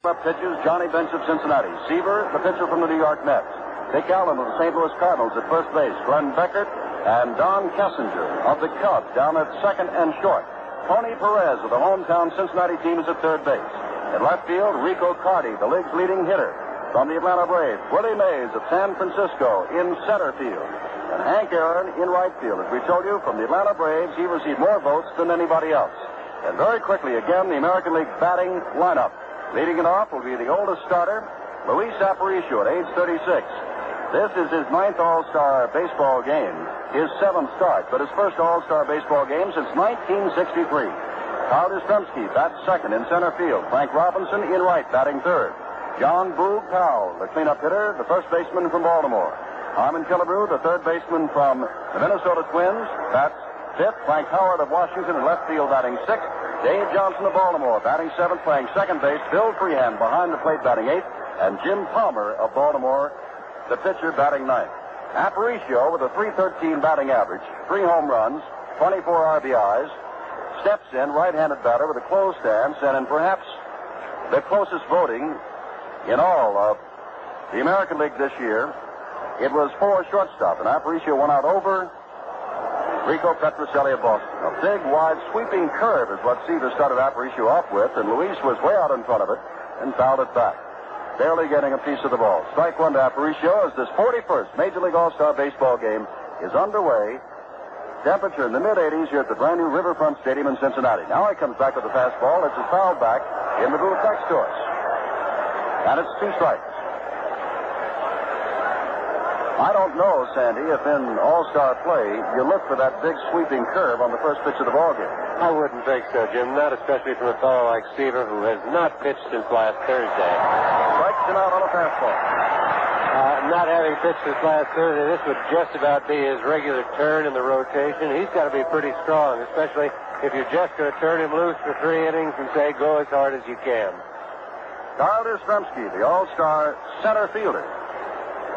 Up pitches Johnny Bench of Cincinnati. Seaver, the pitcher from the New York Mets. Dick Allen of the St. Louis Cardinals at first base. Glenn Beckert and Don Kessinger of the Cubs down at second and short. Tony Perez of the hometown Cincinnati team is at third base. In left field, Rico Carty, the league's leading hitter. From the Atlanta Braves, Willie Mays of San Francisco in center field. And Hank Aaron in right field. As we told you, from the Atlanta Braves, he received more votes than anybody else. And very quickly, again, the American League batting lineup. Leading it off will be the oldest starter, Luis Aparicio at age 36. This is his 9th All-Star baseball game, his 7th start, but his first All-Star baseball game since 1963. Carl Yastrzemski bats second in center field. Frank Robinson in right, batting third. John Boog Powell, the cleanup hitter, the first baseman from Baltimore. Harmon Killebrew, the third baseman from the Minnesota Twins, bats fifth. Frank Howard of Washington in left field, batting sixth. Dave Johnson of Baltimore, batting seventh, playing second base. Bill Freehan behind the plate, batting eighth. And Jim Palmer of Baltimore, the pitcher, batting ninth. Aparicio, with a .313 batting average, 3 home runs, 24 RBIs, steps in, right-handed batter with a closed stance, and in perhaps the closest voting in all of the American League this year, it was for shortstop, and Aparicio went out over Rico Petrocelli of Boston. A big, wide, sweeping curve is what Seaver started Aparicio off with, and Luis was way out in front of it and fouled it back, barely getting a piece of the ball. Strike one to Aparicio as this 41st Major League All-Star Baseball game is underway. Temperature in the mid-80s here at the brand new Riverfront Stadium in Cincinnati. Now he comes back with the fastball. It's a foul back in the booth next to us. And it's 2 strikes. I don't know, Sandy, if in all-star play you look for that big sweeping curve on the first pitch of the ballgame. I wouldn't think so, Jim. Not especially from a fellow like Seaver, who has not pitched since last Thursday. Strikes him out on a fastball. Not having pitched since last Thursday, this would just about be his regular turn in the rotation. He's got to be pretty strong, especially if you're just going to turn him loose for 3 innings and say, go as hard as you can. Carl Yastrzemski, the all-star center fielder.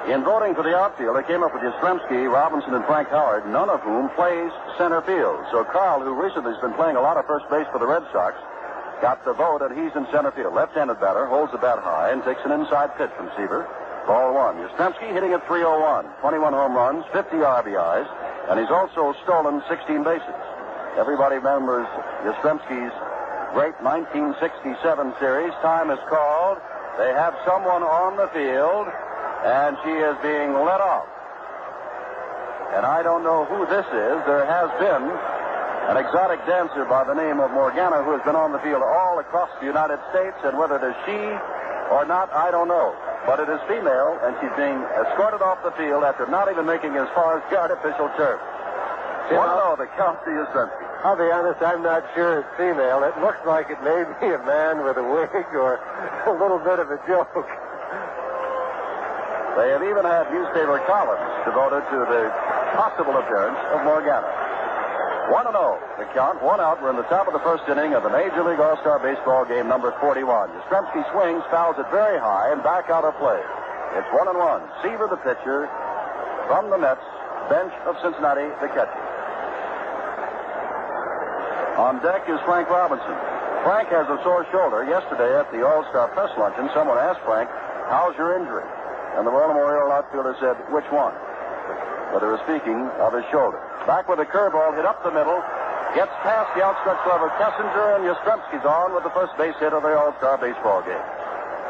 In voting for the outfield, they came up with Yastrzemski, Robinson, and Frank Howard, none of whom plays center field. So Carl, who recently has been playing a lot of first base for the Red Sox, got the vote, and he's in center field. Left-handed batter, holds the bat high, and takes an inside pitch from Seaver. Ball one. Yastrzemski hitting at .301, 21 home runs, 50 RBIs, and he's also stolen 16 bases. Everybody remembers Yastrzemski's great 1967 series. Time is called. They have someone on the field, and she is being let off. And I don't know who this is. There has been an exotic dancer by the name of Morgana who has been on the field all across the United States, and whether it is she or not, I don't know. But it is female, and she's being escorted off the field after not even making as far as the artificial turf. What do know the count to Yastrzemski? I'll be honest, I'm not sure it's female. It looks like it may be a man with a wig or a little bit of a joke. They have even had newspaper columns devoted to the possible appearance of Morgana. 1-0, the count, 1 out. We're in the top of the first inning of the Major League All-Star Baseball game number 41. Yastrzemski swings, fouls it very high, and back out of play. It's 1-1. Seaver, the pitcher, from the Mets, Bench of Cincinnati, the catcher. On deck is Frank Robinson. Frank has a sore shoulder. Yesterday at the All-Star press luncheon, someone asked Frank, how's your injury? And the Baltimore Oriole outfielder said, which one? But they were speaking of his shoulder. Back with a curveball, hit up the middle, gets past the outstretched glove of Kessinger, and Yastrzemski's on with the first base hit of the All-Star baseball game.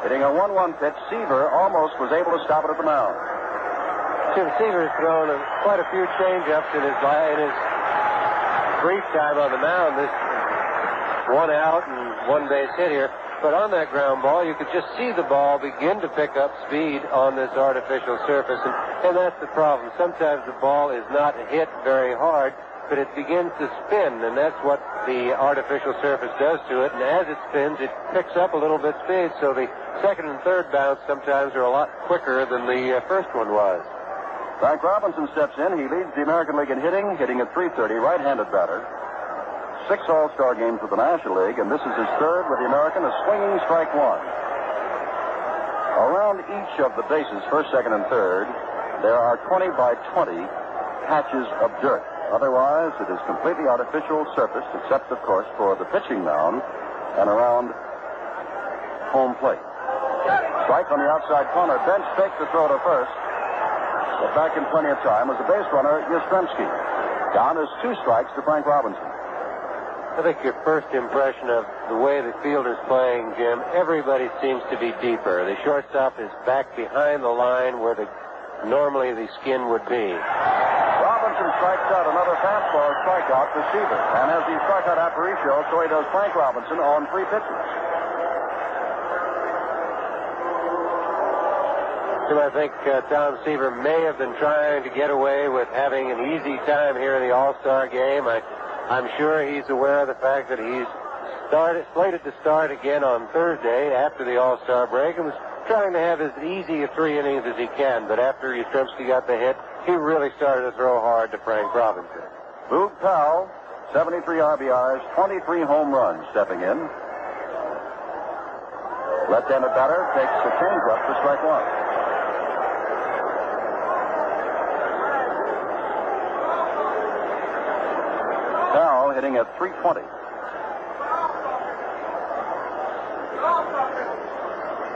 Hitting a 1-1 pitch, Seaver almost was able to stop it at the mound. Jim Seaver's thrown quite a few change-ups in his brief time on the mound. This 1 out and 1 base hit here. But on that ground ball, you could just see the ball begin to pick up speed on this artificial surface. And that's the problem. Sometimes the ball is not hit very hard, but it begins to spin. And that's what the artificial surface does to it. And as it spins, it picks up a little bit speed. So the second and third bounce sometimes are a lot quicker than the first one was. Frank Robinson steps in. He leads the American League in hitting at .330, right-handed batter. 6 All-Star games with the National League, and this is his third with the American, a swinging strike one. Around each of the bases, first, second, and third, there are 20 by 20 patches of dirt. Otherwise, it is completely artificial surface, except, of course, for the pitching mound and around home plate. Strike on the outside corner. Bench fakes the throw to first. But back in plenty of time was the base runner, Yastrzemski. Down is 2 strikes to Frank Robinson. I think your first impression of the way the field is playing, Jim, everybody seems to be deeper. The shortstop is back behind the line where normally the skin would be. Robinson strikes out another fastball strikeout to Seaver. And as he struck out Aparicio, so he does Frank Robinson on 3 pitches. So I think Tom Seaver may have been trying to get away with having an easy time here in the All-Star game. I'm sure he's aware of the fact that he's slated to start again on Thursday after the All-Star break and was trying to have as easy a 3 innings as he can. But after Yastrzemski got the hit, he really started to throw hard to Frank Robinson. Boog Powell, 73 RBIs, 23 home runs stepping in. Left-handed batter takes the changeup to strike 1. Powell hitting at 320.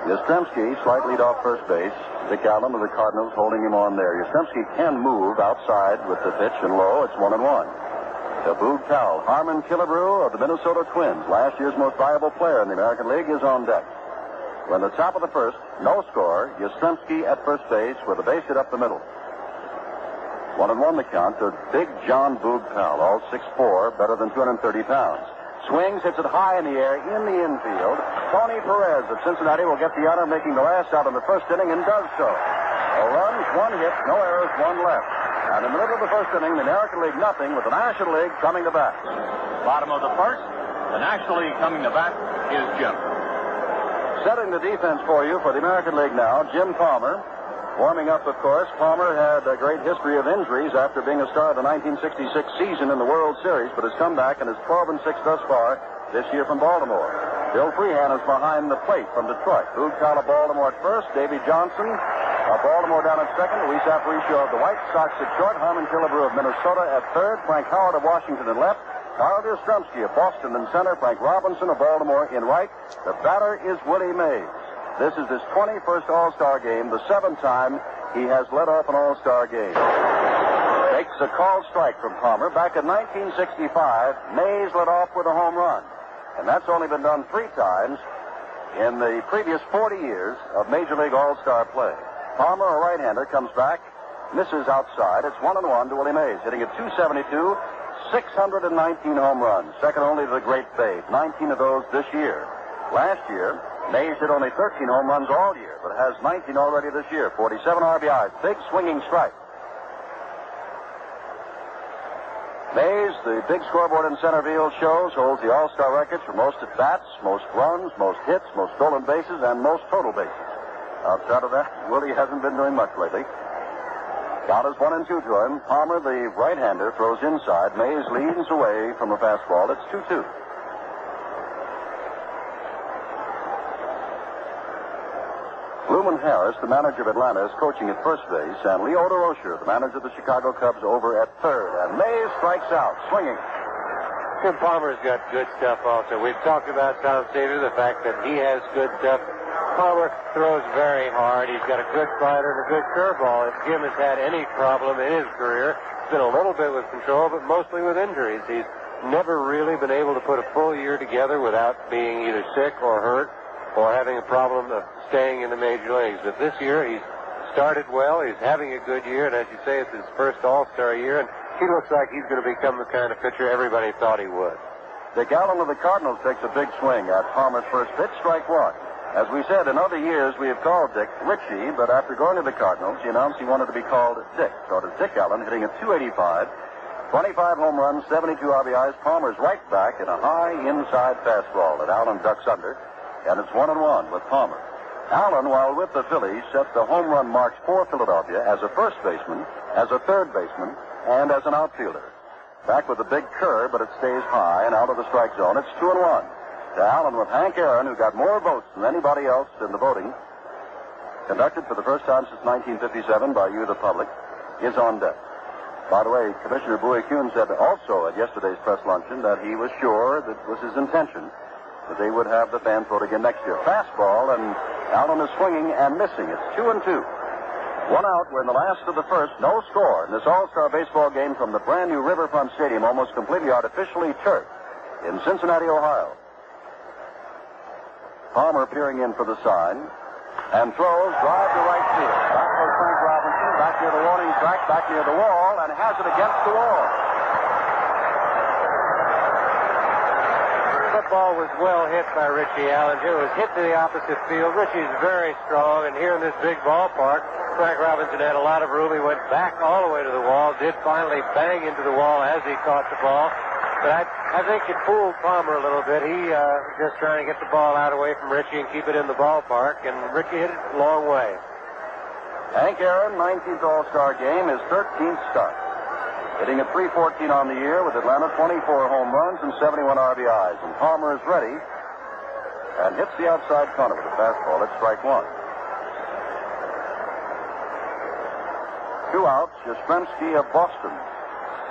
Yastrzemski slight lead off first base. Dick Allen of the Cardinals holding him on there. Yastrzemski can move outside with the pitch and low. It's 1-1. To Boog Powell. Harmon Killebrew of the Minnesota Twins, last year's most valuable player in the American League, is on deck. When the top of the first, no score. Yastrzemski at first base with a base hit up the middle. 1-1 the count to Big John Boog Powell, all 6'4", better than 230 pounds. Swings, hits it high in the air, in the infield. Tony Perez of Cincinnati will get the honor, making the last out in the first inning, and does so. No runs, 1 hit, no errors, 1 left. And in the middle of the first inning, the American League nothing, with the National League coming to bat. Bottom of the first, the National League coming to bat is Jim. Setting the defense for you for the American League now, Jim Palmer. Warming up, of course. Palmer had a great history of injuries after being a star of the 1966 season in the World Series, but has come back and is 12-6 thus far this year from Baltimore. Bill Freehan is behind the plate from Detroit. Boog Powell of Baltimore at first. Davy Johnson of Baltimore down at second. Luis Aparicio of the White Sox at short. Harmon Killebrew of Minnesota at third. Frank Howard of Washington in left. Carl Yastrzemski of Boston in center. Frank Robinson of Baltimore in right. The batter is Willie Mays. This is his 21st All-Star game, the 7th time he has led off an All-Star game. Takes a called strike from Palmer. Back in 1965, Mays led off with a home run. And that's only been done 3 times in the previous 40 years of Major League All-Star play. Palmer, a right-hander, comes back, misses outside. It's 1-1 to Willie Mays, hitting at 272, 619 home runs, second only to the great Babe, 19 of those this year. Last year, Mays hit only 13 home runs all year, but has 19 already this year. 47 RBIs. Big swinging strike. Mays, the big scoreboard in center field shows, holds the All-Star records for most at-bats, most runs, most hits, most stolen bases, and most total bases. Outside of that, Willie hasn't been doing much lately. Count is 1-2 to him. Palmer, the right-hander, throws inside. Mays leans away from the fastball. It's 2-2. Luman Harris, the manager of Atlanta, is coaching at first base, and Leo DeRocher, the manager of the Chicago Cubs, over at third. And Mays strikes out, swinging. Jim Palmer's got good stuff also. We've talked about Tom Seaver, the fact that he has good stuff. Palmer throws very hard. He's got a good slider and a good curveball. If Jim has had any problem in his career, it's been a little bit with control, but mostly with injuries. He's never really been able to put a full year together without being either sick or hurt or having a problem of staying in the major leagues. But this year, he's started well. He's having a good year, and as you say, it's his first All-Star year, and he looks like he's going to become the kind of pitcher everybody thought he would. Dick Allen of the Cardinals takes a big swing at Palmer's first pitch, strike 1. As we said, in other years, we have called Dick Richie, but after going to the Cardinals, he announced he wanted to be called Dick. So it is Dick Allen hitting at 285, 25 home runs, 72 RBIs. Palmer's right back in a high inside fastball that Allen ducks under. And it's 1-1 with Palmer. Allen, while with the Phillies, set the home run marks for Philadelphia as a first baseman, as a third baseman, and as an outfielder. Back with a big curve, but it stays high and out of the strike zone. It's 2-1. To Allen with Hank Aaron, who got more votes than anybody else in the voting, conducted for the first time since 1957 by you, the public, is on deck. By the way, Commissioner Bowie Kuhn said also at yesterday's press luncheon that he was sure that was his intention that they would have the fans vote again next year. Fastball, and Allen is swinging and missing. It's 2-2. One out. We're in the last of the first. No score in this All-Star baseball game from the brand new Riverfront Stadium, almost completely artificially turfed in Cincinnati, Ohio. Palmer peering in for the sign and throws, drive to right field. Back goes Frank Robinson, back near the warning track, back near the wall, and has it against the wall. That ball was well hit by Richie Allen. It was hit to the opposite field. Richie's very strong, and here in this big ballpark, Frank Robinson had a lot of room. He went back all the way to the wall, did finally bang into the wall as he caught the ball. But I think it fooled Palmer a little bit. He just trying to get the ball out away from Richie and keep it in the ballpark, and Richie hit it a long way. Hank Aaron, 19th All-Star game, his 13th start. Hitting at .314 on the year with Atlanta, 24 home runs and 71 RBIs. And Palmer is ready and hits the outside corner with a fastball. It's strike one. 2 outs. Yastrzemski of Boston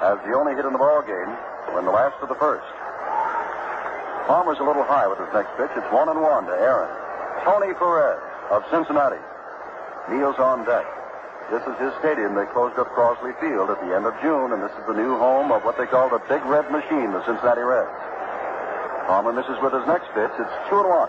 has the only hit in the ball game. We're in the last of the first. Palmer's a little high with his next pitch. It's 1-1 to Aaron. Tony Perez of Cincinnati kneels on deck. This is his stadium. They closed up Crosley Field at the end of June, and this is the new home of what they call the Big Red Machine, the Cincinnati Reds. Palmer misses with his next pitch. It's 2-1.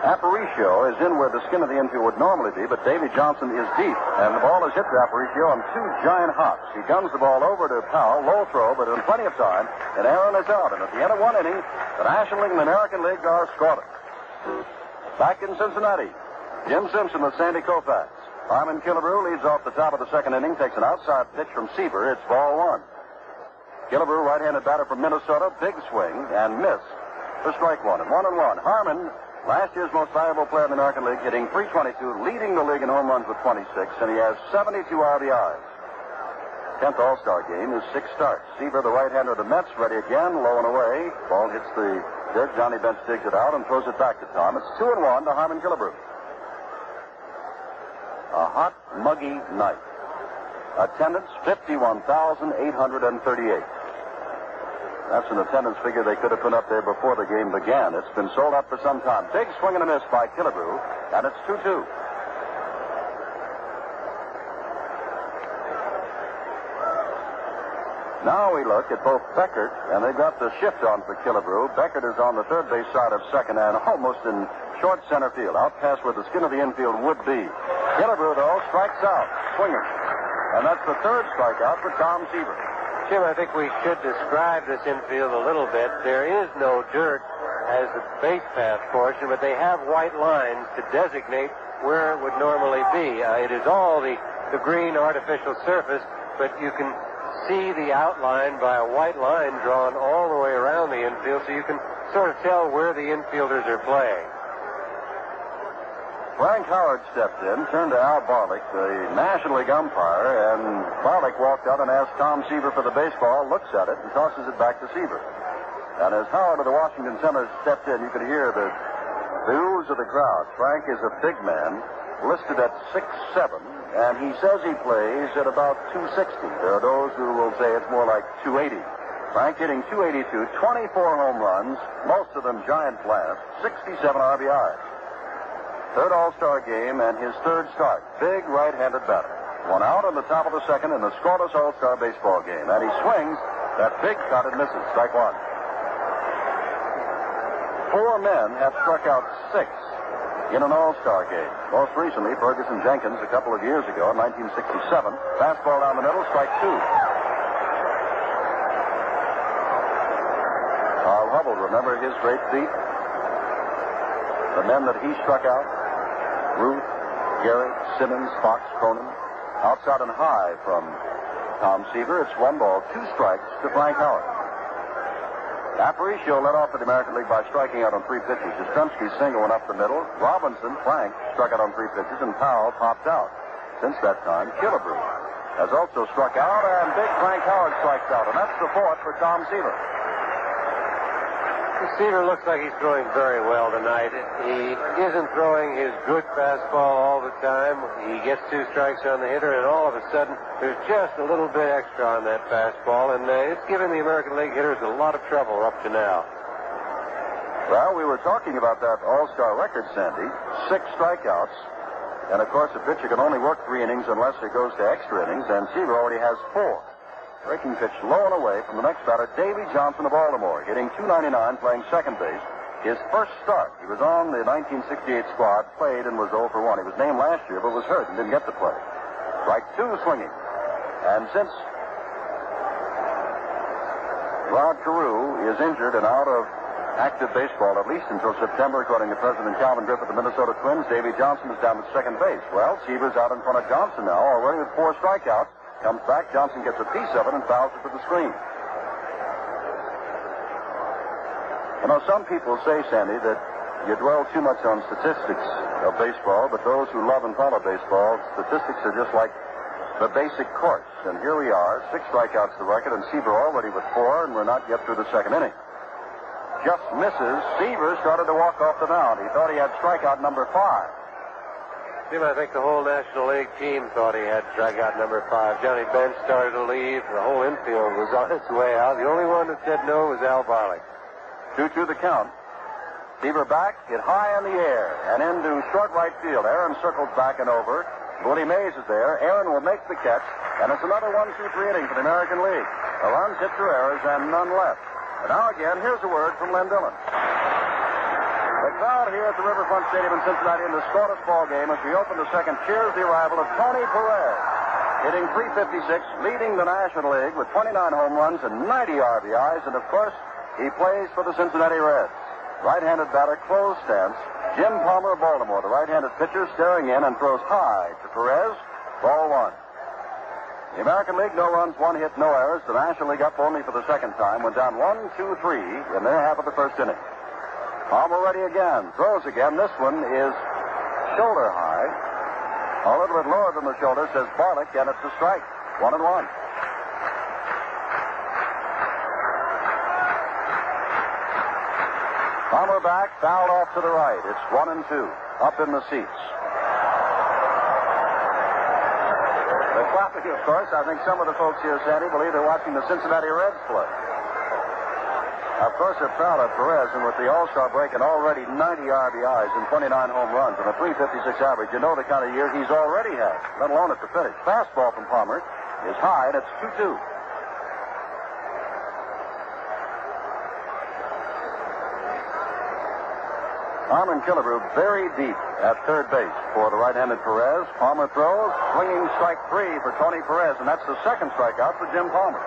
Aparicio is in where the skin of the infield would normally be, but Davy Johnson is deep, and the ball is hit to Aparicio on 2 giant hops. He guns the ball over to Powell, low throw, but in plenty of time, and Aaron is out. And at the end of 1 inning, the National League and the American League are scoreless. Back in Cincinnati, Jim Simpson with Sandy Koufax. Harmon Killebrew leads off the top of the second inning, takes an outside pitch from Seaver. It's ball 1. Killebrew, right-handed batter from Minnesota, big swing and miss for strike 1. And 1-1. Harmon, last year's most valuable player in the American League, hitting .322, leading the league in home runs with 26, and he has 72 RBIs. 10th All-Star game is 6 starts. Seaver, the right-hander of the Mets, ready again, low and away. Ball hits the dirt. Johnny Bench digs it out and throws it back to Tom. It's 2-1 to Harmon Killebrew. A hot, muggy night. Attendance, 51,838. That's an attendance figure they could have put up there before the game began. It's been sold out for some time. Big swing and a miss by Killebrew, and it's 2-2. Now we look at both Beckert, and they've got the shift on for Killebrew. Beckert is on the third base side of second and almost in short center field, out past where the skin of the infield would be. Killebrew, though, strikes out, swinging. And that's the third strikeout for Tom Seaver. Jim, I think we should describe this infield a little bit. There is no dirt as the base path portion, but they have white lines to designate where it would normally be. It is all the green artificial surface, but you can see the outline by a white line drawn all the way around the infield, so you can sort of tell where the infielders are playing. Frank Howard stepped in, turned to Al Barlick, the National League umpire, and Barlick walked out and asked Tom Seaver for the baseball, looks at it, and tosses it back to Seaver. And as Howard of the Washington Senators stepped in, you could hear the ooze of the crowd. Frank is a big man, listed at 6'7", and he says he plays at about 260. There are those who will say it's more like 280. Frank hitting 282, 24 home runs, most of them giant blasts, 67 RBIs. Third All-Star game and his third start. Big right-handed batter. 1 out on the top of the second in the scoreless All-Star baseball game. And he swings that big cut and misses. Strike 1. 4 men have struck out 6 in an All-Star game. Most recently, Ferguson Jenkins a couple of years ago in 1967. Fastball down the middle, strike 2. Carl Hubble, remember his great feat? The men that he struck out: Ruth, Garrett, Simmons, Fox, Cronin. Outside and high from Tom Seaver. It's 1 ball, 2 strikes to Frank Howard. Aparicio led off for the American League by striking out on 3 pitches. Yastrzemski single went up the middle. Robinson, Frank, struck out on 3 pitches, and Powell popped out. Since that time, Killebrew has also struck out, and big Frank Howard strikes out, and that's the 4th for Tom Seaver. Seaver looks like he's throwing very well tonight. He isn't throwing his good fastball all the time. He gets 2 strikes on the hitter, and all of a sudden, there's just a little bit extra on that fastball, and it's giving the American League hitters a lot of trouble up to now. Well, we were talking about that all-star record, Sandy. 6 strikeouts. And, of course, a pitcher can only work 3 innings unless it goes to extra innings, and Seaver already has 4. Breaking pitch low and away from the next batter, Davy Johnson of Baltimore, hitting .299, playing second base. His first start, he was on the 1968 squad, played and was 0 for 1. He was named last year, but was hurt and didn't get to play. Strike 2 swinging. And since Rod Carew is injured and out of active baseball, at least until September, according to President Calvin Griffith of the Minnesota Twins, Davy Johnson is down at second base. Well, Seaver's out in front of Johnson now, already with 4 strikeouts. Comes back, Johnson gets a piece of it and fouls it to the screen. You know, some people say, Sandy, that you dwell too much on statistics of baseball, but those who love and follow baseball, statistics are just like the basic course. And here we are, 6 strikeouts to the record, and Seaver already with 4, and we're not yet through the second inning. Just misses. Seaver started to walk off the mound. He thought he had strikeout number 5. Jim, I think the whole National League team thought he had strikeout number 5. Johnny Bench started to leave. The whole infield was on its way out. The only one that said no was Al Barley. 2-2 the count. Seaver back, hit high in the air, and into short right field. Aaron circles back and over. Willie Mays is there. Aaron will make the catch, and it's another 1-2-3 inning for the American League. The runs hit through errors and none left. And now again, here's a word from Len Dillon. The crowd here at the Riverfront Stadium in Cincinnati in the scoreless ball game as we open the second cheers the arrival of Tony Perez, hitting .356, leading the National League with 29 home runs and 90 RBIs, and of course, he plays for the Cincinnati Reds. Right-handed batter, closed stance. Jim Palmer of Baltimore, the right-handed pitcher, staring in and throws high to Perez. Ball 1. The American League, no runs, 1 hit, no errors. The National League up only for the second time, went down 1-2-3 in their half of the first inning. Palmer ready again, throws again. This one is shoulder high. A little bit lower than the shoulder, says Barlick, and it's a strike. 1-1. Palmer back, fouled off to the right. It's 1-2. Up in the seats. The clapping, of course. I think some of the folks here, Sandy, believe they're watching the Cincinnati Reds play. Of course, they're proud of Perez, and with the All-Star break and already 90 RBIs and 29 home runs and a .356 average, you know the kind of year he's already had, let alone at the finish. Fastball from Palmer is high, and it's 2-2. Armin Killebrew very deep at third base for the right-handed Perez. Palmer throws, swinging strike 3 for Tony Perez, and that's the second strikeout for Jim Palmer.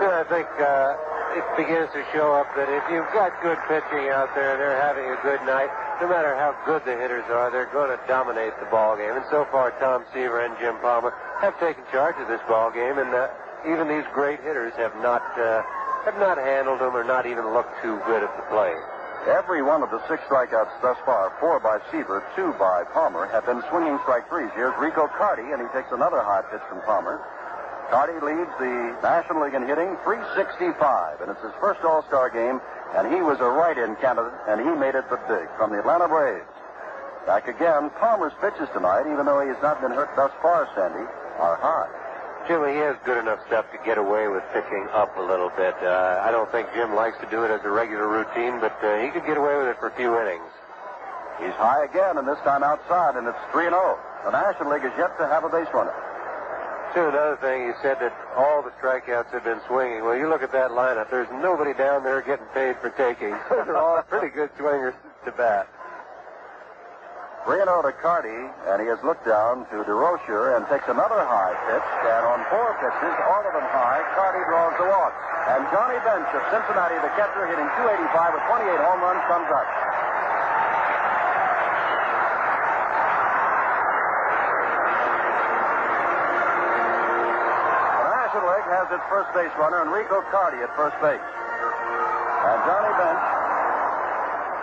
I think it begins to show up that if you've got good pitching out there and they're having a good night, no matter how good the hitters are, they're going to dominate the ball game. And so far, Tom Seaver and Jim Palmer have taken charge of this ball game, and even these great hitters have not handled them or not even looked too good at the plate. Every one of the 6 strikeouts thus far, 4 by Seaver, 2 by Palmer, have been swinging strike 3s. Here's Rico Carty, and he takes another high pitch from Palmer. Carty leads the National League in hitting, .365, and it's his first All-Star game, and he was a write-in candidate, and he made it but big from the Atlanta Braves. Back again, Palmer's pitches tonight, even though he has not been hurt thus far, Sandy, are high. Jimmy, he has good enough stuff to get away with pitching up a little bit. I don't think Jim likes to do it as a regular routine, but he could get away with it for a few innings. He's high again, and this time outside, and it's 3-0. The National League is yet to have a base runner. Too, another thing, you said that all the strikeouts have been swinging. Well, you look at that lineup, there's nobody down there getting paid for taking. They're all pretty good swingers to bat. 3-0 to Carty, and he has looked down to DeRocher and takes another high pitch, and on 4 pitches, all of them high, Carty draws the walk. And Johnny Bench of Cincinnati, the catcher, hitting .285 with 28 home runs, comes up. Has its first base runner, Enrico Carty at first base. And Johnny Bench,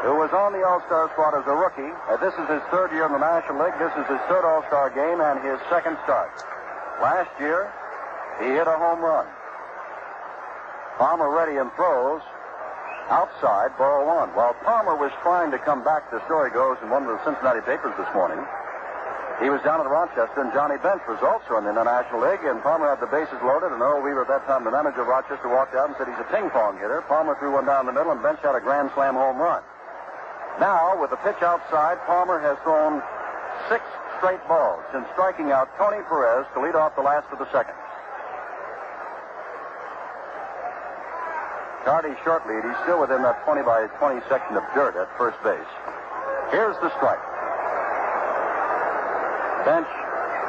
who was on the All-Star squad as a rookie, this is his 3rd year in the National League. This is his 3rd All-Star game and his 2nd start. Last year, he hit a home run. Palmer ready and throws. Outside, ball one. While Palmer was trying to come back, the story goes in one of the Cincinnati papers this morning, he was down at Rochester, and Johnny Bench was also in the National League, and Palmer had the bases loaded, and Earl Weaver at that time, the manager of Rochester, walked out and said he's a ping-pong hitter. Palmer threw one down the middle, and Bench had a grand slam home run. Now, with the pitch outside, Palmer has thrown 6 straight balls since striking out Tony Perez to lead off the last of the second. Carty short lead. He's still within that 20 by 20 section of dirt at first base. Here's the strike. Bench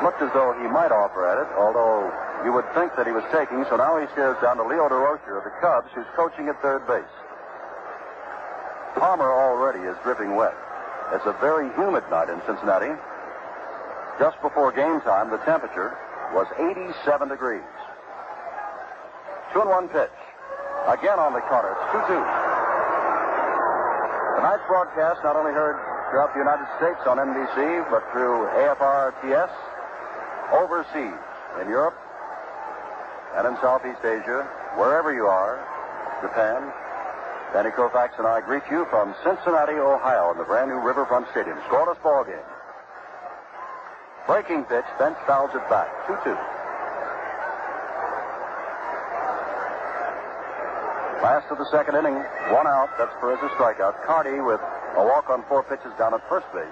looked as though he might offer at it, although you would think that he was taking, so now he stares down to Leo DeRocher of the Cubs, who's coaching at third base. Palmer already is dripping wet. It's a very humid night in Cincinnati. Just before game time, the temperature was 87 degrees. 2-1 pitch. Again on the corner. It's 2-2. Tonight's broadcast not only heard throughout the United States on NBC, but through AFR-TS, overseas, in Europe, and in Southeast Asia, wherever you are, Japan. Danny Koufax and I greet you from Cincinnati, Ohio, in the brand new Riverfront Stadium. Scoreless ball game. Breaking pitch, Bench fouls it back. 2-2. Last of the second inning, 1 out. That's Perez's strikeout. Carty with a walk on 4 pitches down at first base.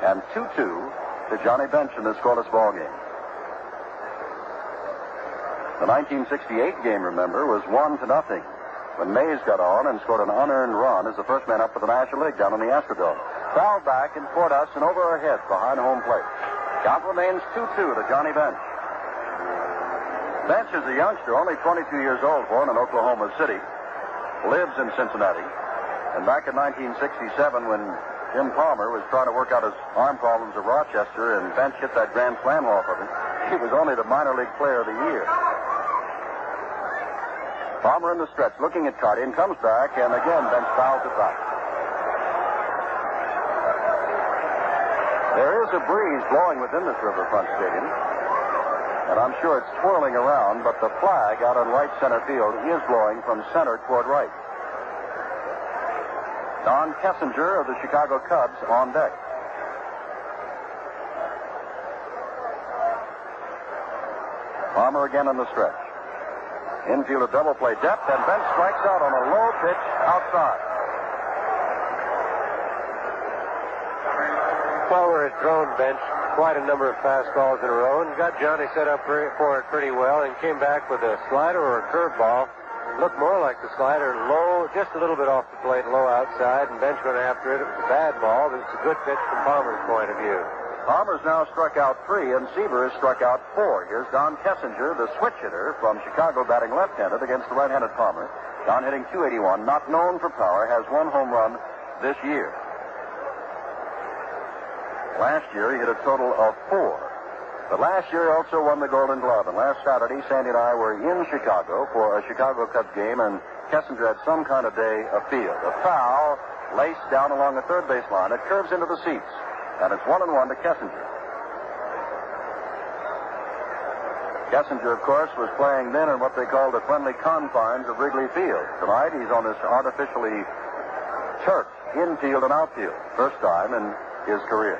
And 2-2 to Johnny Bench in this scoreless ball game. The 1968 game, remember, was 1-0 when Mays got on and scored an unearned run as the first man up for the National League down in the Astrodome. Fouled back and toward us and over our heads behind home plate. Count remains 2-2 to Johnny Bench. Bench is a youngster, only 22 years old, born in Oklahoma City, lives in Cincinnati. And back in 1967, when Jim Palmer was trying to work out his arm problems at Rochester and Bench hit that grand slam off of him, he was only the minor league player of the year. Palmer in the stretch, looking at Carty, and comes back, and again Bench fouls it back. There is a breeze blowing within this Riverfront Stadium, and I'm sure it's swirling around, but the flag out on right center field is blowing from center toward right. Don Kessinger of the Chicago Cubs on deck. Palmer again in the stretch. Infield a double play depth, and Bench strikes out on a low pitch outside. Palmer had thrown Bench quite a number of fastballs in a row and got Johnny set up for it pretty well and came back with a slider or a curveball. Looked more like the slider, low, just a little bit off the plate, low outside, and Bench went after it. It was a bad ball, but it's a good pitch from Palmer's point of view. Palmer's now struck out 3, and Seaver has struck out 4. Here's Don Kessinger, the switch hitter from Chicago, batting left-handed against the right-handed Palmer. Don hitting .281, not known for power, has 1 home run this year. Last year, he hit a total of 4. But last year, he also won the Golden Glove. And last Saturday, Sandy and I were in Chicago for a Chicago Cubs game, and Kessinger had some kind of day afield. A foul laced down along the third base line. It curves into the seats, and it's 1-1 to Kessinger. Kessinger, of course, was playing then in what they call the friendly confines of Wrigley Field. Tonight, he's on this artificially turfed infield and outfield. First time in his career.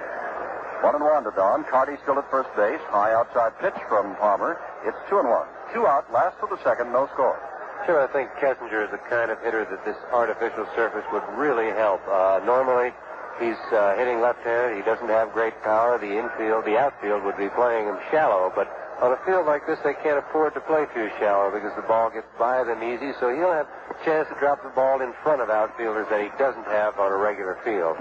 1-1 to Don. Carty still at first base. High outside pitch from Palmer. It's 2-1. 2 out, last of the second, no score. Sure, I think Kessinger is the kind of hitter that this artificial surface would really help. Normally, he's hitting left-handed. He doesn't have great power. The outfield would be playing him shallow, but on a field like this, they can't afford to play too shallow because the ball gets by them easy, so he'll have a chance to drop the ball in front of outfielders that he doesn't have on a regular field.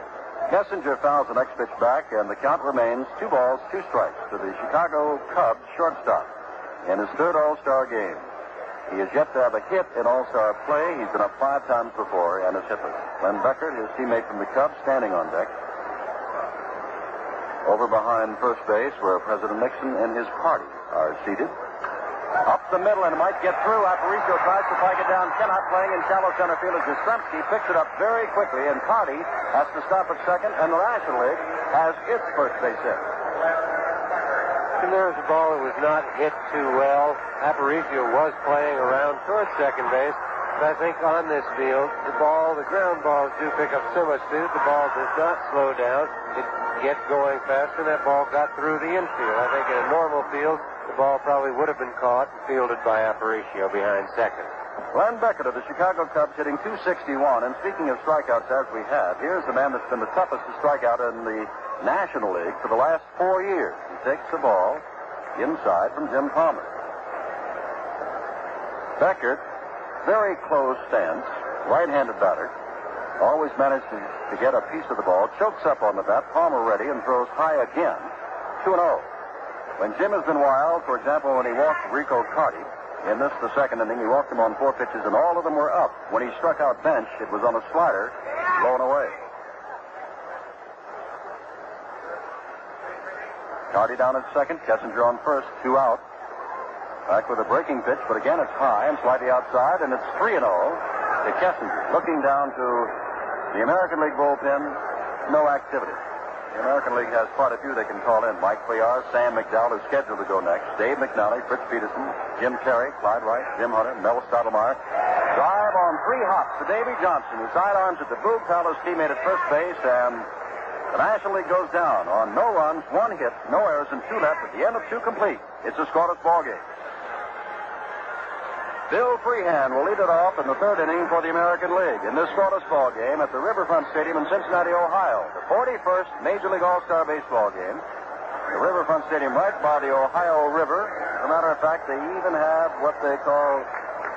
Kessinger fouls the next pitch back, and the count remains 2 balls, 2 strikes to the Chicago Cubs shortstop in his third All-Star game. He has yet to have a hit in All-Star play. He's been up 5 times before and is hitless. Len Beckert, his teammate from the Cubs, standing on deck. Over behind first base, where President Nixon and his party are seated. Up the middle, and it might get through. Aparicio tries to flag it down. Cannot. Playing in shallow center field as Yastrzemski picks it up very quickly, and Carty has to stop at second, and the National League has its first base hit. And there was a ball that was not hit too well. Aparicio was playing around towards second base. But I think on this field, the ground balls do pick up so much speed. The ball does not slow down. It gets going fast, and that ball got through the infield. I think in a normal field, the ball probably would have been caught and fielded by Aparicio behind second. Glenn Beckert of the Chicago Cubs hitting .261. And speaking of strikeouts, as we have, here's the man that's been the toughest to strike out in the National League for the last 4 years. He takes the ball inside from Jim Palmer. Beckert, very close stance, right-handed batter. Always managed to get a piece of the ball. Chokes up on the bat. Palmer ready and throws high again. 2-0. When Jim has been wild, for example, when he walked Rico Carty, in this, the second inning, he walked him on 4 pitches, and all of them were up. When he struck out Bench, it was on a slider, blown away. Carty down at second, Kessinger on first, 2 out. Back with a breaking pitch, but again it's high and slightly outside, and it's 3-0 to Kessinger. Looking down to the American League bullpen, no activity. The American League has quite a few they can call in. Mike Cuellar, Sam McDowell is scheduled to go next. Dave McNally, Fritz Peterson, Jim Terry, Clyde Wright, Jim Hunter, Mel Stottlemyre. Drive on 3 hops to Davy Johnson, who sidearms at the Boog Palace teammate at first base, and the National League goes down on no runs, 1 hit, no errors, and 2 left at the end of 2 complete. It's a scoreless ball game. Bill Freehan will lead it off in the 3rd inning for the American League in this scoreless ball game at the Riverfront Stadium in Cincinnati, Ohio. The 41st Major League All-Star Baseball game. The Riverfront Stadium right by the Ohio River. As a matter of fact, they even have what they call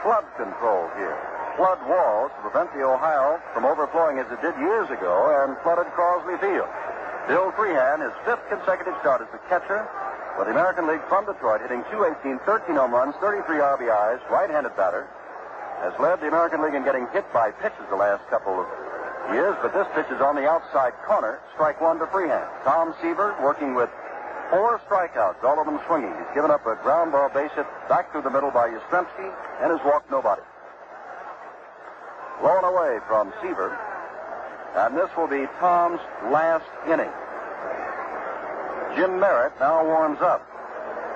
flood control here. Flood walls to prevent the Ohio from overflowing as it did years ago and flooded Crosley Field. Bill Freehan, his 5th consecutive start as the catcher for the American League from Detroit, hitting .218, 13 home runs, 33 RBIs, right-handed batter, has led the American League in getting hit by pitches the last couple of years, but this pitch is on the outside corner, strike 1 to Freehan. Tom Seaver working with 4 strikeouts, all of them swinging. He's given up a ground ball base hit back through the middle by Yastrzemski and has walked nobody. Blown away from Seaver, and this will be Tom's last inning. Jim Merritt now warms up.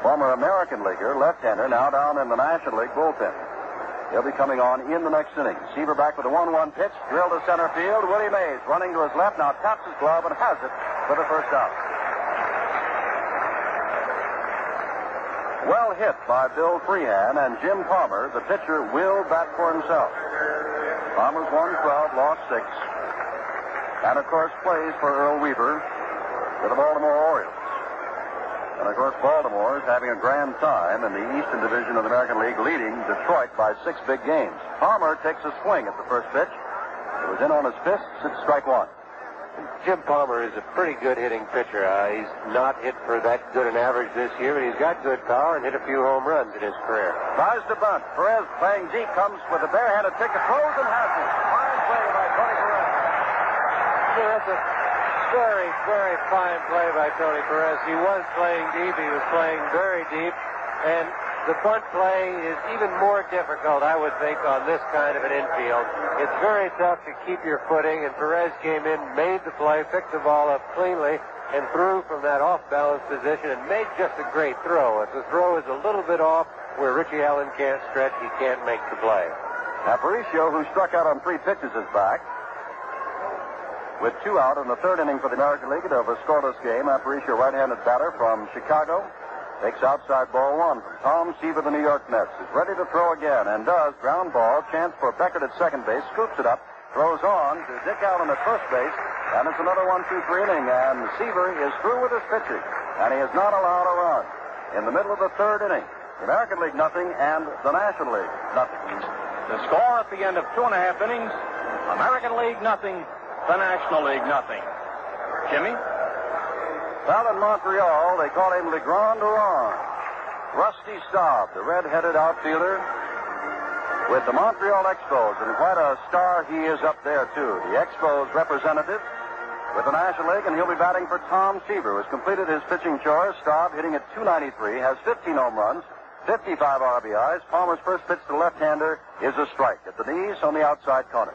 Former American leaguer, left-hander, now down in the National League bullpen. He'll be coming on in the next inning. Seaver back with a 1-1 pitch, drilled to center field. Willie Mays running to his left, now taps his glove and has it for the first out. Well hit by Bill Freehan, and Jim Palmer, the pitcher, will bat for himself. Palmer's 112, lost 6. And, of course, plays for Earl Weaver for the Baltimore Orioles. And, of course, Baltimore is having a grand time in the Eastern Division of the American League, leading Detroit by 6 big games. Palmer takes a swing at the first pitch. It was in on his fists. It's strike 1. Jim Palmer is a pretty good hitting pitcher. He's not hit for that good an average this year, but he's got good power and hit a few home runs in his career. Tries to bunt. Perez playing deep, comes with a barehanded pick, throws and has it. Fine play by Tony Perez. So that's a very, very fine play by Tony Perez. He was playing deep. He was playing very deep. And the bunt play is even more difficult, I would think, on this kind of an infield. It's very tough to keep your footing, and Perez came in, made the play, picked the ball up cleanly, and threw from that off-balance position and made just a great throw. If the throw is a little bit off where Richie Allen can't stretch, he can't make the play. Aparicio, who struck out on 3 pitches, is back. With 2 out in the 3rd inning for the American League of a scoreless game, Aparicio, right-handed batter from Chicago, takes outside ball 1 from Tom Seaver, the New York Mets. Is ready to throw again and does. Ground ball. Chance for Beckert at second base. Scoops it up. Throws on to Dick Allen at first base. And it's another 1-2-3 inning. And Seaver is through with his pitching. And he is not allowed a run. In the middle of the 3rd inning, the American League nothing and the National League nothing. The score at the end of 2.5 innings, American League nothing, the National League nothing. Jimmy? Well, in Montreal, they call him Le Grand Orange. Rusty Staub, the red-headed outfielder with the Montreal Expos. And quite a star he is up there, too. The Expos representative with the National League, and he'll be batting for Tom Seaver, who has completed his pitching chores. Staub hitting at .293, has 15 home runs, 55 RBIs. Palmer's first pitch to the left-hander is a strike at the knees on the outside corner.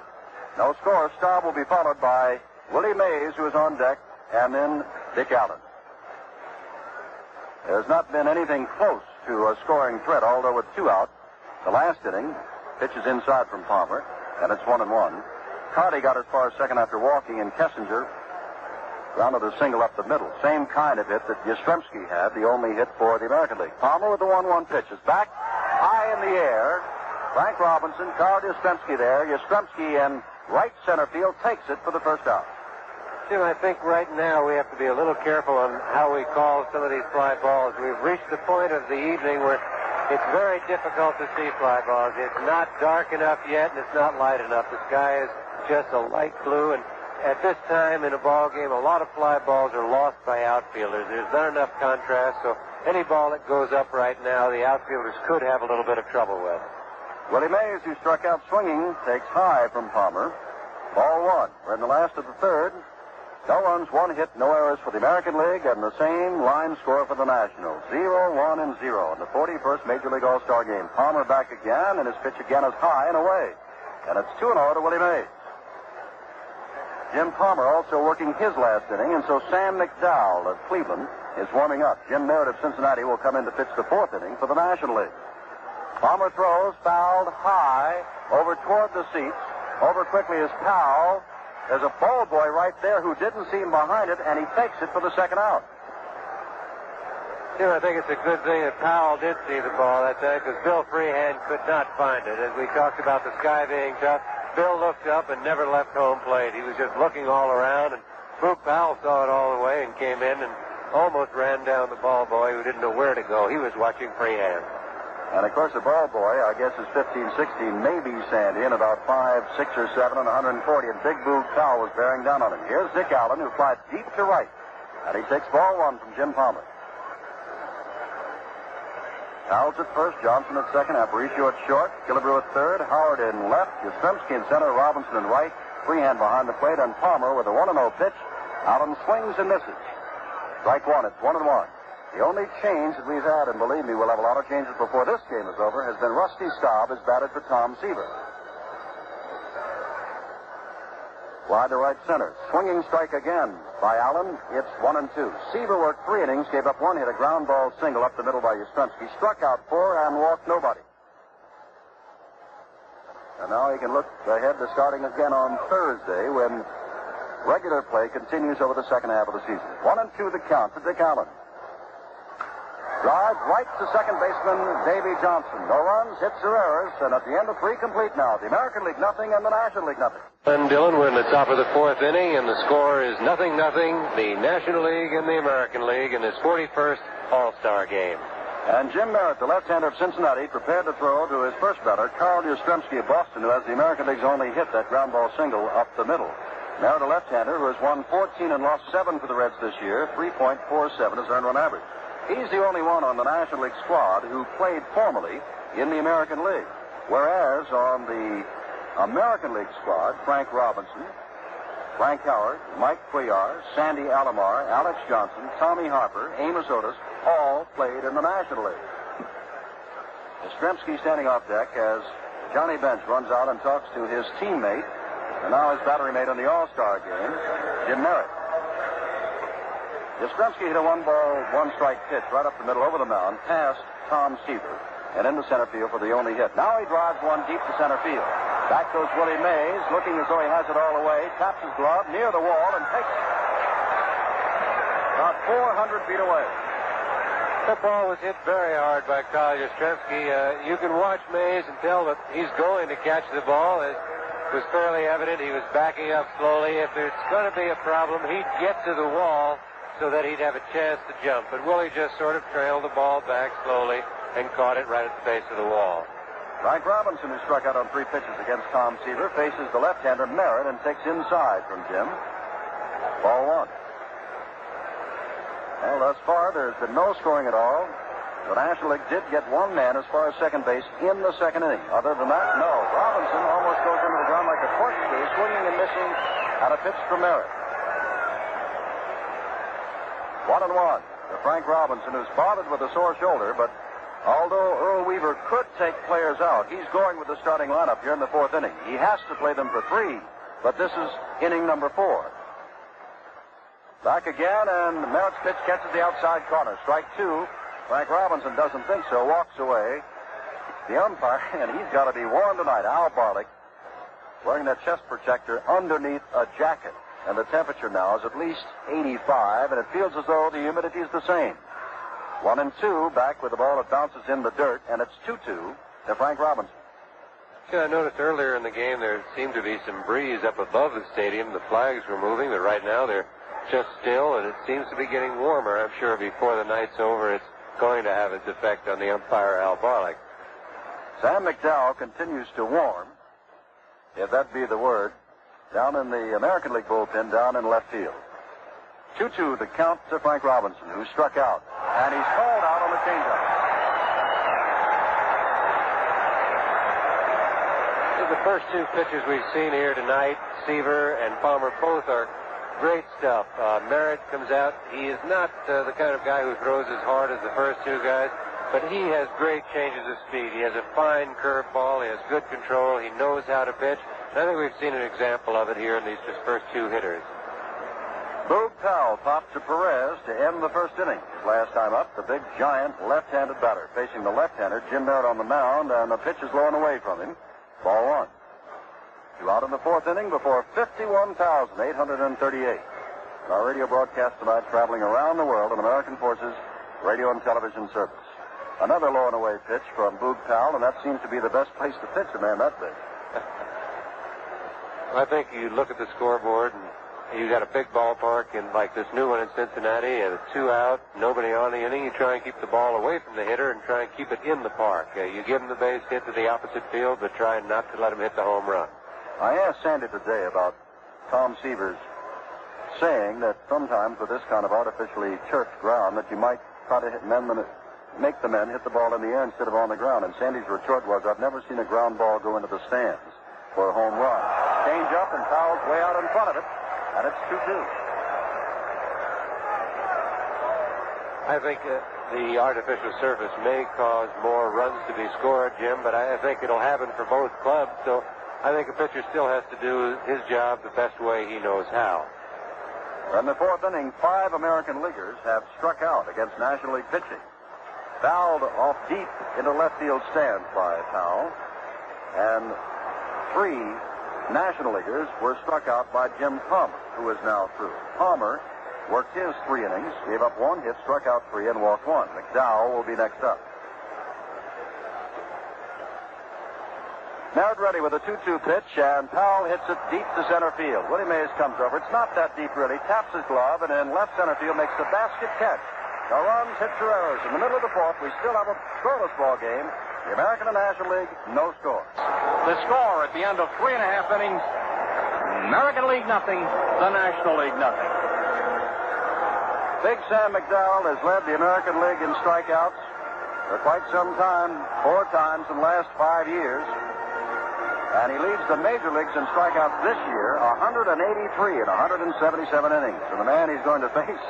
No score. Staub will be followed by Willie Mays, who is on deck, and then Dick Allen. There's not been anything close to a scoring threat, although with 2 out. The last inning, pitch is inside from Palmer, and it's 1-1. Carty got as far as second after walking, and Kessinger grounded a single up the middle. Same kind of hit that Yastrzemski had, the only hit for the American League. Palmer with the 1-1 pitch is back high in the air. Frank Robinson, Carl Yastrzemski there. Yastrzemski in right center field takes it for the first out. Jim, I think right now we have to be a little careful on how we call some of these fly balls. We've reached the point of the evening where it's very difficult to see fly balls. It's not dark enough yet, and it's not light enough. The sky is just a light blue, and at this time in a ball game, a lot of fly balls are lost by outfielders. There's not enough contrast, so any ball that goes up right now, the outfielders could have a little bit of trouble with. Willie Mays, who struck out swinging, takes high from Palmer. Ball 1. We're in the last of the third. No runs, 1 hit, no errors for the American League, and the same line score for the Nationals. 0-1-0 in the 41st Major League All-Star game. Palmer back again, and his pitch again is high and away. And it's 2-0 to Willie Mays. Jim Palmer also working his last inning, and so Sam McDowell of Cleveland is warming up. Jim Merritt of Cincinnati will come in to pitch the 4th inning for the National League. Palmer throws, fouled high, over toward the seats. Over quickly is Powell. There's a ball boy right there who didn't see him behind it, and he takes it for the second out. Jim, I think it's a good thing that Powell did see the ball that time, because Bill Freehand could not find it. As we talked about the sky being tough, Bill looked up and never left home plate. He was just looking all around, and Boog Powell saw it all the way and came in and almost ran down the ball boy who didn't know where to go. He was watching Freehand. And, of course, the ball boy, I guess, is 15, 16, maybe Sandy, and about 5, 6, or 7, and 140. And Big Boog Powell was bearing down on him. Here's Dick Allen, who flies deep to right. And he takes ball 1 from Jim Palmer. Howells at first, Johnson at second, Aparicio at short, Killebrew at third, Howard in left, Yastrzemski in center, Robinson in right, Freehand behind the plate, and Palmer with a 1-0 pitch. Allen swings and misses. Strike 1, it's 1-1. The only change that we've had, and believe me, we'll have a lot of changes before this game is over, has been Rusty Staub has batted for Tom Seaver. Wide to right center. Swinging strike again by Allen. It's 1-2. Seaver worked 3 innings, gave up 1 hit, a ground ball single up the middle by Yastrzemski, struck out 4 and walked nobody. And now he can look ahead to starting again on Thursday when regular play continues over the second half of the season. 1-2 the count to Dick Allen. Drive right to second baseman Davy Johnson. No runs, hits or errors, and at the end of 3 complete now. The American League nothing and the National League nothing. And Dillon, we're in the top of the 4th inning, and the score is 0-0. The National League and the American League in this 41st All-Star game. And Jim Merritt, the left-hander of Cincinnati, prepared to throw to his first batter, Carl Yastrzemski of Boston, who has the American League's only hit, that ground ball single up the middle. Merritt, a left-hander who has won 14 and lost 7 for the Reds this year, 3.47 his earned run average. He's the only one on the National League squad who played formally in the American League. Whereas on the American League squad, Frank Robinson, Frank Howard, Mike Cuellar, Sandy Alomar, Alex Johnson, Tommy Harper, Amos Otis, all played in the National League. Yastrzemski standing off deck as Johnny Bench runs out and talks to his teammate, and now his battery mate in the All-Star game, Jim Merritt. Yastrzemski hit a 1-ball, 1-strike pitch right up the middle over the mound, past Tom Seaver, and into center field for the only hit. Now he drives one deep to center field. Back goes Willie Mays, looking as though he has it all away, taps his glove near the wall and takes it. About 400 feet away. That ball was hit very hard by Carl Yastrzemski. You can watch Mays and tell that he's going to catch the ball. It was fairly evident he was backing up slowly. If there's going to be a problem, he'd get to the wall so that he'd have a chance to jump. But Willie just sort of trailed the ball back slowly and caught it right at the base of the wall. Frank Robinson, who struck out on 3 pitches against Tom Seaver, faces the left-hander Merritt and takes inside from Jim. Ball 1. Well, thus far, there's been no scoring at all. The National League did get 1 man as far as second base in the second inning. Other than that, no. Robinson almost goes into the ground like a corkscrew, swinging and missing at a pitch from Merritt. 1-1 to Frank Robinson, who's bothered with a sore shoulder, but although Earl Weaver could take players out, he's going with the starting lineup here in the 4th inning. He has to play them for 3, but this is inning number 4. Back again, and Merritt's pitch catches the outside corner. Strike two. Frank Robinson doesn't think so, walks away. The umpire, and he's got to be warm tonight, Al Barlick, wearing that chest protector underneath a jacket. And the temperature now is at least 85, and it feels as though the humidity is the same. 1-2, back with the ball that bounces in the dirt, and it's 2-2 to Frank Robinson. Yeah, I noticed earlier in the game there seemed to be some breeze up above the stadium. The flags were moving, but right now they're just still, and it seems to be getting warmer. I'm sure before the night's over, it's going to have its effect on the umpire, Al Barlick. Sam McDowell continues to warm, if that be the word, down in the American League bullpen, down in left field. 2-2 the count to Frank Robinson, who struck out, and he's called out on the changeup. The first two pitches we've seen here tonight, Seaver and Palmer, both are great stuff. Merritt comes out. He is not the kind of guy who throws as hard as the first two guys, but he has great changes of speed. He has a fine curve ball. He has good control. He knows how to pitch. And I think we've seen an example of it here in these first two hitters. Boog Powell popped to Perez to end the first inning. Last time up, the big, giant, left-handed batter facing the left-hander, Jim Merritt, on the mound, and the pitch is blown away from him. Ball one. 2 out in the fourth inning before 51,838. Our radio broadcast tonight traveling around the world on American Forces radio and television service. Another low and away pitch from Boog Powell, and that seems to be the best place to pitch a man that big. I think you look at the scoreboard, and you got a big ballpark, and like this new one in Cincinnati, and it's 2 out, nobody on the inning. You try and keep the ball away from the hitter and try and keep it in the park. You give him the base hit to the opposite field, but try not to let him hit the home run. I asked Sandy today about Tom Seaver's saying that sometimes with this kind of artificially turfed ground that you might try to make the men hit the ball in the air instead of on the ground. And Sandy's retort was, I've never seen a ground ball go into the stands for a home run. Change up, and Powell's way out in front of it, and it's 2-2. I think the artificial surface may cause more runs to be scored, Jim, but I think it'll happen for both clubs. So I think a pitcher still has to do his job the best way he knows how. In the fourth inning, 5 American leaguers have struck out against National League pitching. Fouled off deep into left field stands by Powell, and 3 National Leaguers were struck out by Jim Palmer, who is now through. Palmer worked his 3 innings, gave up 1 hit, struck out 3, and walked 1. McDowell will be next up. Merritt ready with a 2-2 pitch, and Powell hits it deep to center field. Willie Mays comes over. It's not that deep, really. Taps his glove, and in left center field makes the basket catch. No runs, hits or errors. In the middle of the fourth, we still have a scoreless ball game. The American and National League, no score. The score at the end of 3.5 innings, American League nothing, the National League nothing. Big Sam McDowell has led the American League in strikeouts for quite some time, 4 times in the last 5 years. And he leads the major leagues in strikeouts this year, 183 in 177 innings. And the man he's going to face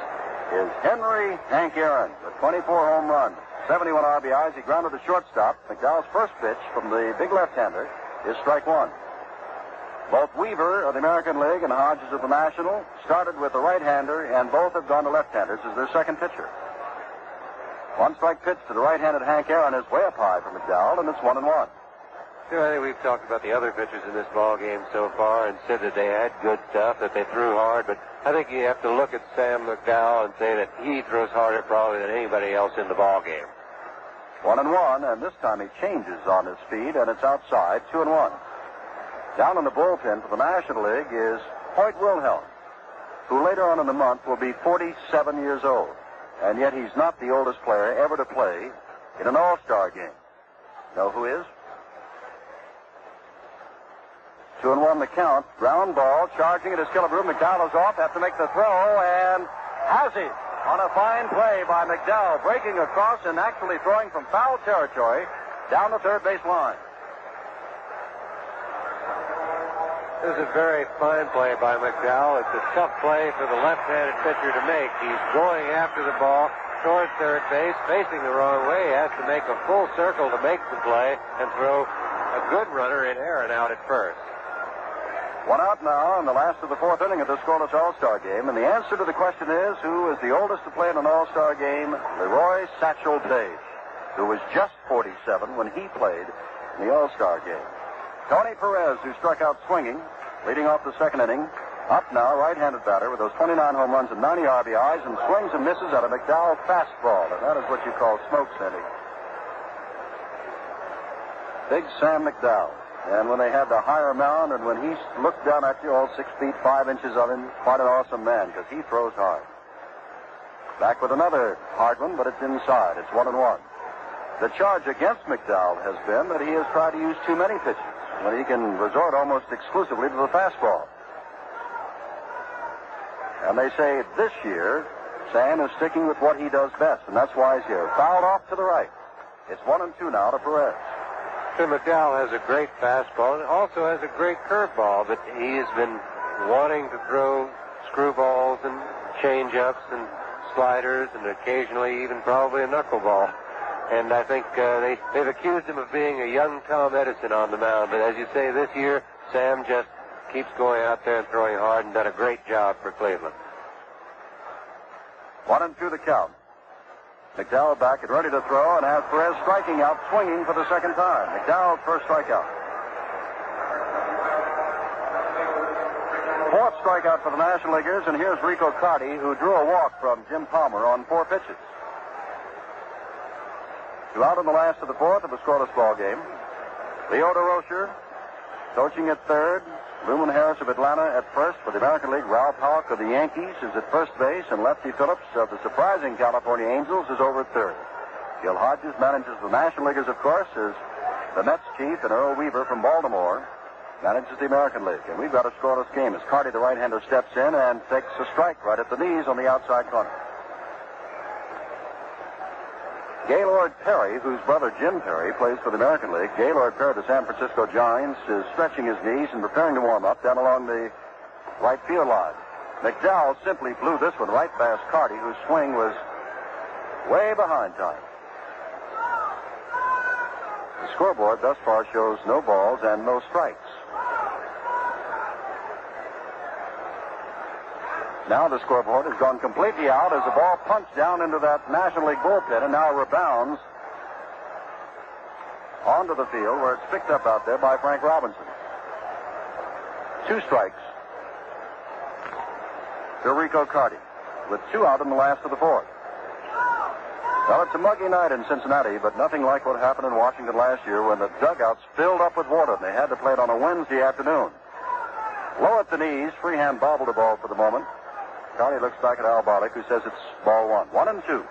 is Henry Hank Aaron, with 24 home runs, 71 RBIs. He grounded to shortstop. McDowell's first pitch from the big left-hander is strike 1. Both Weaver of the American League and Hodges of the National started with the right-hander, and both have gone to left-handers as their second pitcher. 1 strike pitch to the right-handed Hank Aaron is way up high for McDowell, and it's 1-1. You know, I think we've talked about the other pitchers in this ball game so far and said that they had good stuff, that they threw hard, but I think you have to look at Sam McDowell and say that he throws harder probably than anybody else in the ball game. 1-1, and this time he changes on his feet, and it's outside, 2-1. Down in the bullpen for the National League is Hoyt Wilhelm, who later on in the month will be 47 years old, and yet he's not the oldest player ever to play in an all-star game. Know who is? 2-1 the count. Ground ball, charging it is Killebrew. McDowell is off, have to make the throw, and has it on a fine play by McDowell, breaking across and actually throwing from foul territory down the third base line. This is a very fine play by McDowell. It's a tough play for the left-handed pitcher to make. He's going after the ball towards third base, facing the wrong way. He has to make a full circle to make the play and throw a good runner in Aaron out at first. One out now in the last of the fourth inning of this scoreless All-Star game. And the answer to the question is, who is the oldest to play in an All-Star game? Leroy Satchel Paige, who was just 47 when he played in the All-Star game. Tony Perez, who struck out swinging, leading off the second inning. Up now, right-handed batter with those 29 home runs and 90 RBIs, and swings and misses at a McDowell fastball. And that is what you call smoke, Sandy. Big Sam McDowell. And when they had the higher mound, and when he looked down at you, all 6 feet 5 inches of him, quite an awesome man, because he throws hard. Back with another hard one, but it's inside. It's 1-1. The charge against McDowell has been that he has tried to use too many pitches, when he can resort almost exclusively to the fastball. And they say this year, Sam is sticking with what he does best, and that's why he's here. Fouled off to the right. It's 1-2 now to Perez. Tim McDowell has a great fastball and also has a great curveball, but he has been wanting to throw screwballs and change-ups and sliders and occasionally even probably a knuckleball. And I think they've accused him of being a young Tom Edison on the mound. But as you say, this year, Sam just keeps going out there and throwing hard and done a great job for Cleveland. 1-2 the count. McDowell back and ready to throw, and has Perez striking out, swinging for the second time. McDowell's first strikeout. Fourth strikeout for the National Leaguers, and here's Rico Carty, who drew a walk from Jim Palmer on 4 pitches. 2 out in the last of the fourth of a scoreless ball game. Leo DeRocher coaching at third. Luman Harris of Atlanta at first for the American League. Ralph Houck of the Yankees is at first base, and Lefty Phillips of the surprising California Angels is over at third. Gil Hodges manages the National Leaguers, of course, is the Mets chief, and Earl Weaver from Baltimore manages the American League. And we've got a scoreless game as Carty, the right-hander, steps in and takes a strike right at the knees on the outside corner. Gaylord Perry, whose brother Jim Perry plays for the American League. Gaylord Perry, the San Francisco Giants, is stretching his knees and preparing to warm up down along the right field line. McDowell simply blew this one right past Carty, whose swing was way behind time. The scoreboard thus far shows no balls and no strikes. Now the scoreboard has gone completely out as the ball punched down into that National League bullpen and now rebounds onto the field where it's picked up out there by Frank Robinson. 2 strikes to Rico Carty with 2 out in the last of the fourth. Well, it's a muggy night in Cincinnati, but nothing like what happened in Washington last year when the dugouts filled up with water and they had to play it on a Wednesday afternoon. Low at the knees, freehand bobbled the ball for the moment. Carty looks back at Al Barlick, who says it's ball 1. 1-2.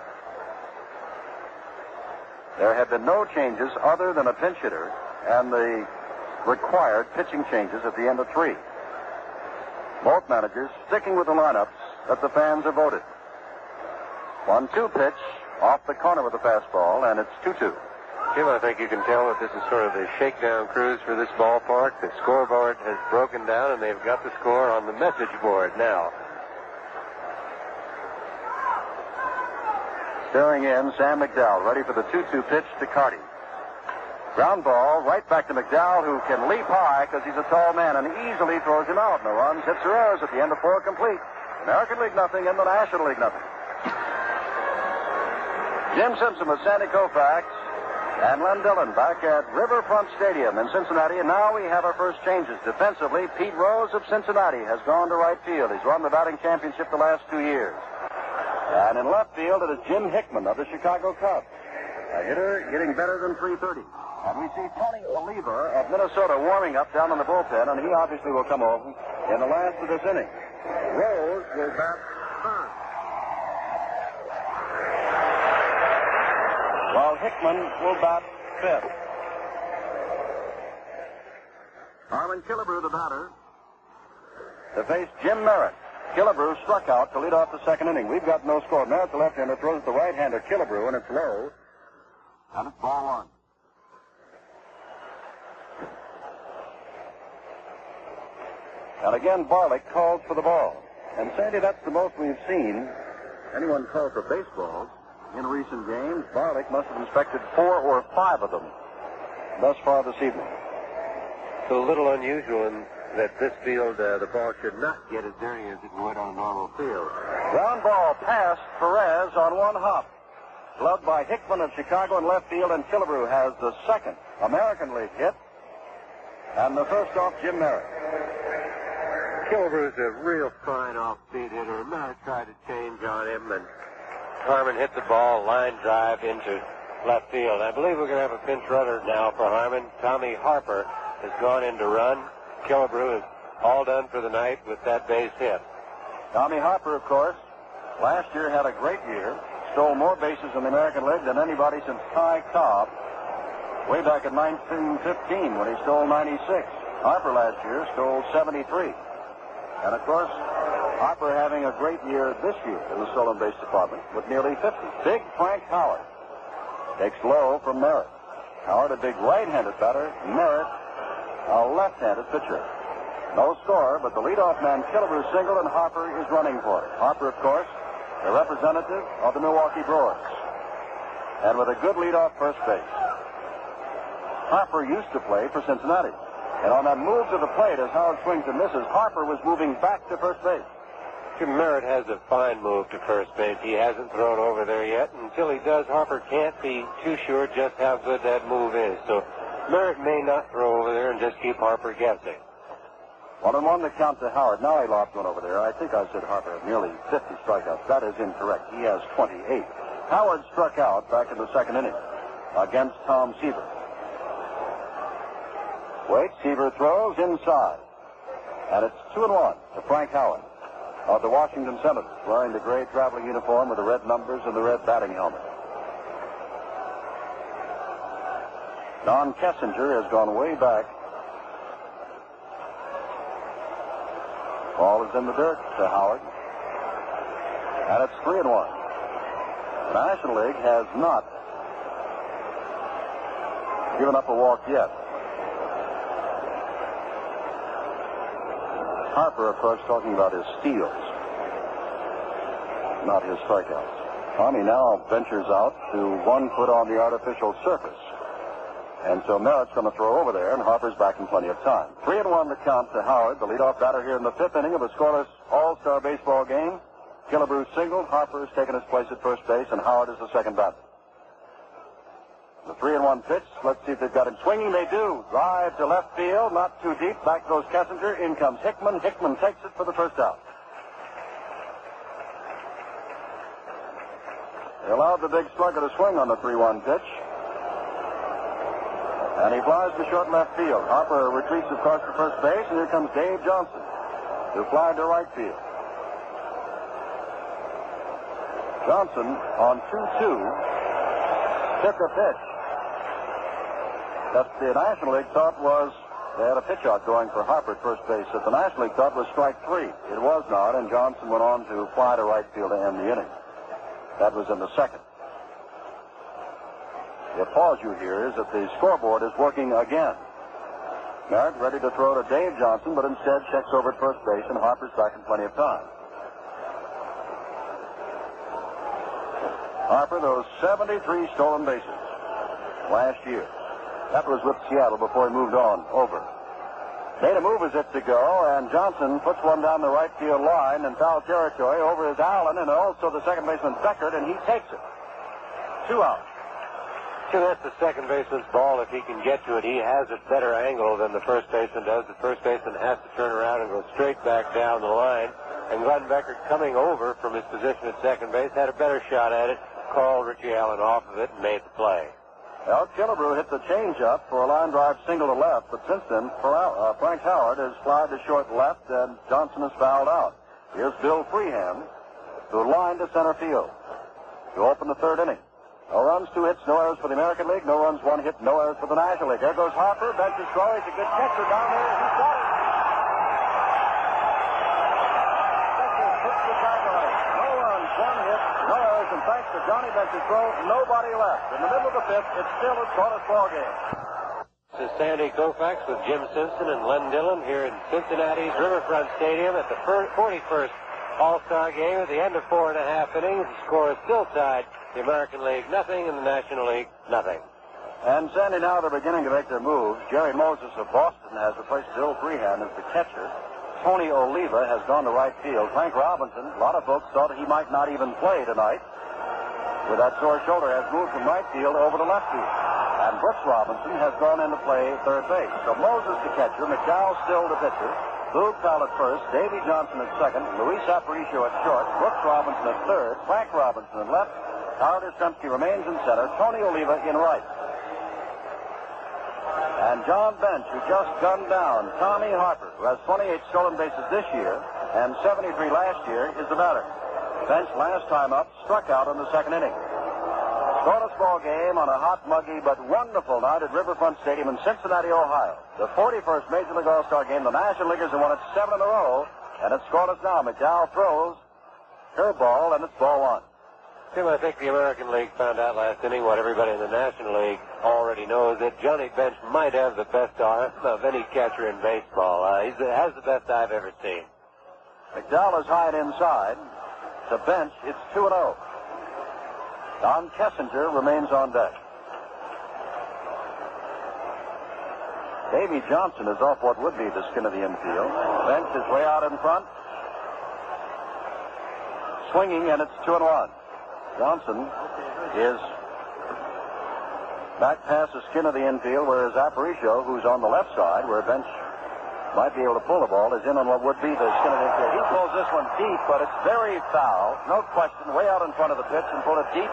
There have been no changes other than a pinch hitter and the required pitching changes at the end of 3. Both managers sticking with the lineups that the fans have voted. 1-2 pitch off the corner with the fastball, and it's 2-2. Jim, I think you can tell that this is sort of the shakedown cruise for this ballpark. The scoreboard has broken down, and they've got the score on the message board now. Staring in, Sam McDowell, ready for the 2-2 pitch to Carty. Ground ball right back to McDowell, who can leap high because he's a tall man and easily throws him out. No runs, hits or errors at the end of 4 complete. American League nothing and the National League nothing. Jim Simpson with Sandy Koufax and Len Dillon back at Riverfront Stadium in Cincinnati. And now we have our first changes. Defensively, Pete Rose of Cincinnati has gone to right field. He's won the batting championship the last 2 years. And in left field, it is Jim Hickman of the Chicago Cubs. A hitter hitting better than .330. And we see Tony Oliva of Minnesota warming up down in the bullpen, and he obviously will come over in the last of this inning. Rose will bat third, while Hickman will bat fifth. Harlan Killebrew, the batter, to face Jim Merritt. Killebrew struck out to lead off the second inning. We've got no score. Merritt, the left-hander, throws the right-hander Killebrew, and it's low. And it's ball 1. And again, Barlick calls for the ball. And Sandy, that's the most we've seen anyone call for baseballs in recent games. Barlick must have inspected 4 or 5 of them thus far this evening. It's a little unusual in that this field, the ball should not get as dirty as it would on a normal field. Ground ball past Perez on one hop. Gloved by Hickman of Chicago in left field, and Killebrew has the second American League hit. And the first off, Jim Merritt. Killebrew's a real fine off-speed hitter. Merritt tried to change on him, and Harmon hit the ball line drive into left field. I believe we're going to have a pinch runner now for Harmon. Tommy Harper has gone in to run. Killebrew is all done for the night with that base hit. Tommy Harper, of course, last year had a great year. Stole more bases in the American League than anybody since Ty Cobb way back in 1915 when he stole 96. Harper last year stole 73. And, of course, Harper having a great year this year in the stolen base department with nearly 50. Big Frank Howard takes low from Merritt. Howard, a big right-handed batter. Merritt, a left-handed pitcher. No score, but the leadoff man, Killebrew, single, and Harper is running for it. Harper, of course, the representative of the Milwaukee Brewers. And with a good leadoff first base. Harper used to play for Cincinnati. And on that move to the plate, as Howard swings and misses, Harper was moving back to first base. Jim Merritt has a fine move to first base. He hasn't thrown over there yet. Until he does, Harper can't be too sure just how good that move is. So Merritt may not throw over there and just keep Harper guessing. 1-1 the count to Howard. Now he lost one over there. I think I said Harper had nearly 50 strikeouts. That is incorrect. He has 28. Howard struck out back in the second inning against Tom Seaver. Wait, Seaver throws inside. And it's 2-1 to Frank Howard of the Washington Senators, wearing the gray traveling uniform with the red numbers and the red batting helmet. Don Kessinger has gone way back. Ball is in the dirt to Howard. And it's 3-1. The National League has not given up a walk yet. Harper, of course, talking about his steals, not his strikeouts. Tommy now ventures out to 1 foot on the artificial surface. And so Merritt's going to throw over there, and Harper's back in plenty of time. 3-1 the count to Howard, the leadoff batter here in the 5th inning of a scoreless all-star baseball game. Killebrew singled, Harper's taken his place at first base, and Howard is the second batter. The 3-1 pitch, let's see if they've got him swinging. They do. Drive to left field, not too deep. Back goes Kessinger. In comes Hickman. Hickman takes it for the first out. They allowed the big slugger to swing on the 3-1 pitch. And he flies to short left field. Harper retreats across to first base, and here comes Dave Johnson, who flied to right field. Johnson on 2-2 took a pitch that the National League thought was, they had a pitch out going for Harper at first base that the National League thought was strike 3. It was not, and Johnson went on to fly to right field to end the inning. That was in the second. The applause you hear is that the scoreboard is working again. Merritt ready to throw to Dave Johnson, but instead checks over at first base, and Harper's back in plenty of time. Harper, those 73 stolen bases last year. That was with Seattle before he moved on over. Made a move as if to go, and Johnson puts one down the right field line in foul territory over his Allen and also the second baseman Beckert, and he takes it. 2 out. So that's the second baseman's ball if he can get to it. He has a better angle than the first baseman does. The first baseman has to turn around and go straight back down the line. And Glenn Beckert, coming over from his position at second base, had a better shot at it, called Richie Allen off of it, and made the play. Well, Killebrew hit the changeup for a line drive single to left, but since then, Frank Howard has flied to short left, and Johnson has fouled out. Here's Bill Freeham, who lined to center field to open the 3rd inning. No runs, 2 hits, no errors for the American League. No runs, 1 hit, no errors for the National League. There goes Harper, benches throw. He's a good catcher down there. He's got it. No runs, 1 hit, no errors, and thanks to Johnny Bench's throw, nobody left. In the middle of the 5th, it's still a scoreless ball game. This is Sandy Koufax with Jim Simpson and Len Dillon here in Cincinnati's Riverfront Stadium at the 41st All-Star Game. At the end of 4.5 innings, the score is still tied. The American League, nothing, and the National League, nothing. And Sandy, now they're beginning to make their moves. Jerry Moses of Boston has replaced Bill Freehan as the catcher. Tony Oliva has gone to right field. Frank Robinson, a lot of folks thought he might not even play tonight with that sore shoulder, has moved from right field over to left field. And Brooks Robinson has gone into play third base. So Moses the catcher, McDowell still the pitcher, Boog Powell at first, Davy Johnson at second, Luis Aparicio at short, Brooks Robinson at third, Frank Robinson at left, Howard Yastrzemski remains in center, Tony Oliva in right. And John Bench, who just gunned down Tommy Harper, who has 28 stolen bases this year and 73 last year, is the batter. Bench, last time up, struck out in the second inning. Scoreless ball game on a hot, muggy, but wonderful night at Riverfront Stadium in Cincinnati, Ohio. The 41st Major League All-Star game. The National Leaguers have won it 7 in a row, and it's scoreless now. McDowell throws, curveball, and it's ball one. Tim, I think the American League found out last inning what everybody in the National League already knows, that Johnny Bench might have the best arm of any catcher in baseball. He has the best I've ever seen. McDowell is high and inside. To Bench, it's 2-0. Don Kessinger remains on deck. Davy Johnson is off what would be the skin of the infield. Bench is way out in front. Swinging, and it's 2-1. Johnson is back past the skin of the infield, whereas Aparicio, who's on the left side, where Bench might be able to pull the ball, is in on what would be the skin of the infield. He pulls this one deep, but it's very foul. No question, way out in front of the pitch and pulled it deep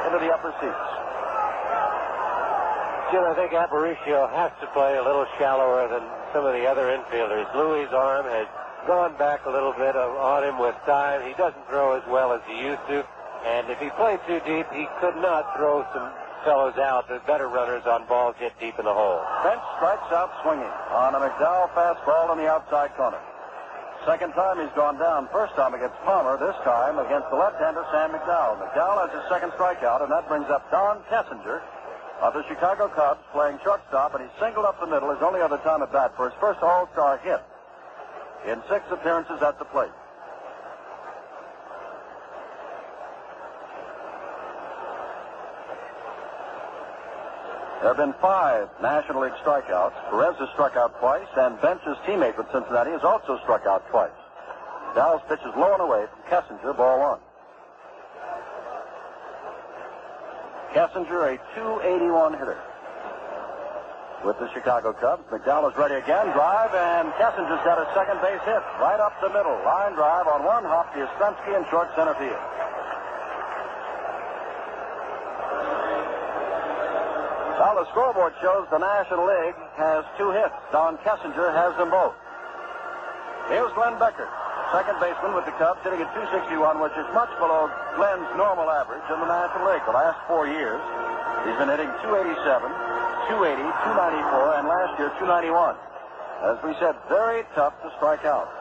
into the upper seats. Jim, I think Aparicio has to play a little shallower than some of the other infielders. Louis' arm has gone back a little bit on him with time. He doesn't throw as well as he used to. And if he played too deep, he could not throw some fellows out, the better runners on balls hit deep in the hole. Bench strikes out swinging on a McDowell fastball in the outside corner. Second time he's gone down. First time against Palmer, this time against the left-hander Sam McDowell. McDowell has his second strikeout, and that brings up Don Kessinger of the Chicago Cubs playing shortstop, and he singled up the middle his only other time at bat for his first All-Star hit in 6 appearances at the plate. There have been 5 National League strikeouts. Perez has struck out twice, and Bench's teammate with Cincinnati has also struck out twice. Dowell's pitch is low and away from Kessinger, ball one. Kessinger, a .281 hitter with the Chicago Cubs. McDowell is ready again. Drive, and Kessinger's got a second base hit right up the middle. Line drive on one hop to Yastrzemski in short center field. Well, the scoreboard shows the National League has 2 hits. Don Kessinger has them both. Here's Glenn Beckert, second baseman with the Cubs, hitting at .261, which is much below Glenn's normal average in the National League. The last 4 years, he's been hitting .287, .280, .294, and last year .291. As we said, very tough to strike out.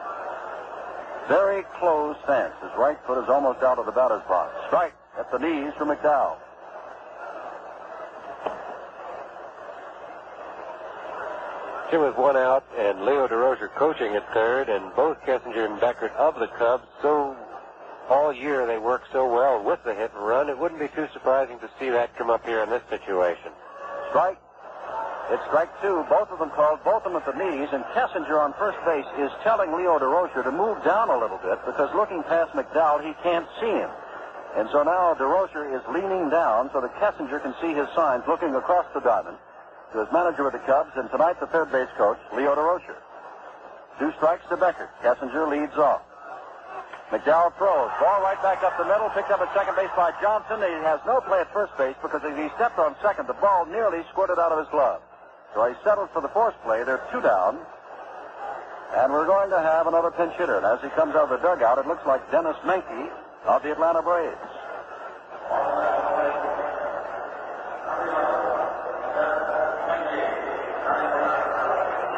Very closed stance. His right foot is almost out of the batter's box. Strike at the knees for McDowell. Jim with 1 out, and Leo DeRozier coaching at third, and both Kessinger and Beckert of the Cubs. So all year they work so well with the hit and run. It wouldn't be too surprising to see that come up here in this situation. Strike. It's strike 2. Both of them called, both of them at the knees, and Kessinger on first base is telling Leo DeRozier to move down a little bit because looking past McDowell, he can't see him. And so now DeRozier is leaning down so that Kessinger can see his signs looking across the diamond to his manager with the Cubs, and tonight the third base coach, Leo DeRozier. 2 strikes to Beckert. Kessinger leads off. McDowell throws. Ball right back up the middle, picked up at second base by Johnson. He has no play at first base because as he stepped on second, the ball nearly squirted out of his glove. So he settles for the force play. They're 2 down. And we're going to have another pinch hitter. And as he comes out of the dugout, it looks like Dennis Menke of the Atlanta Braves.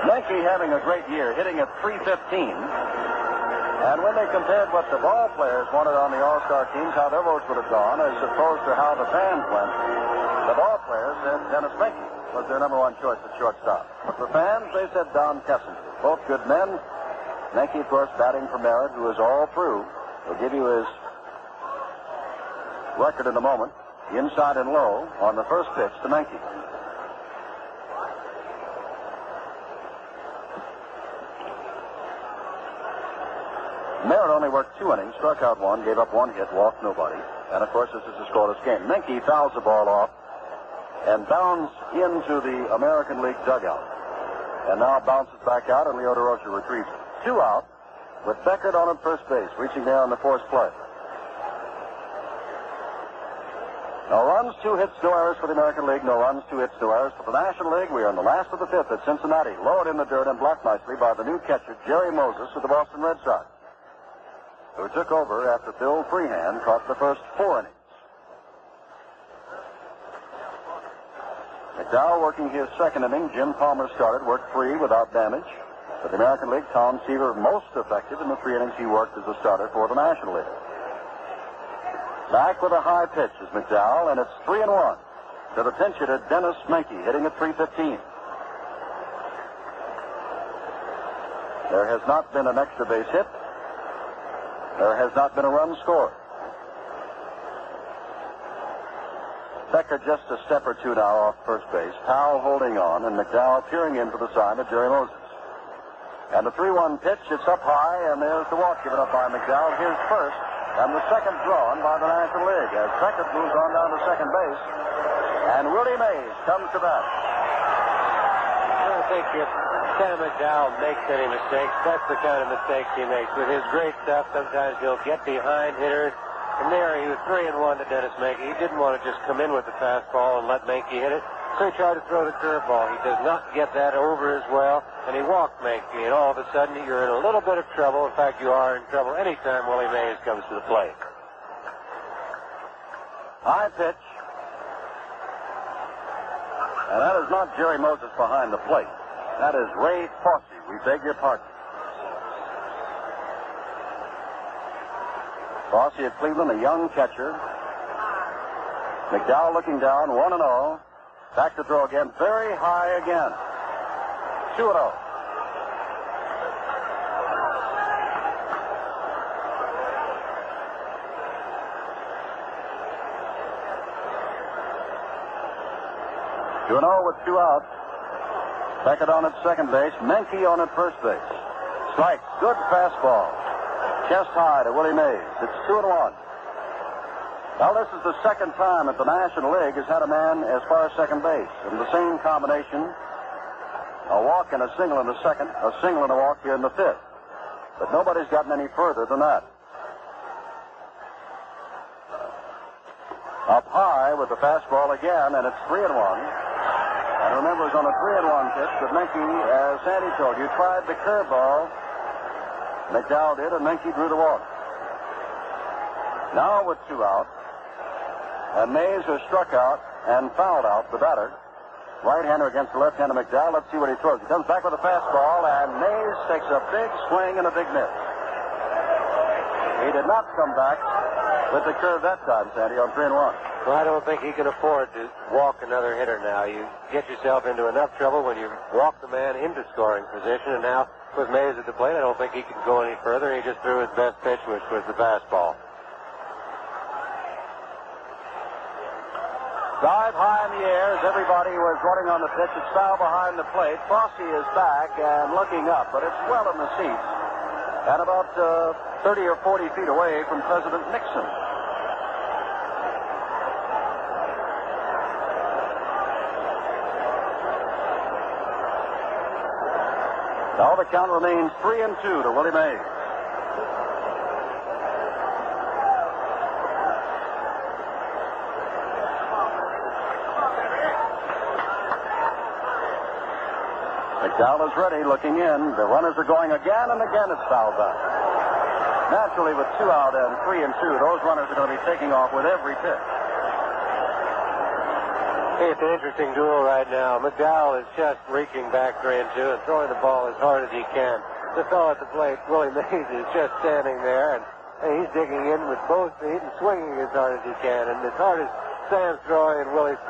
Menke having a great year, hitting at .315. And when they compared what the ball players wanted on the All-Star teams, how their votes would have gone, as opposed to how the fans went, the ball players said Dennis Menke was their number 1 choice at shortstop. But the fans, they said Don Kessinger. Both good men. Menke, of course, batting for Merritt, who is all through. We'll give you his record in a moment. Inside and low on the first pitch to Menke. Merritt only worked 2 innings, struck out 1, gave up 1 hit, walked nobody. And, of course, this is a scoreless game. Menke fouls the ball off and bounds into the American League dugout. And now bounces back out, and Leo DeRocha retrieves it. 2 out, with Beckert on at first base, reaching there on the forced play. No runs, 2 hits, no errors for the American League. No runs, 2 hits, no errors for the National League. We are in the last of the 5th at Cincinnati. Lowered in the dirt and blocked nicely by the new catcher, Jerry Moses, of the Boston Red Sox, who took over after Bill Freehan caught the first 4 innings. McDowell working his second inning. Jim Palmer started, worked 3 without damage. For the American League, Tom Seaver most effective in the 3 innings he worked as a starter for the National League. Back with a high pitch is McDowell, and it's 3-1 to the pinch hitter, Dennis Menke, hitting at .315. There has not been an extra base hit. There has not been a run scored. Becker just a step or 2 now off first base. Powell holding on, and McDowell peering in for the sign of Jerry Moses. And the 3-1 pitch, it's up high, and there's the walk given up by McDowell. Here's first, and the second drawn by the National League as Beckett moves on down to second base. And Willie Mays comes to bat. I don't think if Sam McDowell makes any mistakes, that's the kind of mistakes he makes. With his great stuff, sometimes he'll get behind hitters. And there he was 3-1 to Dennis Menke. He didn't want to just come in with the fastball and let Menke hit it, so he tried to throw the curveball. He does not get that over as well, and he walked Menke, and all of a sudden you're in a little bit of trouble. In fact, you are in trouble anytime Willie Mays comes to the plate. High pitch. And that is not Jerry Moses behind the plate. That is Ray Fosse. We beg your pardon. Fosse at Cleveland, a young catcher. McDowell looking down, 1-0. Back to throw again, very high again. 2-0. With 2 outs. Beckett on at second base. Menke on at first base. Strike. Good fastball. Chest high to Willie Mays. It's 2-1. Now, this is the second time that the National League has had a man as far as second base. And the same combination, a walk and a single in the second, a single and a walk here in the 5th. But nobody's gotten any further than that. Up high with the fastball again, and it's 3-1. And remember, it was on a 3-1 pitch that Menke, as Sandy told you, tried the curveball. McDowell did, and Menke drew the walk. Now with 2 out, and Mays has struck out and fouled out the batter. Right-hander against the left-hander McDowell. Let's see what he throws. He comes back with a fastball, and Mays takes a big swing and a big miss. He did not come back with the curve that time, Sandy, on 3-1. Well, I don't think he can afford to walk another hitter now. You get yourself into enough trouble when you walk the man into scoring position, and now with Mays at the plate, I don't think he can go any further. He just threw his best pitch, which was the fastball. Dive high in the air as everybody was running on the pitch. It's foul behind the plate. Fosse is back and looking up, but it's well in the seats and about 30 or 40 feet away from President Nixon. Now the count remains 3-2 to Willie Mays. McDowell is ready, looking in. The runners are going again, and again it's fouled back. Naturally, with 2 out and 3-2, those runners are going to be taking off with every pitch. Hey, it's an interesting duel right now. McDowell is just reaching back 3-2 and throwing the ball as hard as he can. The fellow at the plate, Willie Mays, is just standing there, and he's digging in with both feet and swinging as hard as he can. And as hard as Sam's throwing and Willie's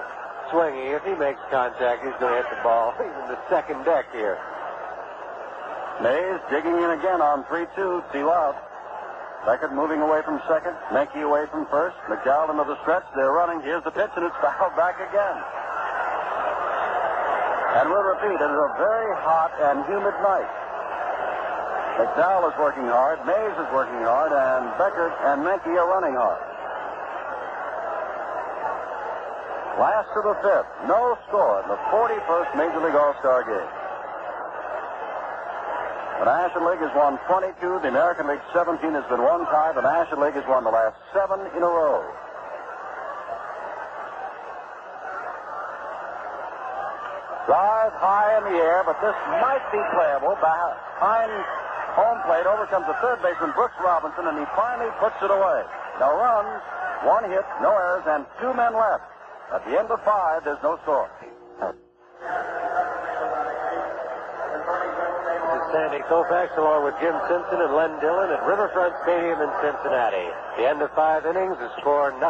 swinging, if he makes contact, he's going to hit the ball. He's in the second deck here. Mays digging in again on 3-2, 2 out. Beckett moving away from second. Menke away from first. McDowell into the stretch. They're running. Here's the pitch, and it's fouled back again. And we'll repeat, it is a very hot and humid night. McDowell is working hard, Mays is working hard, and Beckert and Menke are running hard. Last of the fifth, no score in the 41st Major League All-Star game. The National League has won 22. The American League 17 has been one tie. The National League has won the last 7 in a row. Drive high in the air, but this might be playable. Behind home plate, over comes the third baseman, Brooks Robinson, and he finally puts it away. No runs, 1 hit, no errors, and 2 men left. At the end of 5, there's no score. Sandy Koufax along with Jim Simpson and Len Dillon at Riverfront Stadium in Cincinnati. The end of 5 innings, the score 0-0.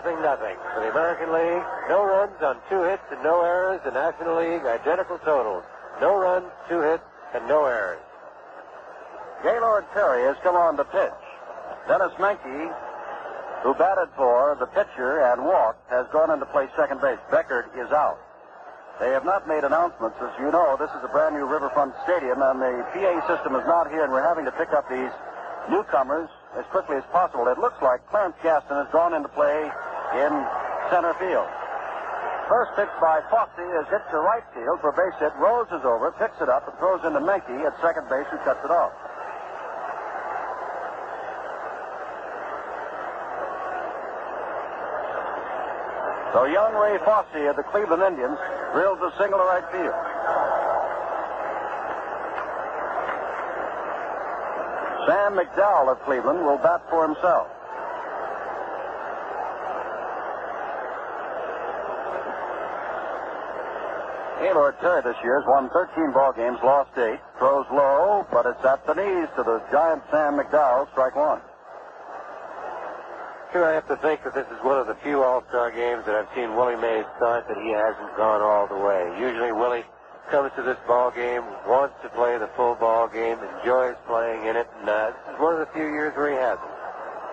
For the American League, no runs on 2 hits and no errors. The National League, identical totals. No runs, 2 hits, and no errors. Gaylord Perry has come on to pitch. Dennis Menke, who batted for the pitcher and walked, has gone in to play second base. Beckert is out. They have not made announcements. As you know, this is a brand new Riverfront Stadium, and the PA system is not here, and we're having to pick up these newcomers as quickly as possible. It looks like Clarence Gaston has gone into play in center field. First pitch by Fosse is hit to right field for a base hit. Rose is over, picks it up, and throws into Menke at second base, who cuts it off. So young Ray Fosse of the Cleveland Indians drills a single to right field. Sam McDowell of Cleveland will bat for himself. Gaylord Perry this year has won 13 ball games, lost 8. Throws low, but it's at the knees to the giant Sam McDowell, strike 1. I have to think that this is one of the few All-Star games that I've seen Willie Mays start that he hasn't gone all the way. Usually Willie comes to this ball game, wants to play the full ball game, enjoys playing in it, and this is one of the few years where he hasn't.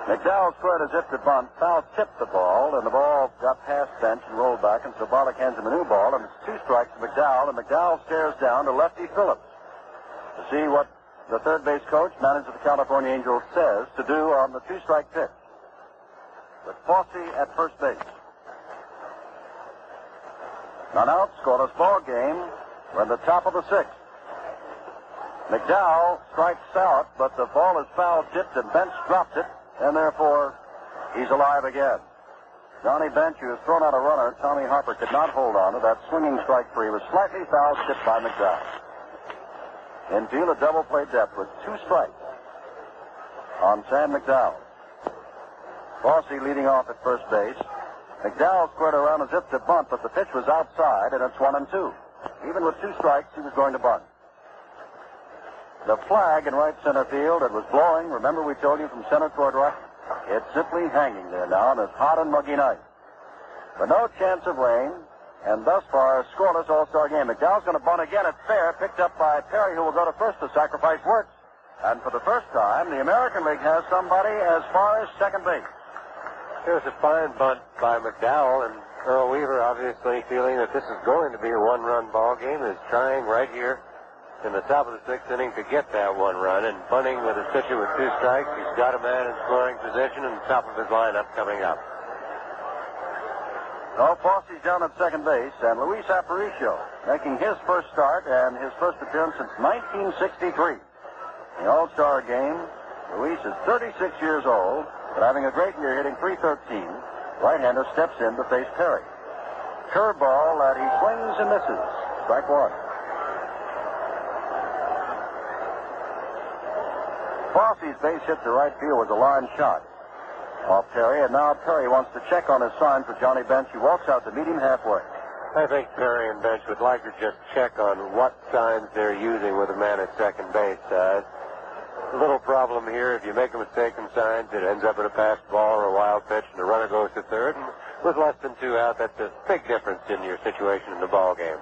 McDowell squared a zip to bunt. Foul tipped the ball, and the ball got past bench and rolled back, and so Bollock hands him a new ball, and it's 2 strikes to McDowell, and McDowell stares down to lefty Phillips to see what the third base coach, manager of the California Angels, says to do on the 2-strike pitch. With Fosse at first base. None out, scoreless ball game. We're in the top of the 6th. McDowell strikes out, but the ball is foul tipped and Bench dropped it, and therefore he's alive again. Johnny Bench, who has thrown out a runner, Tommy Harper could not hold on to that swinging strike free. Was slightly foul tipped by McDowell. Infield, a double play depth with 2 strikes on Sam McDowell. Fosse leading off at first base. McDowell squared around as if to bunt, but the pitch was outside, and it's 1-2. Even with 2 strikes, he was going to bunt. The flag in right center field, it was blowing. Remember we told you from center toward right? It's simply hanging there now on this hot and muggy night. But no chance of rain, and thus far, a scoreless All-Star game. McDowell's going to bunt again. It's fair, picked up by Perry, who will go to first. The sacrifice works. And for the first time, the American League has somebody as far as second base. Here's a fine bunt by McDowell, and Earl Weaver, obviously feeling that this is going to be a 1-run ball game, is trying right here in the top of the 6th inning to get that 1 run, and bunting with his pitcher with 2 strikes. He's got a man in scoring position and the top of his lineup coming up. No, Fosse's down at second base, and Luis Aparicio making his first start and his first appearance since 1963. The All-Star game, Luis is 36 years old, but having a great year, hitting .313. Right-hander steps in to face Perry. Curveball that he swings and misses. Strike 1. Fosse's base hit to right field was a line shot off Perry, and now Perry wants to check on his sign for Johnny Bench. He walks out to meet him halfway. I think Perry and Bench would like to just check on what signs they're using with a man at second base. A little problem here. If you make a mistake in signs, it ends up in a passed ball or a wild pitch, and the runner goes to third. And with less than 2 out, that's a big difference in your situation in the ball game.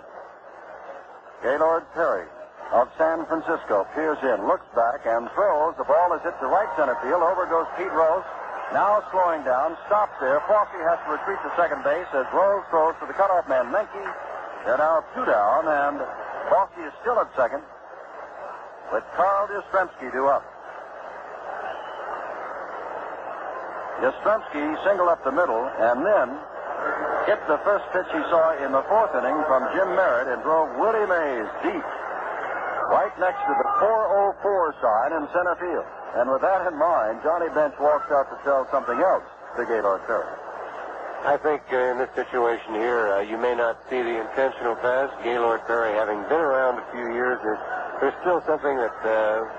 Gaylord Perry of San Francisco peers in, looks back, and throws. The ball is hit to right center field. Over goes Pete Rose. Now slowing down, stops there. Fosse has to retreat to second base as Rose throws to the cutoff man, Menke. They're now 2 down, and Fosse is still at second, with Carl Yastrzemski due up. Yastrzemski singled up the middle and then hit the first pitch he saw in the fourth inning from Jim Merritt and drove Willie Mays deep, right next to the 404 sign in center field. And with that in mind, Johnny Bench walks out to tell something else to Gaylord Perry. I think in this situation here, you may not see the intentional pass. Gaylord Perry, having been around a few years, there's still something that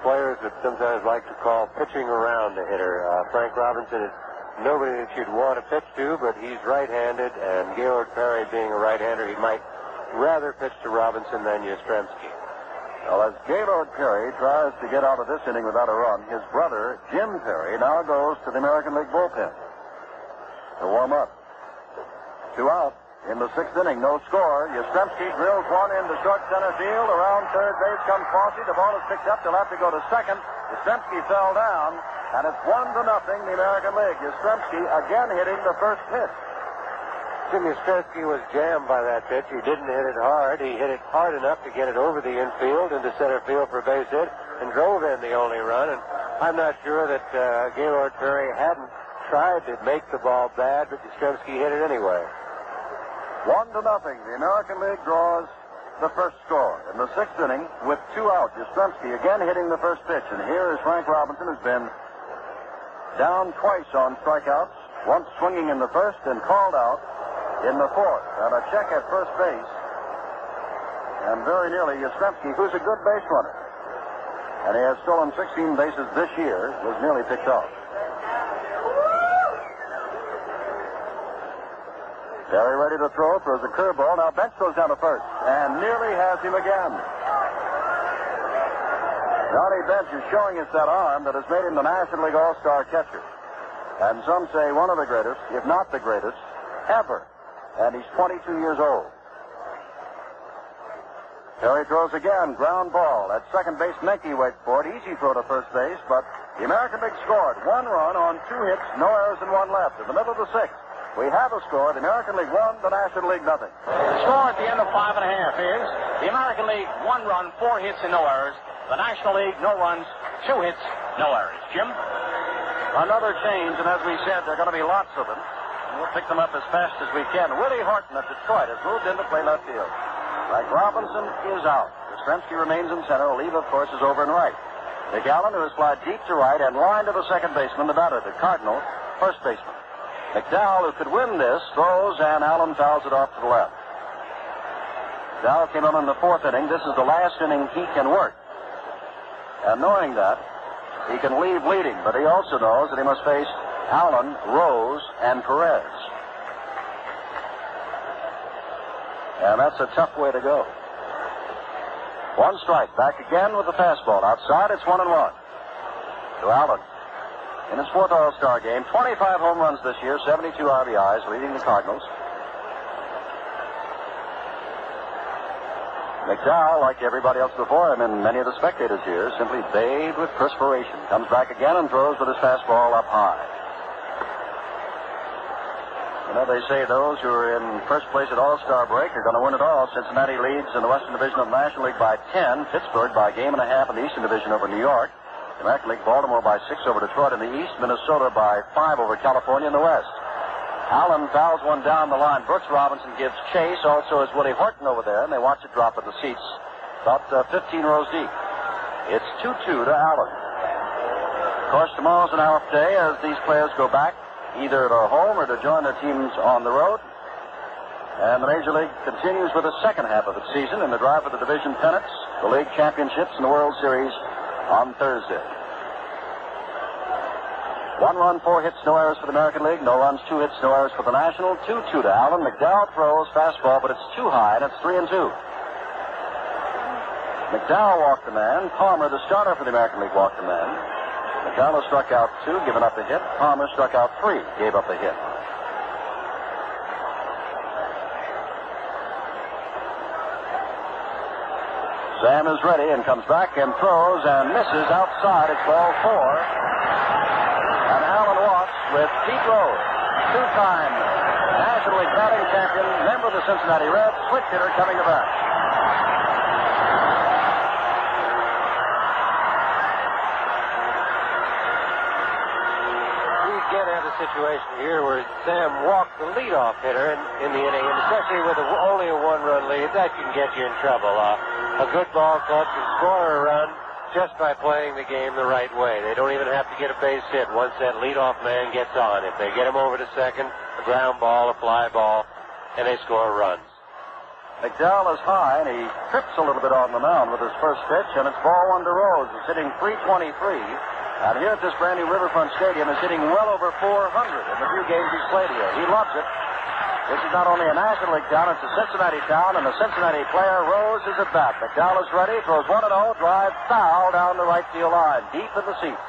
players would sometimes like to call pitching around the hitter. Frank Robinson is nobody that you'd want to pitch to, but he's right-handed, and Gaylord Perry being a right-hander, he might rather pitch to Robinson than Yastrzemski. Well, as Gaylord Perry tries to get out of this inning without a run, his brother, Jim Perry, now goes to the American League bullpen to warm up. 2 out in the 6th inning, no score. Yastrzemski drills one into short center field. Around third base comes Fosse. The ball is picked up. They'll have to go to second. Yastrzemski fell down, and it's 1-0, the American League. Yastrzemski again hitting the first pitch. Jim Yastrzemski was jammed by that pitch. He didn't hit it hard. He hit it hard enough to get it over the infield into center field for a base hit and drove in the only run. And I'm not sure that Gaylord Perry hadn't tried to make the ball bad, but Yastrzemski hit it anyway. 1-0. The American League draws the first score in the 6th inning with 2 out. Yastrzemski again hitting the first pitch. And here is Frank Robinson, who's been down twice on strikeouts, once swinging in the first and called out in the fourth. And a check at first base. And very nearly Yastrzemski, who's a good base runner, and he has stolen 16 bases this year, was nearly picked off. Perry ready to throw, throws a curveball. Now Bench goes down to first and nearly has him again. Johnny Bench is showing us that arm that has made him the National League All-Star catcher. And some say one of the greatest, if not the greatest, ever. And he's 22 years old. Perry throws again, ground ball. At second base, Menke waits for it. Easy throw to first base, but the American League scored 1 run on 2 hits, no errors, and 1 left. In the middle of the 6th, we have a score. The American League 1, the National League nothing. The score at the end of 5 1/2 is the American League 1 run, 4 hits, and no errors. The National League, no runs, 2 hits, no errors. Jim? Another change, and as we said, there are going to be lots of them. And we'll pick them up as fast as we can. Willie Horton of Detroit has moved in to play left field. Frank Robinson is out. Yastrzemski remains in center. Oliva, of course, is over and right. Dick Allen, who has flied deep to right and line to the second baseman, the batter, the Cardinal, first baseman. McDowell, who could win this, throws, and Allen fouls it off to the left. McDowell came on in the 4th inning. This is the last inning he can work. And knowing that, he can leave leading, but he also knows that he must face Allen, Rose, and Perez. And that's a tough way to go. 1 strike. Back again with the fastball. Outside, it's 1-1 to Allen. In his 4th All-Star game, 25 home runs this year, 72 RBIs, leading the Cardinals. McDowell, like everybody else before him and many of the spectators here, simply bathed with perspiration. Comes back again and throws with his fastball up high. You know, they say those who are in first place at All-Star break are going to win it all. Cincinnati leads in the Western Division of the National League by 10. Pittsburgh by a game and a half in the Eastern Division over New York. The American League, Baltimore by 6 over Detroit in the East. Minnesota by 5 over California in the West. Allen fouls one down the line. Brooks Robinson gives chase. Also is Willie Horton over there, and they watch it drop at the seats about 15 rows deep. It's 2-2 to Allen. Of course, tomorrow's an off day as these players go back either to home or to join their teams on the road. And the Major League continues with the second half of its season in the drive for the division pennants, the league championships, and the World Series on Thursday. 1 run, 4 hits, no errors for the American League. No runs, 2 hits, no errors for the National. 2-2 to Allen. McDowell throws fastball, but it's too high, and it's 3-2. McDowell walked the man. Palmer, the starter for the American League, walked the man. McDowell struck out 2, given up a hit. Palmer struck out 3, gave up a hit. Sam is ready and comes back and throws and misses outside. It's ball 4. And Allen walks with Pete Rose, 2-time National League batting champion, member of the Cincinnati Reds, switch hitter coming to bat. We get have the situation here where Sam walked the leadoff hitter in the inning, and especially with only a one-run lead, that can get you in trouble. A good ball club can score a run just by playing the game the right way. They don't even have to get a base hit once that leadoff man gets on. If they get him over to second, a ground ball, a fly ball, and they score runs. McDowell is high, and he trips a little bit on the mound with his first pitch, and it's ball one to Rose. He's hitting .323, and here at this brand new Riverfront Stadium is hitting well over .400 in the few games he's played here. He loves it. This is not only a National League town, it's a Cincinnati town, and the Cincinnati player, Rose, is at bat. McDowell is ready, throws 1-0, drive foul down the right field line, deep in the seats.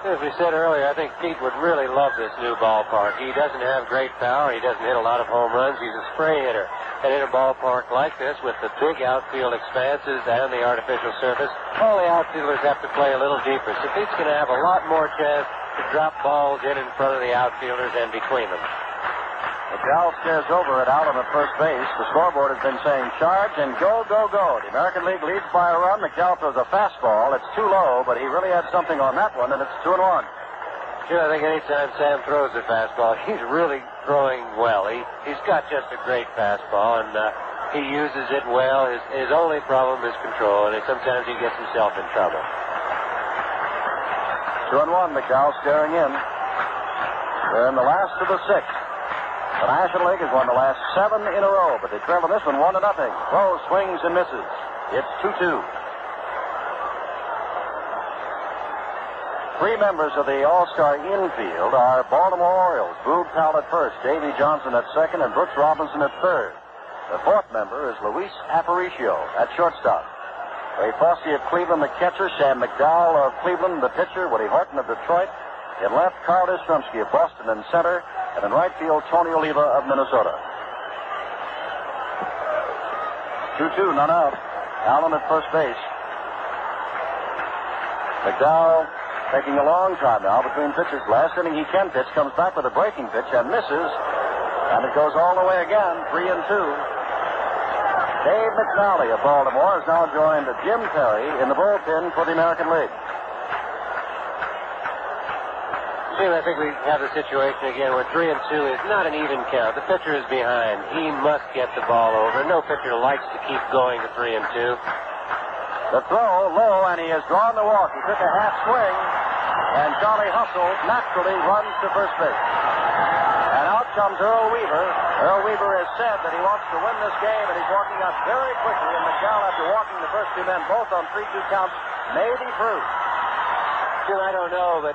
As we said earlier, I think Pete would really love this new ballpark. He doesn't have great power. He doesn't hit a lot of home runs. He's a spray hitter. And in a ballpark like this, with the big outfield expanses and the artificial surface, all the outfielders have to play a little deeper. So Pete's going to have a lot more chance to drop balls in front of the outfielders and between them. McDowell stares over at Allen at first base. The scoreboard has been saying charge and go, go, go. The American League leads by a run. McDowell throws a fastball. It's too low, but he really had something on that one, and it's 2-1. Sure, I think anytime Sam throws a fastball, he's really throwing well. He's got just a great fastball, and he uses it well. His only problem is control, and sometimes he gets himself in trouble. 2-1, McDowell staring in. They're in the last of the sixth. The National League has won the last 7 in a row, but they trail in this one 1-0. Rose swings and misses. It's 2-2. 3 members of the All-Star infield are Baltimore Orioles. Boog Powell at first, Davy Johnson at second, and Brooks Robinson at third. The 4th member is Luis Aparicio at shortstop. Ray Fosse of Cleveland, the catcher. Sam McDowell of Cleveland, the pitcher. Woody Horton of Detroit. In left, Carl Yastrzemski of Boston in center. And in right field, Tony Oliva of Minnesota. 2-2, none out. Allen at first base. McDowell taking a long time now between pitches. Last inning he can pitch, comes back with a breaking pitch and misses. And it goes all the way again, 3-2. Dave McNally of Baltimore has now joined Jim Perry in the bullpen for the American League. I think we have the situation again where 3-2 is not an even count. The pitcher is behind. He must get the ball over. No pitcher likes to keep going to 3-2. The throw low, and he has drawn the walk. He took a half swing, and Charlie Hustle naturally runs to first base. And out comes Earl Weaver. Earl Weaver has said that he wants to win this game, and he's walking out very quickly. And McDowell, after walking the first 2 men both on 3-2 counts, may be through. Jim, I don't know, but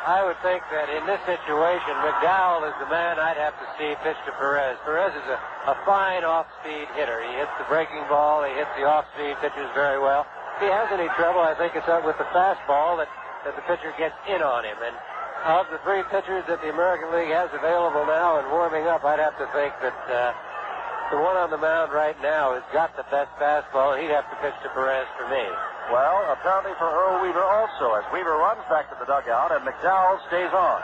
I would think that in this situation, McDowell is the man I'd have to see pitch to Perez. Perez is a fine off-speed hitter. He hits the breaking ball. He hits the off-speed pitches very well. If he has any trouble, I think it's up with the fastball that the pitcher gets in on him. And of the 3 pitchers that the American League has available now and warming up, I'd have to think that the one on the mound right now has got the best fastball, and he'd have to pitch to Perez for me. Well, apparently for Earl Weaver also, as Weaver runs back to the dugout and McDowell stays on.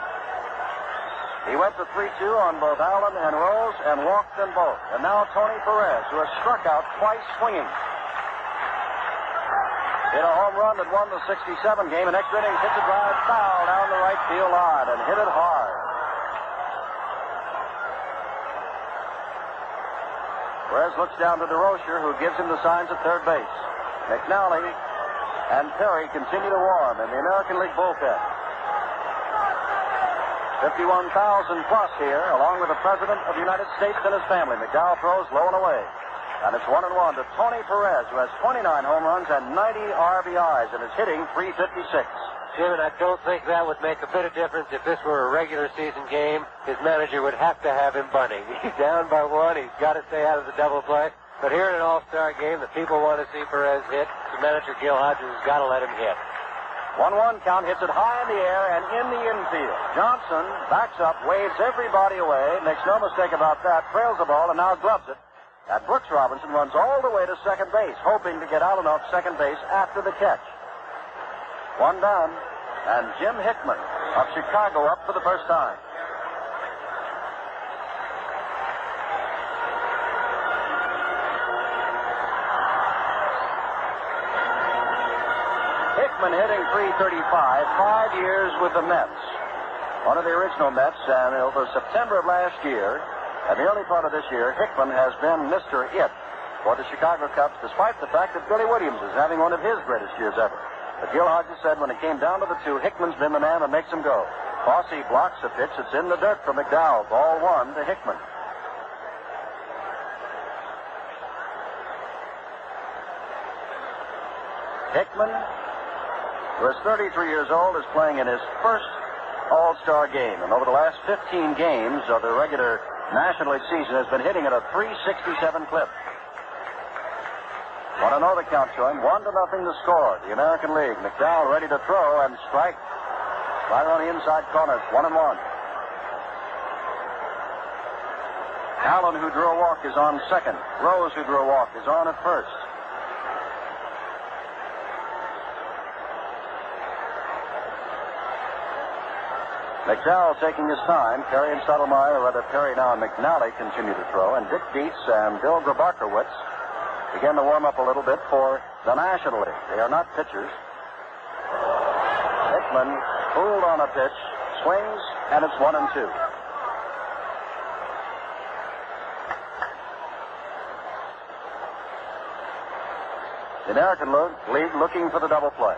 He went to 3-2 on both Allen and Rose and walked them both. And now Tony Perez, who has struck out twice swinging. Hit a home run that won the 67 game, and extra innings hits a drive foul down the right field line and hit it hard. Perez looks down to DeRocher, who gives him the signs at third base. McNally and Perry continue to warm in the American League bullpen. 51,000 plus here, along with the President of the United States and his family. McDowell throws low and away. And it's 1-1 to Tony Perez, who has 29 home runs and 90 RBIs and is hitting .356. Jim, and I don't think that would make a bit of difference if this were a regular season game. His manager would have to have him bunting. He's down by 1. He's got to stay out of the double play. But here in an all-star game, the people want to see Perez hit. The manager, Gil Hodges, has got to let him hit. 1-1 count, hits it high in the air and in the infield. Johnson backs up, waves everybody away, makes no mistake about that, trails the ball, and now gloves it. And Brooks Robinson runs all the way to second base, hoping to get Allen off second base after the catch. 1 down, and Jim Hickman of Chicago up for the first time. Hickman hitting .335, 5 years with the Mets. one of the original Mets, and over September of last year, and the early part of this year, Hickman has been Mr. It for the Chicago Cubs, despite the fact that Billy Williams is having one of his greatest years ever. But Gil Hodges said when it came down to the two, Hickman's been the man that makes him go. Fosse blocks a pitch. It's in the dirt for McDowell. Ball 1 to Hickman. Hickman, who is 33 years old, is playing in his first All-Star game. And over the last 15 games of the regular National League season has been hitting at a .367 clip. Want to know the count showing? 1-0 to score. The American League. McDowell ready to throw and strike. Right on the inside corner. It's 1-1. Allen, who drew a walk, is on second. Rose, who drew a walk, is on at first. McDowell taking his time. Perry and Stottlemyre, or rather Perry now and McNally, continue to throw. And Dick Dietz and Bill Grabarkowitz begin to warm up a little bit for the National League. They are not pitchers. Hickman fooled on a pitch, swings, and it's 1-2. The American League looking for the double play.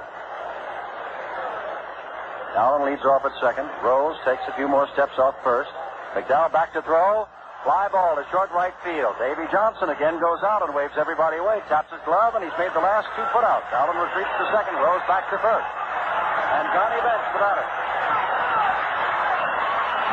Allen leads off at second. Rose takes a few more steps off first. McDowell back to throw. Fly ball to short right field. Davy Johnson again goes out and waves everybody away. Taps his glove, and he's made the last 2 putouts. Allen retreats to second. Rose back to first. And Johnny Bench the batter.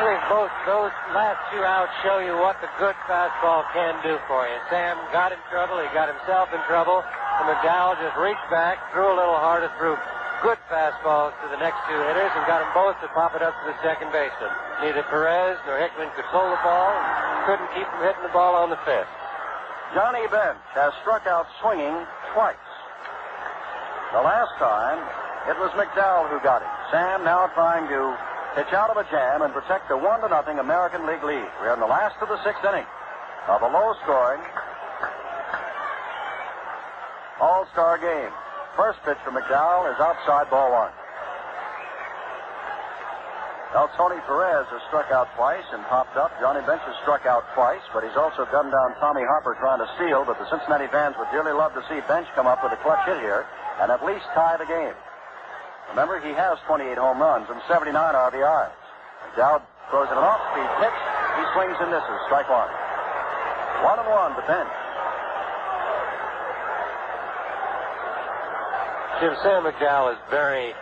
I think both those last 2 outs show you what the good fastball can do for you. Sam got in trouble. He got himself in trouble. And McDowell just reached back, threw a little harder, threw good fastballs to the next 2 hitters, and got them both to pop it up to the second baseman. Neither Perez nor Hickman could pull the ball, and couldn't keep from hitting the ball on the fifth. Johnny Bench has struck out swinging twice. The last time, it was McDowell who got him. Sam now trying to pitch out of a jam and protect the 1-0 American League lead. We're in the last of the 6th inning of a low-scoring All-Star game. First pitch from McDowell is outside, ball 1. Now, Tony Perez has struck out twice and popped up. Johnny Bench has struck out twice, but he's also gunned down Tommy Harper trying to steal. But the Cincinnati fans would dearly love to see Bench come up with a clutch hit here and at least tie the game. Remember, he has 28 home runs and 79 RBIs. McDowell throws it an off-speed pitch. He swings and misses. Strike 1. 1-1 to Bench. Jim, Sam McDowell is very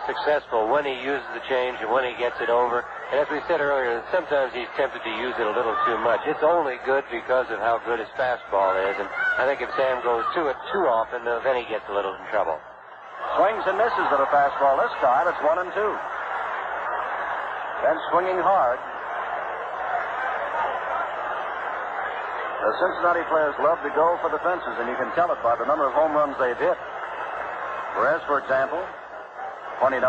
successful when he uses the change and when he gets it over. And as we said earlier, sometimes he's tempted to use it a little too much. It's only good because of how good his fastball is. And I think if Sam goes to it too often, then he gets a little in trouble. Swings and misses at a fastball this time. It's 1-2. Bench swinging hard. The Cincinnati players love to go for the fences, and you can tell it by the number of home runs they've hit. Perez, for example, 29.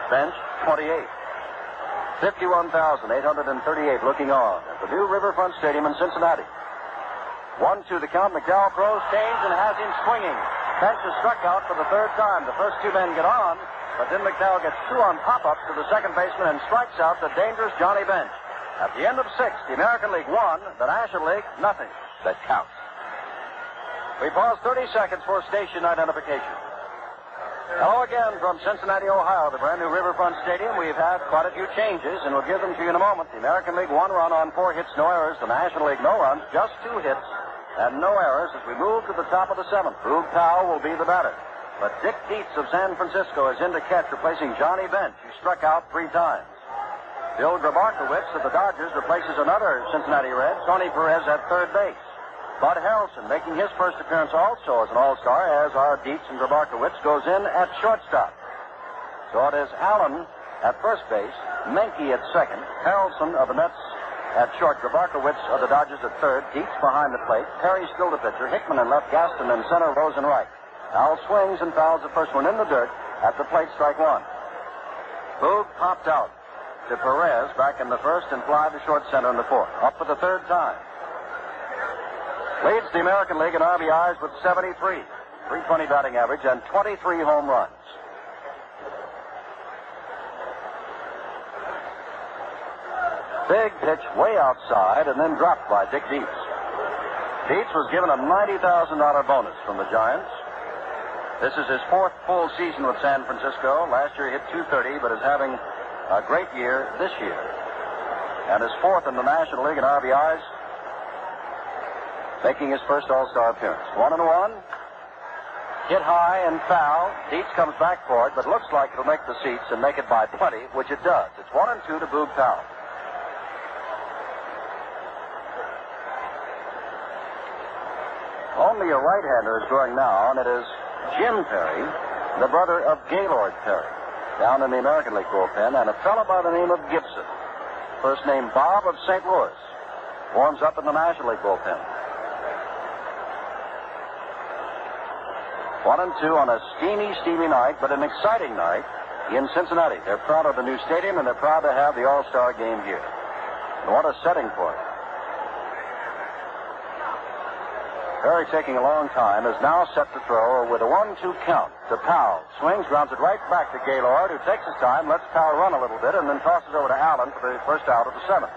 Bench, 28. 51,838 looking on at the new Riverfront Stadium in Cincinnati. 1-2 the count. McDowell throws, change, and has him swinging. Bench is struck out for the 3rd time. The first 2 men get on, but then McDowell gets 2 on pop-ups to the second baseman and strikes out the dangerous Johnny Bench. At the end of 6, the American League 1, the National League nothing. That counts. We pause 30 seconds for station identification. Hello again from Cincinnati, Ohio, the brand new Riverfront Stadium. We've had quite a few changes, and we'll give them to you in a moment. The American League 1 run on 4 hits, no errors. The National League no runs, just 2 hits and no errors as we move to the top of the 7th. Boog Powell will be the batter. But Dick Dietz of San Francisco is in to catch, replacing Johnny Bench, who struck out 3 times. Bill Grabarkowitz of the Dodgers replaces another Cincinnati Red, Tony Perez, at third base. Bud Harrelson making his first appearance also as an All-Star, as are Dietz and Grabarkowitz, goes in at shortstop. So it is Allen at first base, Menke at second, Harrelson of the Mets at short, Grabarkowitz of the Dodgers at third, Dietz behind the plate, Perry still the pitcher, Hickman in left, Gaston in center, Rose in right. Powell swings and fouls the first one in the dirt at the plate, strike 1. Boog popped out to Perez back in the first and fly to short center in the 4th. Up for the 3rd time. Leads the American League in RBIs with 73, .320 batting average, and 23 home runs. Big pitch way outside and then dropped by Dick Dietz. Dietz was given a $90,000 bonus from the Giants. This is his fourth full season with San Francisco. Last year he hit .230, but is having a great year this year. And his fourth in the National League in RBIs, making his first All-Star appearance. 1-1. Hit high and foul. Dietz comes back for it, but looks like it'll make the seats and make it by plenty, which it does. It's 1-2 to Boog Powell. Only a right-hander is going now, and it is Jim Perry, the brother of Gaylord Perry, down in the American League bullpen, and a fellow by the name of Gibson, first name Bob of St. Louis, warms up in the National League bullpen. 1-2 on a steamy night, but an exciting night in Cincinnati. They're proud of the new stadium, and they're proud to have the All-Star game here. And what a setting for it. Perry, taking a long time, is now set to throw with a 1-2 count to Powell. Swings, grounds it right back to Gaylord, who takes his time, lets Powell run a little bit, and then tosses over to Allen for the first out of the seventh.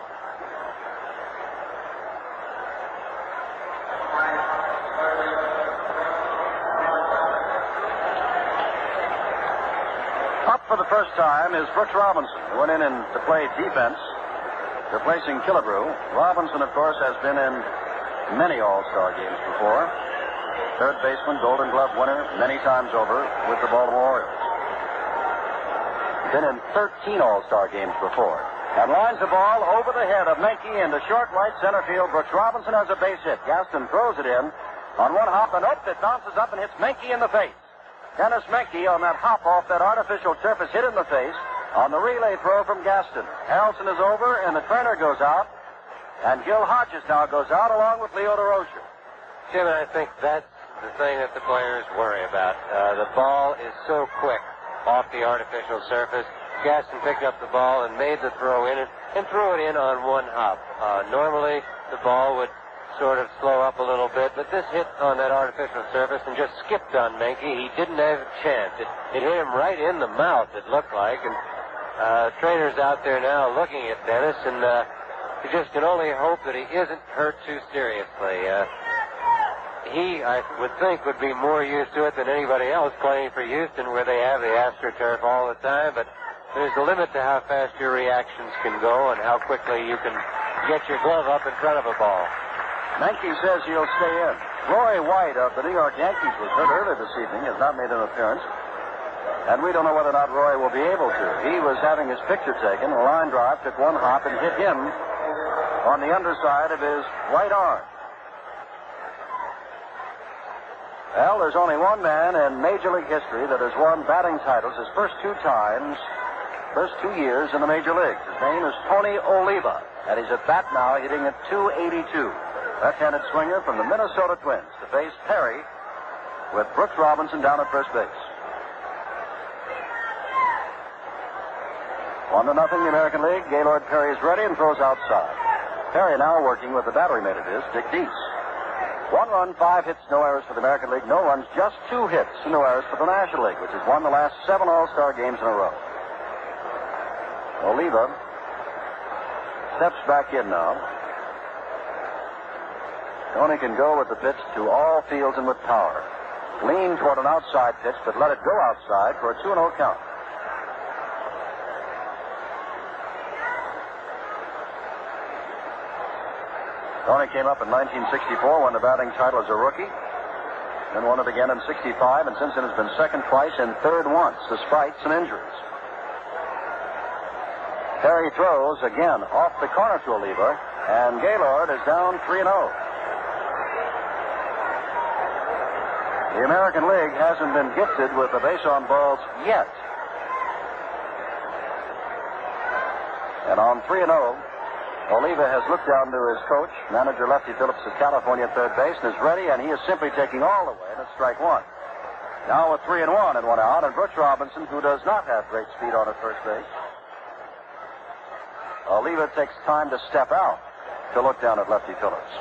Up for the first time is Brooks Robinson, who went in to play defense, replacing Killebrew. Robinson, of course, has been in many All-Star games before. Third baseman, Golden Glove winner many times over with the Baltimore Orioles. Been in 13 All-Star games before. And lines the ball over the head of Menke into short right center field. Brooks Robinson has a base hit. Gaston throws it in on one hop, and it bounces up and hits Menke in the face. Dennis Menke on that hop off that artificial turf is hit in the face on the relay throw from Gaston. Harrelson is over, and the trainer goes out. And Gil Hodges now goes out along with Leo DeRocher. Jim, I think that's the thing that the players worry about. The ball is so quick off the artificial surface. Gaston picked up the ball and made the throw in and threw it in on one hop. Normally, the ball would sort of slow up a little bit, but this hit on that artificial surface and just skipped on Menke. He didn't have a chance. It hit him right in the mouth, it looked like. And trainers out there now looking at Dennis, and you just can only hope that he isn't hurt too seriously. He, I would think, would be more used to it than anybody else playing for Houston, where they have the AstroTurf all the time. But there's a limit to how fast your reactions can go and how quickly you can get your glove up in front of a ball. Menke says he'll stay in. Roy White of the New York Yankees was hurt earlier this evening, has not made an appearance. And we don't know whether or not Roy will be able to. He was having his picture taken. A line drive, took one hop and hit him on the underside of his right arm. Well, there's only one man in Major League history that has won batting titles his first 2 years in the Major Leagues. His name is Tony Oliva, and he's at bat now, hitting at .282. Left-handed swinger from the Minnesota Twins to face Perry with Brooks Robinson down at first base. 1-0 the American League. Gaylord Perry is ready and throws outside. Perry now working with the battery mate of his, Dick Dietz. 1 run, 5 hits, no errors for the American League. No runs, just 2 hits and no errors for the National League, which has won the last 7 All-Star games in a row. Oliva steps back in now. Tony can go with the pitch to all fields and with power. Lean toward an outside pitch, but let it go outside for a 2-0 count. Tony came up in 1964, won the batting title as a rookie, then won it again in '65, and since then has been second twice and third once, despite some injuries. Perry throws again off the corner to Oliva, and Gaylord is down 3-0. The American League hasn't been gifted with the base on balls yet. And on 3-0, Oliva has looked down to his coach, manager Lefty Phillips of California at third base, and is ready, and he is simply taking all the way, and it's strike 1. Now with 3-1 and 1 out, and Brooks Robinson, who does not have great speed on at first base. Oliva takes time to step out to look down at Lefty Phillips.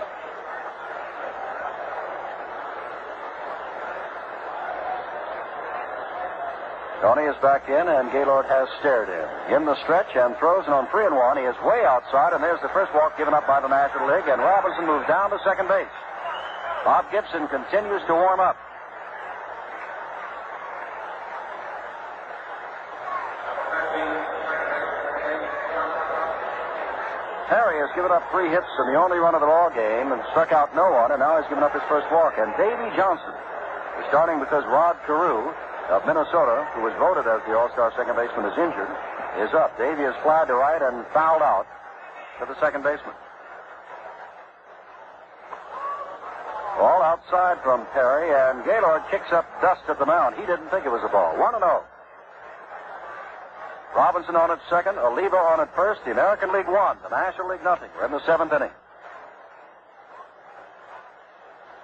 Tony is back in, and Gaylord has stared in the stretch and throws, and on 3-1, he is way outside, and there's the first walk given up by the National League, and Robinson moves down to second base. Bob Gibson continues to warm up. Perry has given up 3 hits and the only run of the ball game and struck out no one, and now he's given up his first walk. And Davy Johnson is starting because Rod Carew of Minnesota, who was voted as the All-Star second baseman, is injured, is up. Davy is fly to right and fouled out to the second baseman. Ball outside from Perry, and Gaylord kicks up dust at the mound. He didn't think it was a ball. 1-0. Robinson on at second, Oliva on at first. The American League won, the National League nothing. We're in the 7th inning.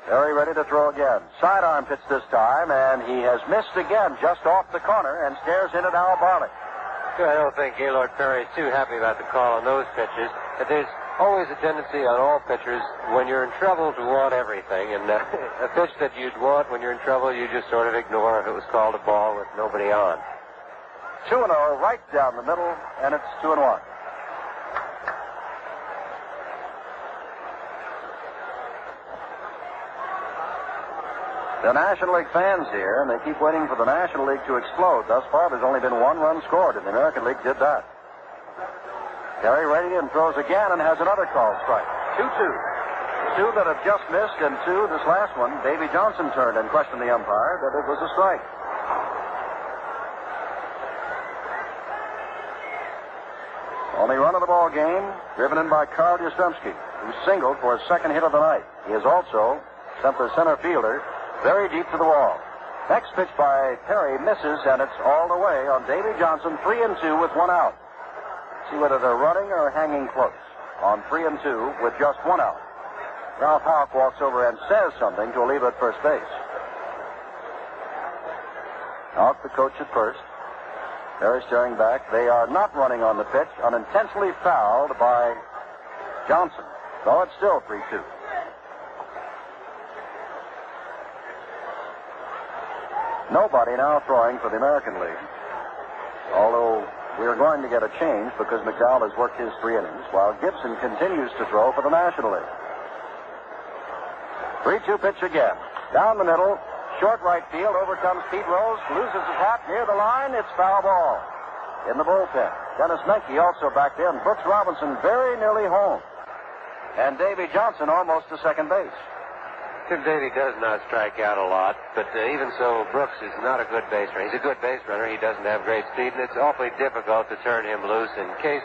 Perry ready to throw again. Sidearm pitch this time, and he has missed again just off the corner and stares in at Al Barley. I don't think Gaylord Perry is too happy about the call on those pitches. But there's always a tendency on all pitchers when you're in trouble to want everything. And a pitch that you'd want when you're in trouble, you just sort of ignore if it was called a ball with nobody on. 2-0 right down the middle, and it's 2-1. The National League fans here, and they keep waiting for the National League to explode. Thus far, there's only been 1 run scored, and the American League did that. Perry ready and throws again and has another called strike. 2-2. 2 that have just missed, and 2 this last one. Davy Johnson turned and questioned the umpire that it was a strike. Only run of the ball game, driven in by Carl Yastrzemski, who singled for his second hit of the night. He is also sent the center fielder very deep to the wall. Next pitch by Perry misses, and it's all the way on Davy Johnson, 3-2 with 1 out. See whether they're running or hanging close. On 3-2 with just 1 out. Ralph Houck walks over and says something to Oliva at first base. Houck, the coach at first. Perry staring back. They are not running on the pitch. Unintentionally fouled by Johnson. So it's still 3-2. Nobody now throwing for the American League. Although we are going to get a change because McDowell has worked his 3 innings while Gibson continues to throw for the National League. 3-2 pitch again. Down the middle. Short right field. Over comes Pete Rose. Loses his hat near the line. It's foul ball. In the bullpen. Dennis Menke also back in. Brooks Robinson very nearly home. And Davy Johnson almost to second base. Tim Davy does not strike out a lot, but even so, Brooks is not a good base runner. He's a good base runner. He doesn't have great speed, and it's awfully difficult to turn him loose. In case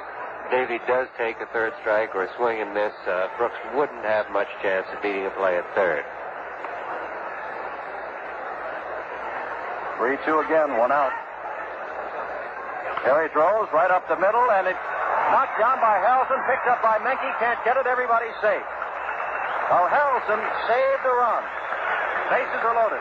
Davy does take a third strike or a swing and miss, Brooks wouldn't have much chance of beating a play at third. 3-2 again, 1 out. Perry throws right up the middle, and it's knocked down by Harrelson, picked up by Menke. Can't get it. Everybody's safe. Well, Harrelson saved the run. Bases are loaded.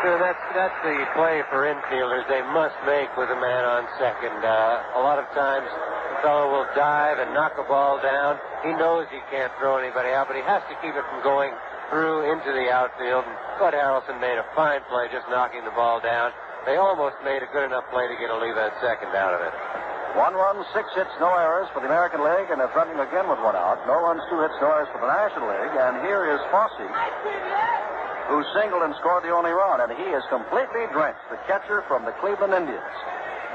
So that's the play for infielders they must make with a man on second. A lot of times the fellow will dive and knock a ball down. He knows he can't throw anybody out, but he has to keep it from going through into the outfield. Bud Harrelson made a fine play just knocking the ball down. They almost made a good enough play to get Oliva at second out of it. 1 run, 6 hits, no errors for the American League, and they're running again with 1 out. No runs, 2 hits, no errors for the National League. And here is Fosse, who singled and scored the only run, and he is completely drenched. The catcher from the Cleveland Indians.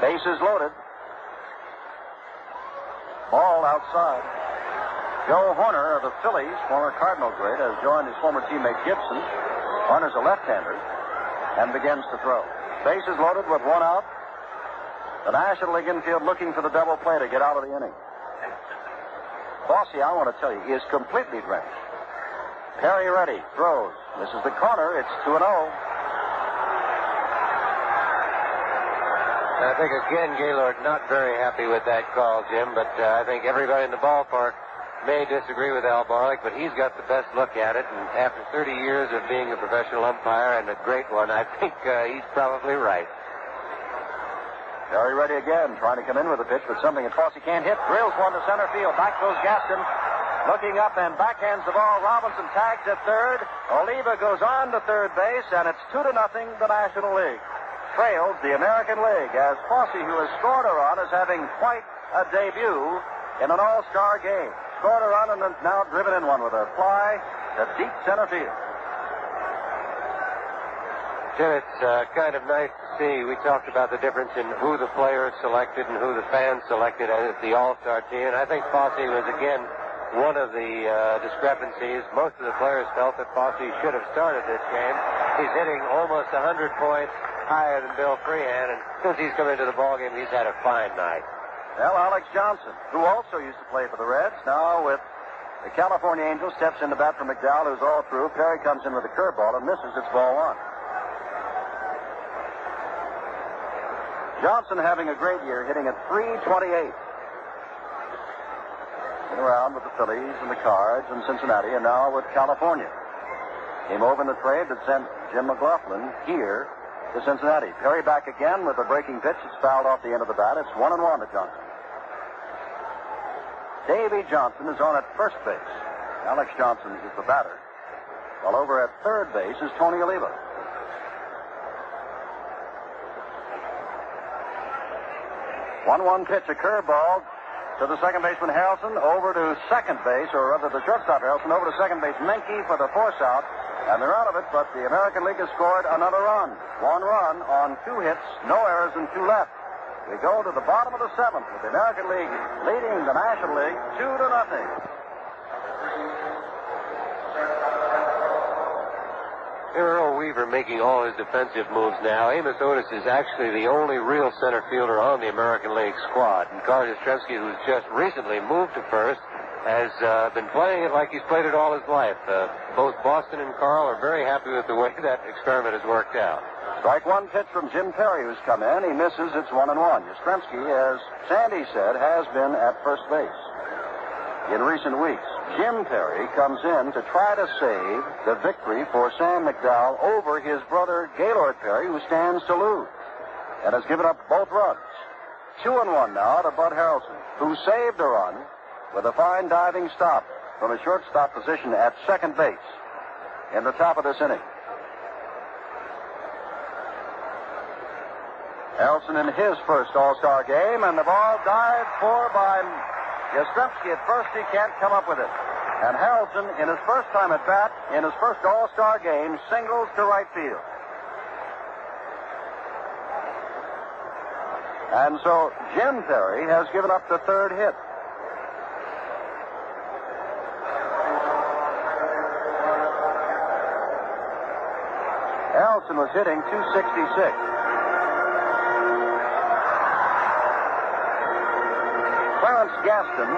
Bases loaded. Ball outside. Joe Horner of the Phillies, former Cardinal great, has joined his former teammate Gibson. Horner's a left-hander and begins to throw. Bases loaded with 1 out. The National League infield looking for the double play to get out of the inning. Fosse, I want to tell you, he is completely drenched. Perry ready, throws. This is the corner. It's 2-0. I think, again, Gaylord not very happy with that call, Jim, but I think everybody in the ballpark may disagree with Al Barlick, but he's got the best look at it, and after 30 years of being a professional umpire and a great one, I think he's probably right. Perry ready again, trying to come in with a pitch, but something that Fosse can't hit. Drills one to center field. Back goes Gaston. Looking up and backhands the ball. Robinson tags at third. Oliva goes on to third base, and it's 2-0 the National League. trails the American League as Fosse, who has scored a run, is having quite a debut in an all-star game. Scored a run and has now driven in one with a fly to deep center field. Jim, it's kind of nice to see. We talked about the difference in who the players selected and who the fans selected as the all-star team. And I think Fosse was, again, one of the discrepancies. Most of the players felt that Fosse should have started this game. He's hitting almost 100 points higher than Bill Freehan, and since he's come into the ballgame, he's had a fine night. Well, Alex Johnson, who also used to play for the Reds, now with the California Angels, steps in to bat for McDowell, who's all through. Perry comes in with a curveball and misses. It's ball one. Johnson having a great year, hitting at .328. Been around with the Phillies and the Cards and Cincinnati, and now with California. Came over in the trade that sent Jim McLaughlin here to Cincinnati. Perry back again with a breaking pitch. It's fouled off the end of the bat. It's 1-1 to Johnson. Davy Johnson is on at first base. Alex Johnson is the batter. While over at third base is Tony Oliva. 1-1 pitch, a curveball to the second baseman Harrelson, over to second base, or rather the shortstop Harrelson, over to second base Menke for the force out, and they're out of it, but the American League has scored another run. 1 run on 2 hits, no errors, and 2 left. We go to the bottom of the 7th with the American League leading the National League 2-0. Earl Weaver making all his defensive moves now. Amos Otis is actually the only real center fielder on the American League squad. And Carl Yastrzemski, who's just recently moved to first, has been playing it like he's played it all his life. Both Boston and Carl are very happy with the way that experiment has worked out. Strike one pitch from Jim Perry, who's come in. He misses. It's 1-1. Yastrzemski, as Sandy said, has been at first base. In recent weeks, Jim Perry comes in to try to save the victory for Sam McDowell over his brother Gaylord Perry, who stands to lose, and has given up both runs. 2-1 now to Bud Harrelson, who saved a run with a fine diving stop from a shortstop position at second base in the top of this inning. Harrelson in his first All-Star game, and the ball dived for by Yastrzemski. At first, he can't come up with it. And Harrelson, in his first time at bat, in his first All-Star game, singles to right field. And so Jim Perry has given up the third hit. Harrelson was hitting .266. Clarence Gaston,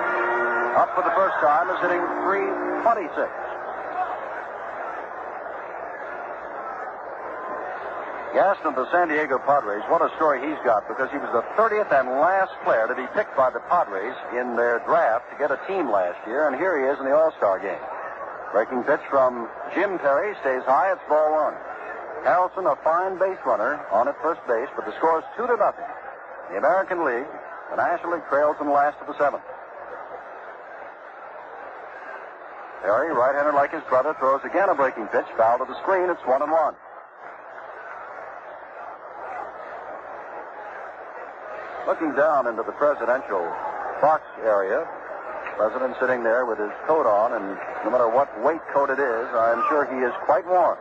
up for the first time, is hitting .326. Gaston of the San Diego Padres, what a story he's got, because he was the 30th and last player to be picked by the Padres in their draft to get a team last year, and here he is in the All-Star game. Breaking pitch from Jim Perry, stays high, it's ball one. Harrelson, a fine base runner, on at first base, but the score is 2-0. The American League, the National League, trails in the last of the 7th. Perry, right-hander like his brother, throws again a breaking pitch, foul to the screen, it's 1-1. Looking down into the presidential box area, President sitting there with his coat on, and no matter what weight coat it is, I'm sure he is quite warm.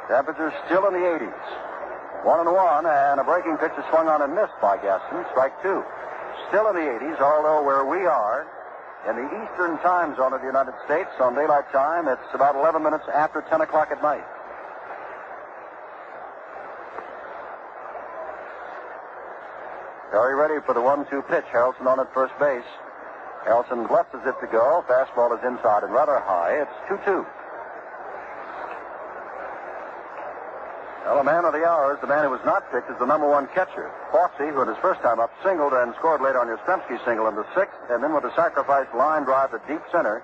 Temperature still in the 80s. 1-1, and a breaking pitch is swung on and missed by Gaston. Strike two. Still in the 80s, although where we are, in the eastern time zone of the United States, on daylight time, it's about 11 minutes after 10 o'clock at night. Perry ready for the 1-2 pitch. Harrelson on at first base. Harrelson blesses it to go. Fastball is inside and rather high. It's 2-2. Well, the man of the hour is the man who was not picked as the number one catcher. Fosse, who in his first time up singled and scored later on Yastrzemski's single in the 6th, and then with a sacrifice line drive to deep center,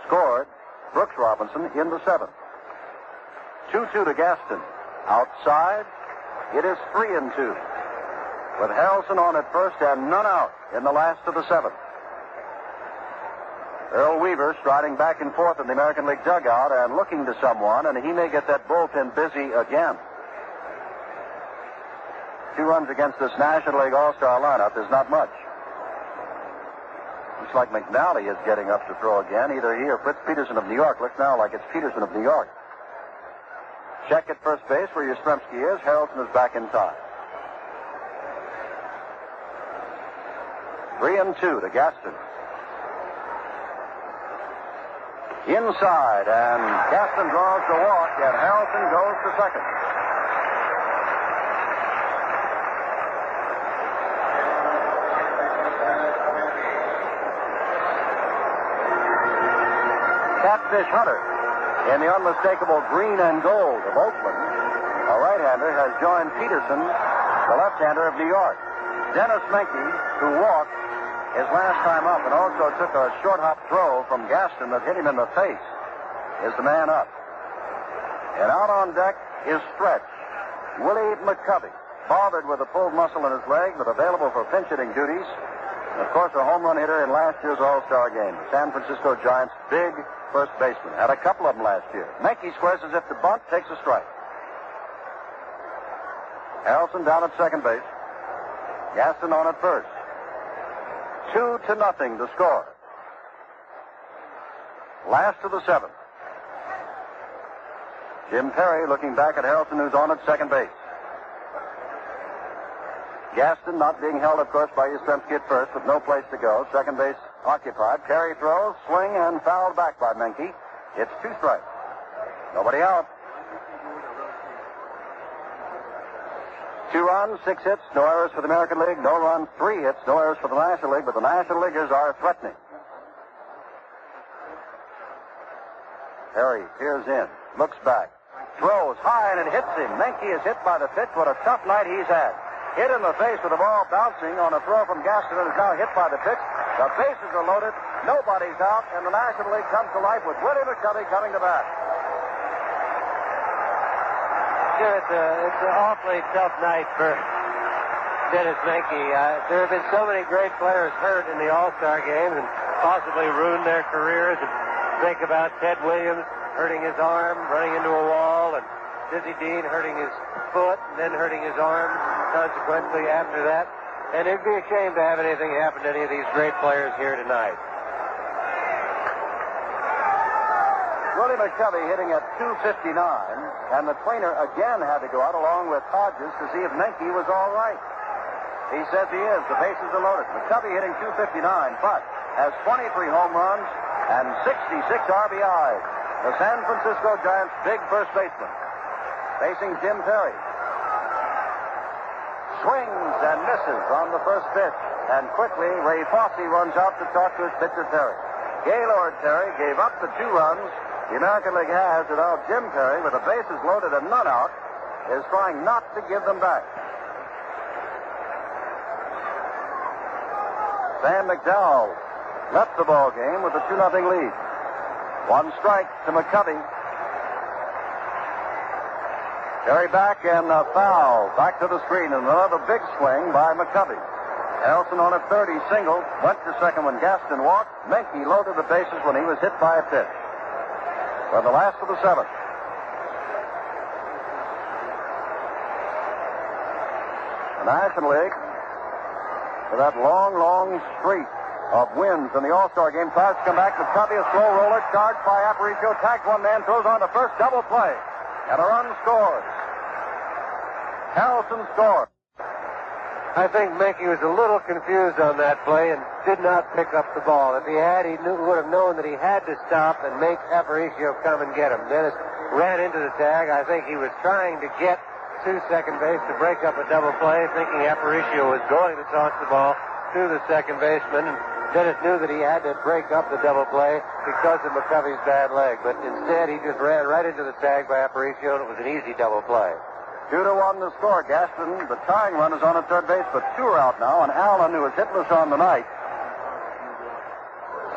scored Brooks Robinson in the 7th. 2-2 to Gaston. Outside, it is 3-2. With Harrelson on at first and none out in the last of the 7th. Earl Weaver striding back and forth in the American League dugout and looking to someone, and he may get that bullpen busy again. 2 runs against this National League All-Star lineup is not much. Looks like McNally is getting up to throw again. Either he or Fritz Peterson of New York. Looks now like it's Peterson of New York. Check at first base where Yastrzemski is. Harrelson is back in time. 3-2 to Gaston. Inside, and Gaston draws the walk, and Harrelson goes to second. Catfish Hunter, in the unmistakable green and gold of Oakland, a right-hander, has joined Peterson, the left-hander of New York. Dennis Menke, who walked his last time up and also took a short hop throw from Gaston that hit him in the face, is the man up. And out on deck is Stretch. Willie McCovey, bothered with a pulled muscle in his leg, but available for pinch hitting duties. And of course, a home run hitter in last year's All-Star game. The San Francisco Giants' big first baseman. Had a couple of them last year. Menke squares as if to bunt, takes a strike. Harrelson down at second base. Gaston on at first. 2-0 to score. Last of the seventh. Jim Perry looking back at Harrelson, who's on at second base. Gaston not being held, of course, by Yastrzemski at first, with no place to go. Second base occupied. Perry throws, swing, and fouled back by Menke. It's 2 strikes. Nobody out. 2 runs, 6 hits, no errors for the American League, no runs, 3 hits, no errors for the National League, but the National Leaguers are threatening. Perry peers in, looks back, throws high, and it hits him. Menke is hit by the pitch. What a tough night he's had. Hit in the face with the ball bouncing on a throw from Gaston, and is now hit by the pitch. The bases are loaded, nobody's out, and the National League comes to life with Willie McCovey coming to bat. Sure, it's an awfully tough night for Dennis Menke. There have been so many great players hurt in the All-Star games and possibly ruined their careers. And think about Ted Williams hurting his arm, running into a wall, and Dizzy Dean hurting his foot and then hurting his arm consequently after that. And it'd be a shame to have anything happen to any of these great players here tonight. Willie McCovey hitting at 259, and the trainer again had to go out along with Hodges to see if Menke was all right. He says he is. The bases are loaded. McCovey hitting 259, but has 23 home runs and 66 RBIs. The San Francisco Giants' big first baseman. Facing Jim Perry. Swings and misses on the first pitch. And quickly, Ray Fosse runs out to talk to his pitcher, Perry. Gaylord Perry gave up the 2 runs the American League has, and now Jim Perry, with the bases loaded and none out, is trying not to give them back. Sam McDowell left the ball game with a 2-0 lead. 1 strike to McCovey. Perry back and a foul. Back to the screen, and another big swing by McCovey. Harrelson on at third. He singled. Went to second when Gaston walked. Menke loaded the bases when he was hit by a pitch. For the last of the seventh. The National League, for that long, long streak of wins in the All-Star game, tries to come back. McCovey, a slow roller, charged by Aparicio, tags one man, throws on to first, double play, and a run scores. Harrelson scores. I think Menke was a little confused on that play and did not pick up the ball. If he had, he would have known that he had to stop and make Aparicio come and get him. Dennis ran into the tag. I think he was trying to get to second base to break up a double play, thinking Aparicio was going to toss the ball to the second baseman. And Dennis knew that he had to break up the double play because of McCovey's bad leg. But instead, he just ran right into the tag by Aparicio, and it was an easy double play. 2-1 the score. Gaston, the tying run, is on at third base, but 2 are out now, and Allen, who is hitless on the night,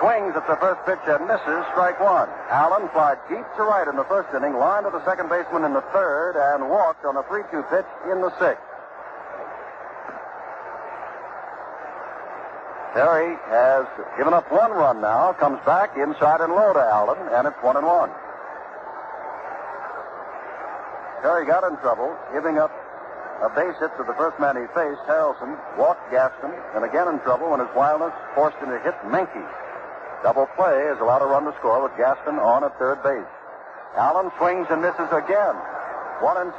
swings at the first pitch and misses, strike 1. Allen flied deep to right in the first inning, lined to the second baseman in the third, and walked on a 3-2 pitch in the sixth. Perry has given up 1 run now, comes back inside and low to Allen, and it's 1-1. Perry got in trouble, giving up a base hit to the first man he faced, Harrelson, walked Gaston, and again in trouble when his wildness forced him to hit Menke. Double play is allowed a run to score with Gaston on at third base. Allen swings and misses again. 1-2.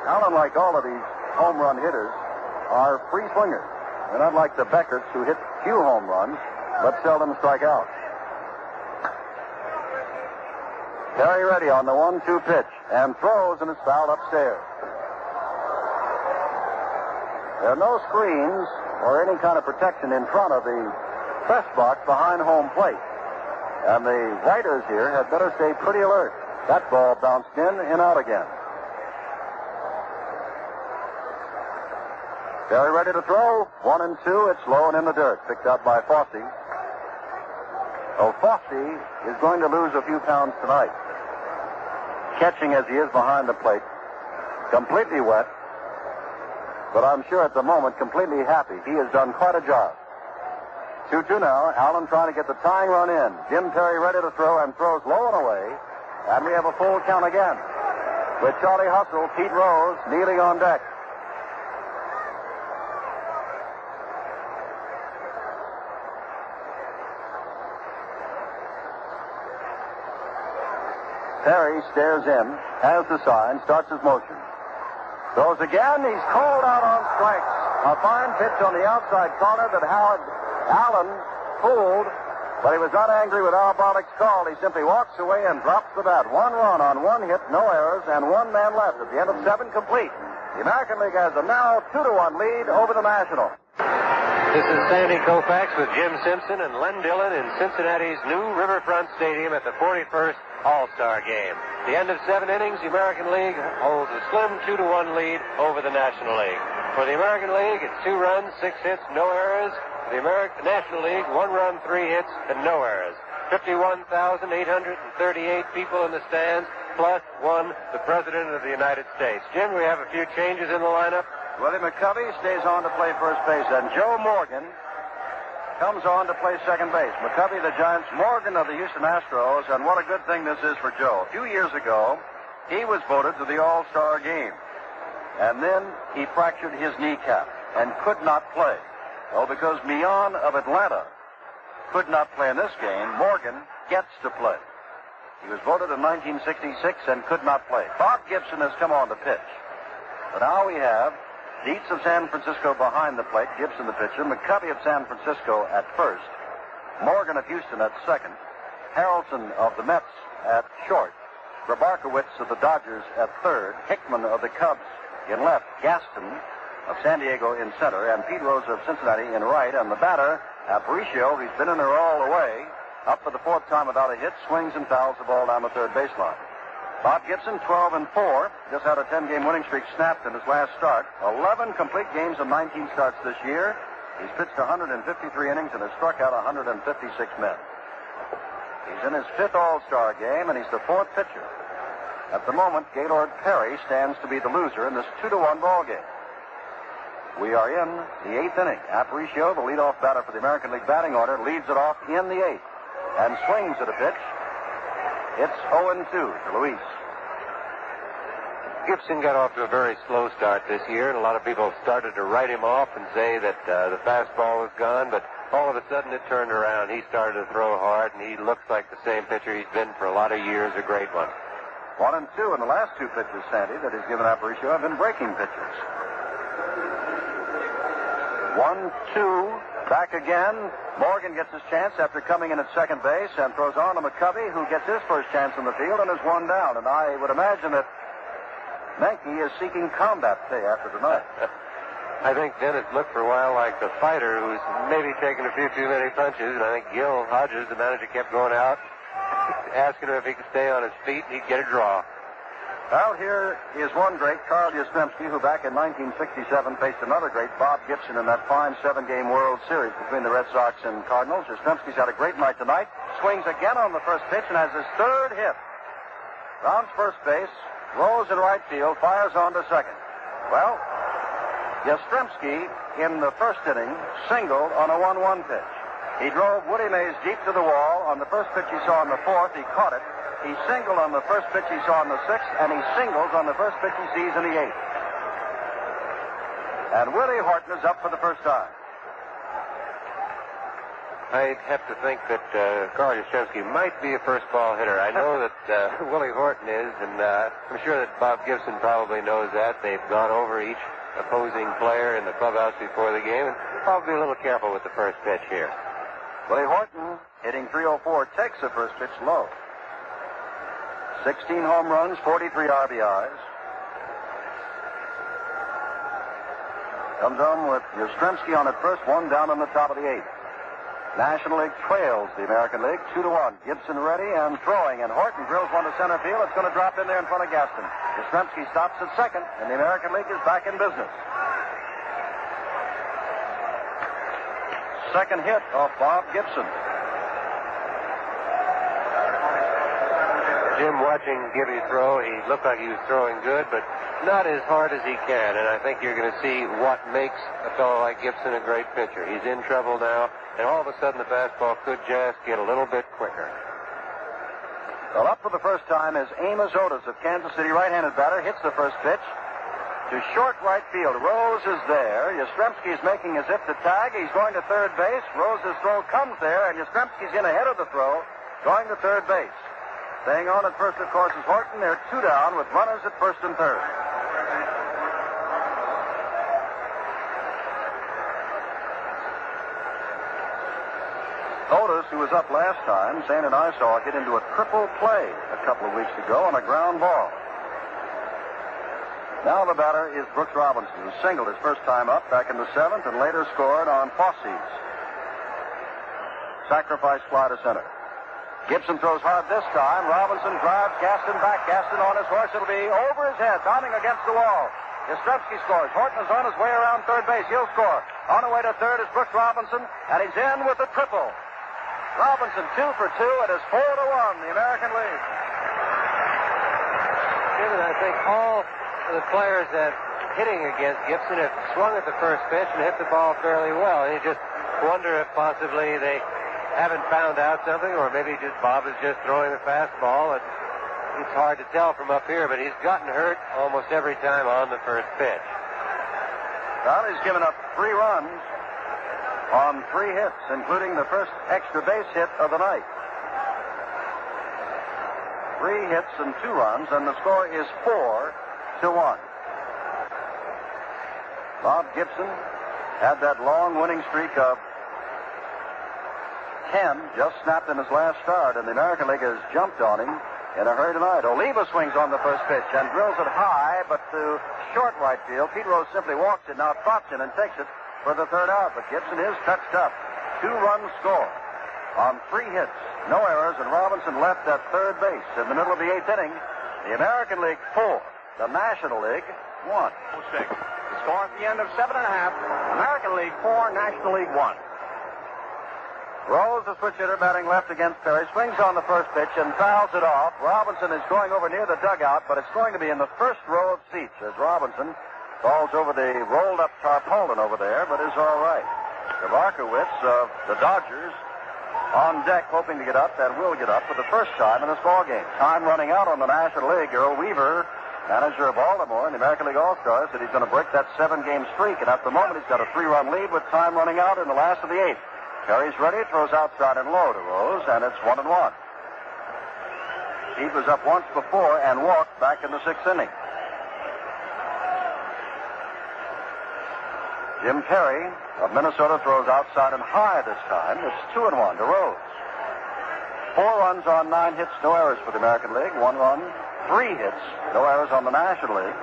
Allen, like all of these home run hitters, are free swingers. They're not like the Beckerts who hit few home runs, but seldom strike out. Perry ready on the 1-2 pitch and throws, and it's fouled upstairs. There are no screens or any kind of protection in front of the press box behind home plate. And the writers here had better stay pretty alert. That ball bounced in and out again. Perry ready to throw. 1-2. It's low and in the dirt. Picked up by Fosse. Oh, Fosse is going to lose a few pounds tonight. Catching as he is behind the plate. Completely wet. But I'm sure at the moment completely happy. He has done quite a job. 2-2 now. Allen trying to get the tying run in. Jim Perry ready to throw and throws low and away. And we have a full count again. With Charlie Hustle, Pete Rose kneeling on deck. Perry stares in, has the sign, starts his motion. Throws again. He's called out on strikes. A fine pitch on the outside corner that Howard Allen fooled, but he was not angry with Al Bollock's call. He simply walks away and drops the bat. 1 run on 1 hit, no errors, and 1 man left at the end of 7 complete. The American League has a now 2-1 lead over the National. This is Sandy Koufax with Jim Simpson and Len Dillon in Cincinnati's new Riverfront Stadium at the 41st All-Star Game. At the end of 7 innings, the American League holds a slim 2-1 lead over the National League. For the American League, it's 2 runs, 6 hits, no errors. For the National League, 1 run, 3 hits, and no errors. 51,838 people in the stands, plus 1, the President of the United States. Jim, we have a few changes in the lineup. Willie McCovey stays on to play first base, and Joe Morgan comes on to play second base. McCovey, the Giants, Morgan of the Houston Astros, and what a good thing this is for Joe. A few years ago, he was voted to the All-Star game, and then he fractured his kneecap and could not play. Oh, because Mion of Atlanta could not play in this game, Morgan gets to play. He was voted in 1966 and could not play. Bob Gibson has come on to pitch. But now we have Dietz of San Francisco behind the plate, Gibson the pitcher, McCovey of San Francisco at first, Morgan of Houston at second, Harrelson of the Mets at short, Grabarkowitz of the Dodgers at third, Hickman of the Cubs in left, Gaston of San Diego in center, and Pete Rose of Cincinnati in right, and the batter, Aparicio, he's been in there all the way, up for the 4th time without a hit, swings and fouls the ball down the third baseline. Bob Gibson, 12-4, just had a 10-game winning streak snapped in his last start. 11 complete games and 19 starts this year. He's pitched 153 innings and has struck out 156 men. He's in his 5th All-Star game, and he's the 4th pitcher. At the moment, Gaylord Perry stands to be the loser in this 2-1 ball game. We are in the 8th inning. Aparicio, the leadoff batter for the American League batting order, leads it off in the 8th and swings at a pitch. It's 0-2 to Luis. Gibson got off to a very slow start this year, and a lot of people started to write him off and say that the fastball was gone, but all of a sudden it turned around. He started to throw hard, and he looks like the same pitcher he's been for a lot of years, a great one. 1-2, and the last 2 pitches, Sandy, that he's given Aparicio have been breaking pitches. 1-2, back again. Morgan gets his chance after coming in at second base and throws on to McCovey, who gets his first chance in the field and is 1 down. And I would imagine that Menke is seeking combat pay after tonight. I think Dennis looked for a while like the fighter who's maybe taking a few too many punches, and I think Gil Hodges, the manager, kept going out, asking him if he could stay on his feet, and he'd get a draw. Well, here is one great, Carl Yastrzemski, who back in 1967 faced another great, Bob Gibson, in that fine 7-game World Series between the Red Sox and Cardinals. Yastrzemski's had a great night tonight. Swings again on the first pitch and has his 3rd hit. Rounds first base, Rose in right field, fires on to second. Well, Yastrzemski in the first inning singled on a 1-1 pitch. He drove Woody Mays deep to the wall. On the first pitch he saw in the 4th, he caught it. He singled on the first pitch he saw in the 6th, and he singles on the first pitch he sees in the 8th. And Willie Horton is up for the first time. I'd have to think that Carl Yastrzemski might be a first ball hitter. I know that Willie Horton is, and I'm sure that Bob Gibson probably knows that. They've gone over each opposing player in the clubhouse before the game, and probably be a little careful with the first pitch here. Willie Horton, hitting .304, takes the first pitch low. 16 home runs, 43 RBIs. Comes on with Yastrzemski on at first, one down in the top of the eighth. National League trails the American League 2-1. Gibson ready and throwing, and Horton drills one to center field. It's going to drop in there in front of Gaston. Yastrzemski stops at second, and the American League is back in business. Second hit off Bob Gibson. Jim, watching Gibby throw, he looked like he was throwing good, but not as hard as he can. And I think you're going to see what makes a fellow like Gibson a great pitcher. He's in trouble now, and all of a sudden the fastball could just get a little bit quicker. Well, up for the first time is Amos Otis of Kansas City, right-handed batter, hits the first pitch to short right field. Rose is there. Yastrzemski is making as if to tag. He's going to third base. Rose's throw comes there, and Yastrzemski's in ahead of the throw, going to third base. Staying on at first, of course, is Horton. They're two down with runners at first and third. Otis, who was up last time, Zane and I saw get into a triple play a couple of weeks ago on a ground ball. Now the batter is Brooks Robinson, who singled his first time up back in the seventh and later scored on Fosse's sacrifice fly to center. Gibson throws hard this time. Robinson drives Gaston back. Gaston on his horse. It'll be over his head, bounding against the wall. Yastrzemski scores. Horton is on his way around third base. He'll score. On the way to third is Brooks Robinson, and he's in with a triple. Robinson 2 for 2. It is 4-1, the American League. Given, I think all the players that hitting against Gibson have swung at the first pitch and hit the ball fairly well. You just wonder if possibly they haven't found out something, or maybe just Bob is just throwing the fastball. It's hard to tell from up here, but he's gotten hurt almost every time on the first pitch. Well, he's given up 3 runs on 3 hits, including the first extra base hit of the night. 3 hits and 2 runs, and the score is 4-1. Bob Gibson had that long winning streak of 10 just snapped in his last start, and the American League has jumped on him in a hurry tonight. Oliva swings on the first pitch and drills it high, but to short right field. Pete Rose simply walks it, now trots in and takes it for the third out, but Gibson is touched up. 2-run score on 3 hits, no errors, and Robinson left at third base in the middle of the 8th inning. The American League 4, the National League 1. 6. The score at the end of 7.5. American League 4, National League 1. Rose, the switch hitter, batting left against Perry, swings on the first pitch and fouls it off. Robinson is going over near the dugout, but it's going to be in the first row of seats as Robinson falls over the rolled-up tarpaulin over there, but is all right. Gavarkowitz of the Dodgers on deck, hoping to get up, and will get up for the first time in this ballgame. Time running out on the National League. Earl Weaver, manager of Baltimore and the American League All-Stars, said he's going to break that 7-game streak, and at the moment he's got a 3-run lead with time running out in the last of the 8th. Perry's ready, throws outside and low to Rose, and it's 1-1. Pete was up once before and walked back in the 6th inning. Jim Perry of Minnesota throws outside and high this time. It's 2-1 to Rose. 4 runs on 9 hits, no errors for the American League. 1 run, 3 hits, no errors on the National League.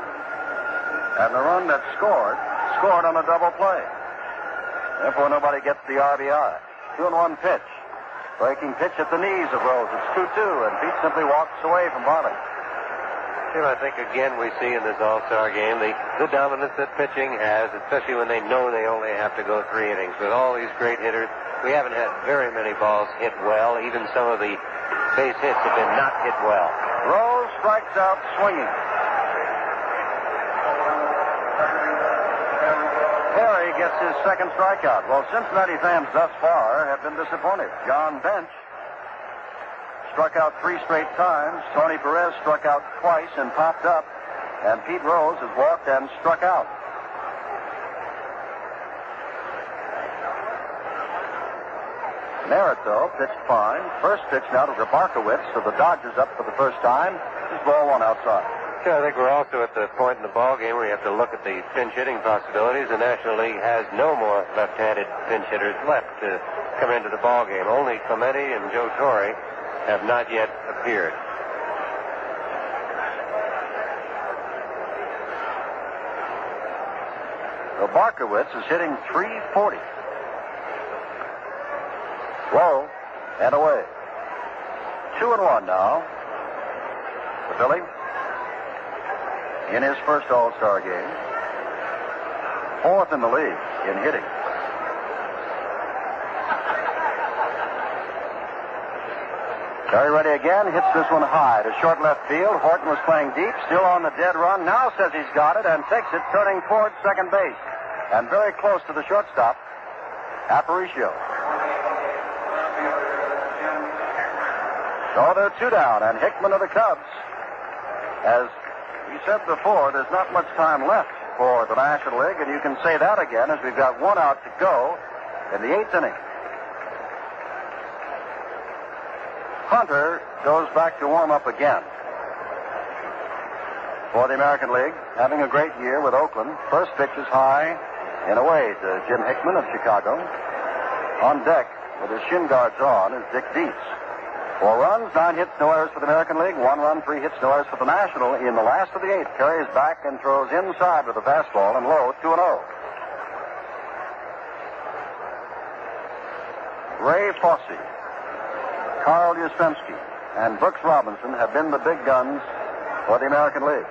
And the run that scored on a double play. Therefore, nobody gets the RBI. 2-1 pitch. Breaking pitch at the knees of Rose. It's 2-2, and Pete simply walks away from Barley. Jim, I think again we see in this All-Star game the dominance that pitching has, especially when they know they only have to go 3 innings. With all these great hitters, we haven't had very many balls hit well. Even some of the base hits have been not hit well. Rose strikes out swinging. Perry gets his second strikeout. Well, Cincinnati fans thus far have been disappointed. John Bench struck out 3 straight times. Tony Perez struck out twice and popped up. And Pete Rose has walked and struck out. Merito pitched fine. First pitch now to Grabarkowitz, so the Dodgers up for the first time. This ball one outside. Sure, I think we're also at the point in the ball game where you have to look at the pinch hitting possibilities. The National League has no more left-handed pinch hitters left to come into the ball game. Only Clemente and Joe Torre have not yet appeared. Grabarkowitz is hitting .340. Low and away. 2-1 now for Billy in his first All-Star game. Fourth in the league in hitting. Very ready again. Hits this one high to short left field. Horton was playing deep, still on the dead run. Now says he's got it and takes it, turning towards second base. And very close to the shortstop, Aparicio. So they're 2 down, and Hickman of the Cubs. As we said before, there's not much time left for the National League, and you can say that again as we've got 1 out to go in the 8th inning. Hunter goes back to warm up again for the American League, having a great year with Oakland. First pitch is high and away to Jim Hickman of Chicago. On deck with his shin guards on is Dick Dietz. 4 runs, 9 hits, no errors for the American League. 1 run, 3 hits, no errors for the National. In the last of the 8th, carries back and throws inside with a fastball and low, 2-0. Ray Fosse, Carl Yastrzemski, and Brooks Robinson have been the big guns for the American League.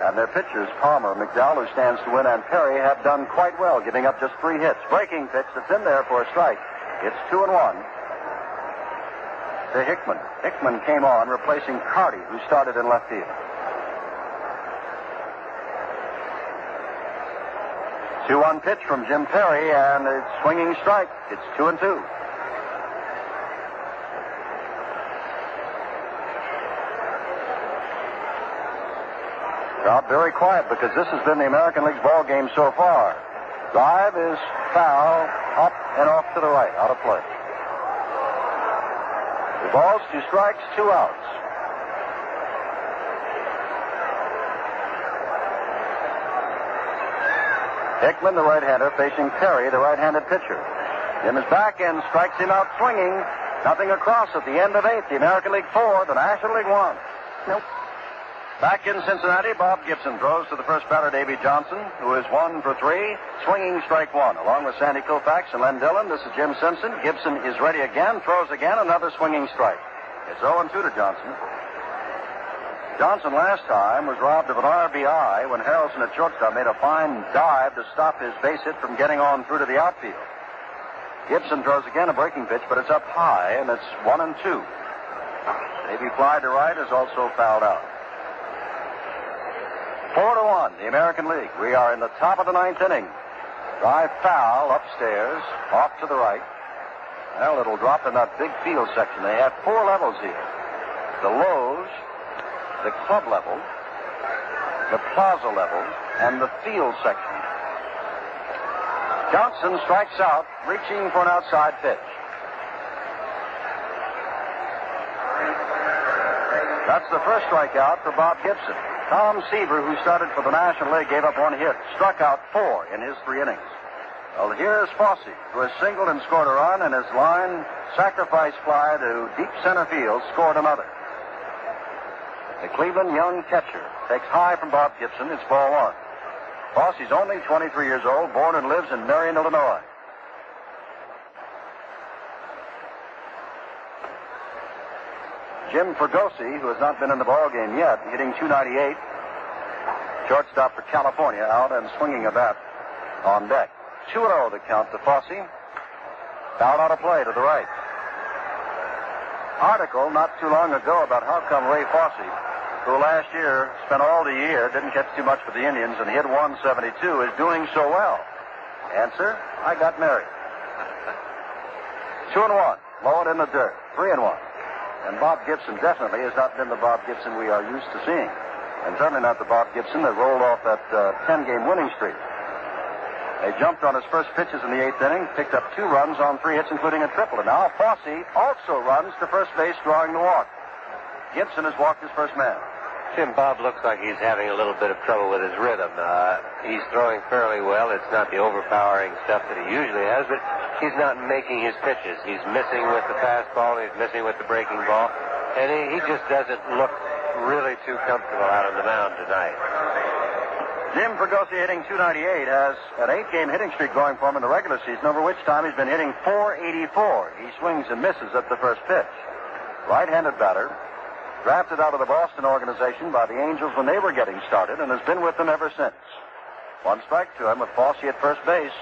And their pitchers, Palmer, McDowell, who stands to win, and Perry, have done quite well, giving up just 3 hits. Breaking pitch that's in there for a strike. It's 2-1 to Hickman. Hickman came on, replacing Carty, who started in left field. 2-1 pitch from Jim Perry, and it's swinging strike. It's 2-2. Crowd very quiet because this has been the American League's ball game so far. Drive is foul, up and off to the right, out of play. The balls, 2 strikes, 2 outs. Hickman, the right-hander, facing Perry, the right-handed pitcher. Jim is back and strikes him out swinging. Nothing across at the end of 8th. The American League 4, the National League 1. Nope. Back in Cincinnati, Bob Gibson throws to the first batter, Davy Johnson, who is 1 for 3, swinging strike 1. Along with Sandy Koufax and Len Dillon, this is Jim Simpson. Gibson is ready again, throws again, another swinging strike. It's 0-2 to Johnson. Johnson last time was robbed of an RBI when Harrelson at shortstop made a fine dive to stop his base hit from getting on through to the outfield. Gibson throws again a breaking pitch, but it's up high, and it's 1-2. Davy fly to right is also fouled out. 4-1, the American League. We are in the top of the 9th inning. Drive foul upstairs, off to the right. Well, it'll drop in that big field section. They have 4 levels here. The lows, the club level, the plaza level, and the field section. Johnson strikes out, reaching for an outside pitch. That's the first strikeout for Bob Gibson. Tom Seaver, who started for the National League, gave up 1 hit, struck out 4 in his 3 innings. Well, here's Fosse, who has singled and scored a run, and his line sacrifice fly to deep center field scored another. The Cleveland young catcher takes high from Bob Gibson. It's ball 1. Fosse's only 23 years old, born and lives in Marion, Illinois. Jim Fregosi, who has not been in the ball game yet, hitting .298. Shortstop for California, out and swinging a bat on deck. 2-0 the count to Fosse. Foul out of play to the right. Article not too long ago about how come Ray Fosse, who last year spent all the year, didn't catch too much for the Indians and hit .172, is doing so well. Answer, I got married. 2-1, low it in the dirt. 3-1. And Bob Gibson definitely has not been the Bob Gibson we are used to seeing. And certainly not the Bob Gibson that rolled off that 10-game winning streak. They jumped on his first pitches in the 8th inning, picked up 2 runs on 3 hits, including a triple. And now Fosse also runs to first base, drawing the walk. Gibson has walked his first man. Tim, Bob looks like he's having a little bit of trouble with his rhythm. He's throwing fairly well. It's not the overpowering stuff that he usually has, but he's not making his pitches. He's missing with the fastball, he's missing with the breaking ball, and he just doesn't look really too comfortable out on the mound tonight. Jim Fregosi, hitting .298, has an 8-game hitting streak going for him in the regular season, over which time he's been hitting .484. He swings and misses at the first pitch. Right-handed batter, drafted out of the Boston organization by the Angels when they were getting started, and has been with them ever since. 1 strike to him with Fosse at first base.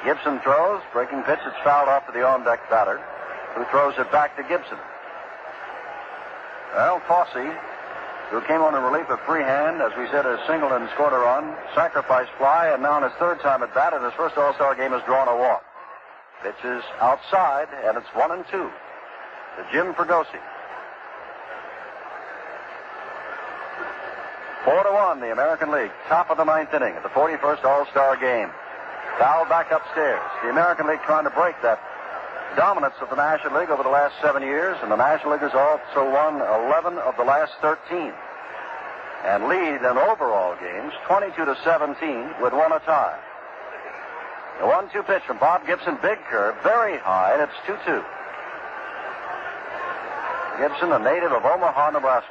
Gibson throws, breaking pitch, it's fouled off to the on-deck batter, who throws it back to Gibson. Well, Fosse, who came on in relief of Freehand, as we said, has singled and scored a run, sacrifice fly, and now in his 3rd time at bat in his first All-Star game has drawn a walk. Pitches outside, and it's 1-2 to Jim Fregosi. 4-1, the American League, top of the 9th inning of the 41st All-Star game. Foul back upstairs. The American League trying to break that dominance of the National League over the last 7 years, and the National League has also won 11 of the last 13 and lead in overall games 22-17 with 1 a tie. The 1-2 pitch from Bob Gibson, big curve, very high, and it's 2-2. Gibson, a native of Omaha, Nebraska.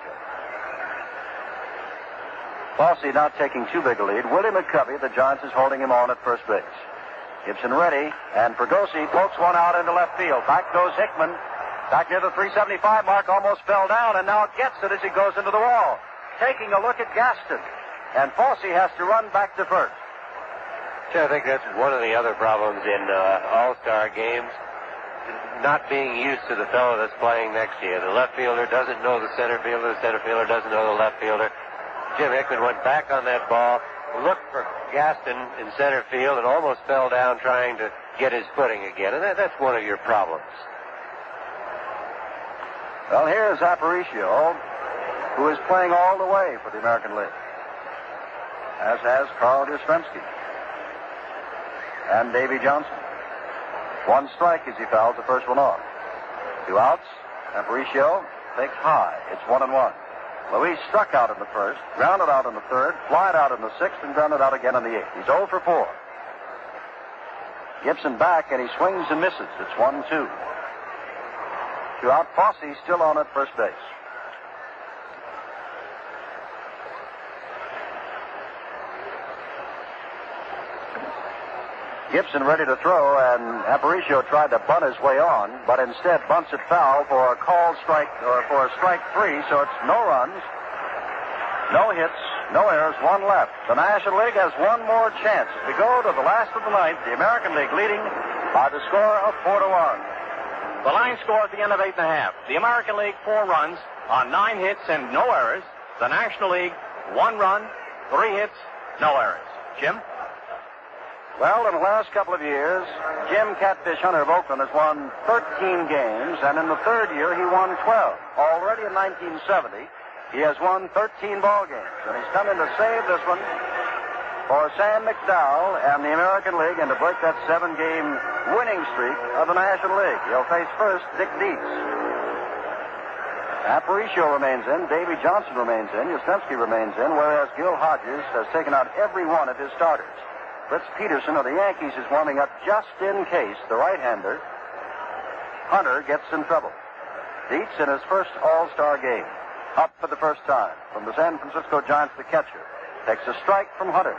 Fosse not taking too big a lead. Willie McCovey, the Giants, is holding him on at first base. Gibson ready, and Fregosi pokes one out into left field. Back goes Hickman. Back near the 375 mark, almost fell down, and now gets it as he goes into the wall. Taking a look at Gaston. And Fosse has to run back to first. I think that's one of the other problems in All-Star games, not being used to the fellow that's playing next to you. The left fielder doesn't know the center fielder doesn't know the left fielder. Jim Hickman went back on that ball, looked for Gaston in center field, and almost fell down trying to get his footing again. And that's one of your problems. Well, here's Aparicio, who is playing all the way for the American League, as has Carl Yastrzemski and Davy Johnson. 1 strike as he fouls the first one off. 2 outs. Aparicio takes high. It's 1-1. Luis struck out in the first, grounded out in the 3rd, flied out in the 6th, and grounded out again in the 8th. He's 0 for 4. Gibson back, and he swings and misses. It's 1-2. 2 out. Fosse still on at first base. Gibson ready to throw, and Aparicio tried to bunt his way on, but instead bunts it foul for a called strike, or for a strike 3, so it's no runs, no hits, no errors, 1 left. The National League has 1 more chance. We go to the last of the 9th, the American League leading by the score of 4-1. The line score at the end of 8 1/2. The American League 4 runs on 9 hits and no errors. The National League 1 run, 3 hits, no errors. Jim? Well, in the last couple of years, Jim Catfish Hunter of Oakland has won 13 games, and in the 3rd year, he won 12. Already in 1970, he has won 13 ball games, and he's come in to save this one for Sam McDowell and the American League, and to break that 7-game winning streak of the National League. He'll face first Dick Dietz. Aparicio remains in, Davy Johnson remains in, Yastrzemski remains in, whereas Gil Hodges has taken out every one of his starters. Fritz Peterson of the Yankees is warming up just in case the right-hander, Hunter, gets in trouble. Dietz in his first All-Star game, up for the first time from the San Francisco Giants, the catcher, takes a strike from Hunter.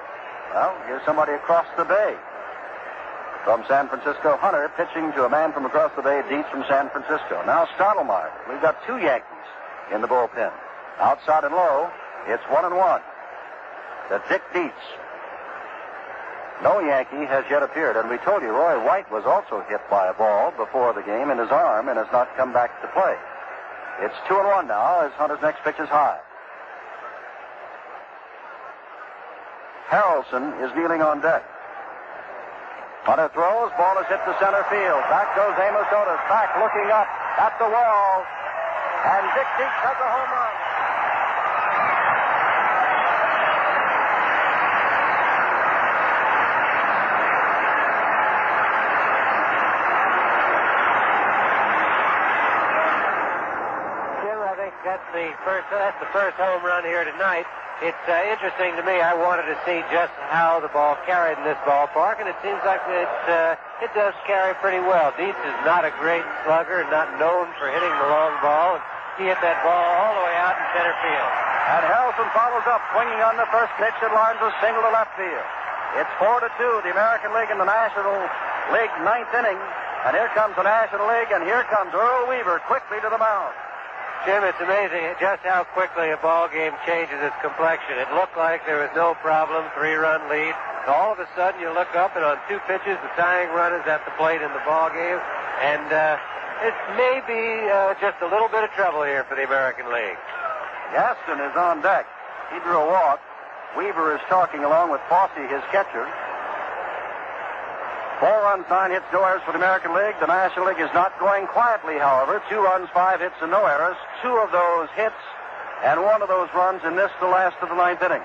Well, here's somebody across the bay from San Francisco. Hunter pitching to a man from across the bay, Dietz from San Francisco. Now Stottlemyre. We've got 2 Yankees in the bullpen. Outside and low, it's 1-1 to Dick Dietz. No Yankee has yet appeared, and we told you Roy White was also hit by a ball before the game in his arm and has not come back to play. It's 2-1 now as Hunter's next pitch is high. Harrelson is kneeling on deck. Hunter throws, ball is hit to center field. Back goes Amos Otis, back looking up at the wall, and Dick Dietz has a home run. That's the first home run here tonight. It's interesting to me. I wanted to see just how the ball carried in this ballpark, and it seems like it does carry pretty well. Dietz is not a great slugger, not known for hitting the long ball. He hit that ball all the way out in center field. And Harrelson follows up, swinging on the first pitch and lines a single to left field. It's 4-2, the American League and the National League ninth inning. And here comes the National League, and here comes Earl Weaver quickly to the mound. Jim, it's amazing just how quickly a ball game changes its complexion. It looked like there was no problem, 3-run lead. All of a sudden, you look up, and on 2 pitches, the tying run is at the plate in the ball game. And it may be just a little bit of trouble here for the American League. Gaston is on deck. He drew a walk. Weaver is talking along with Fosse, his catcher. 4 runs, 9 hits, no errors for the American League. The National League is not going quietly, however. 2 runs, 5 hits, and no errors. 2 of those hits and 1 of those runs in this, the last of the 9th inning.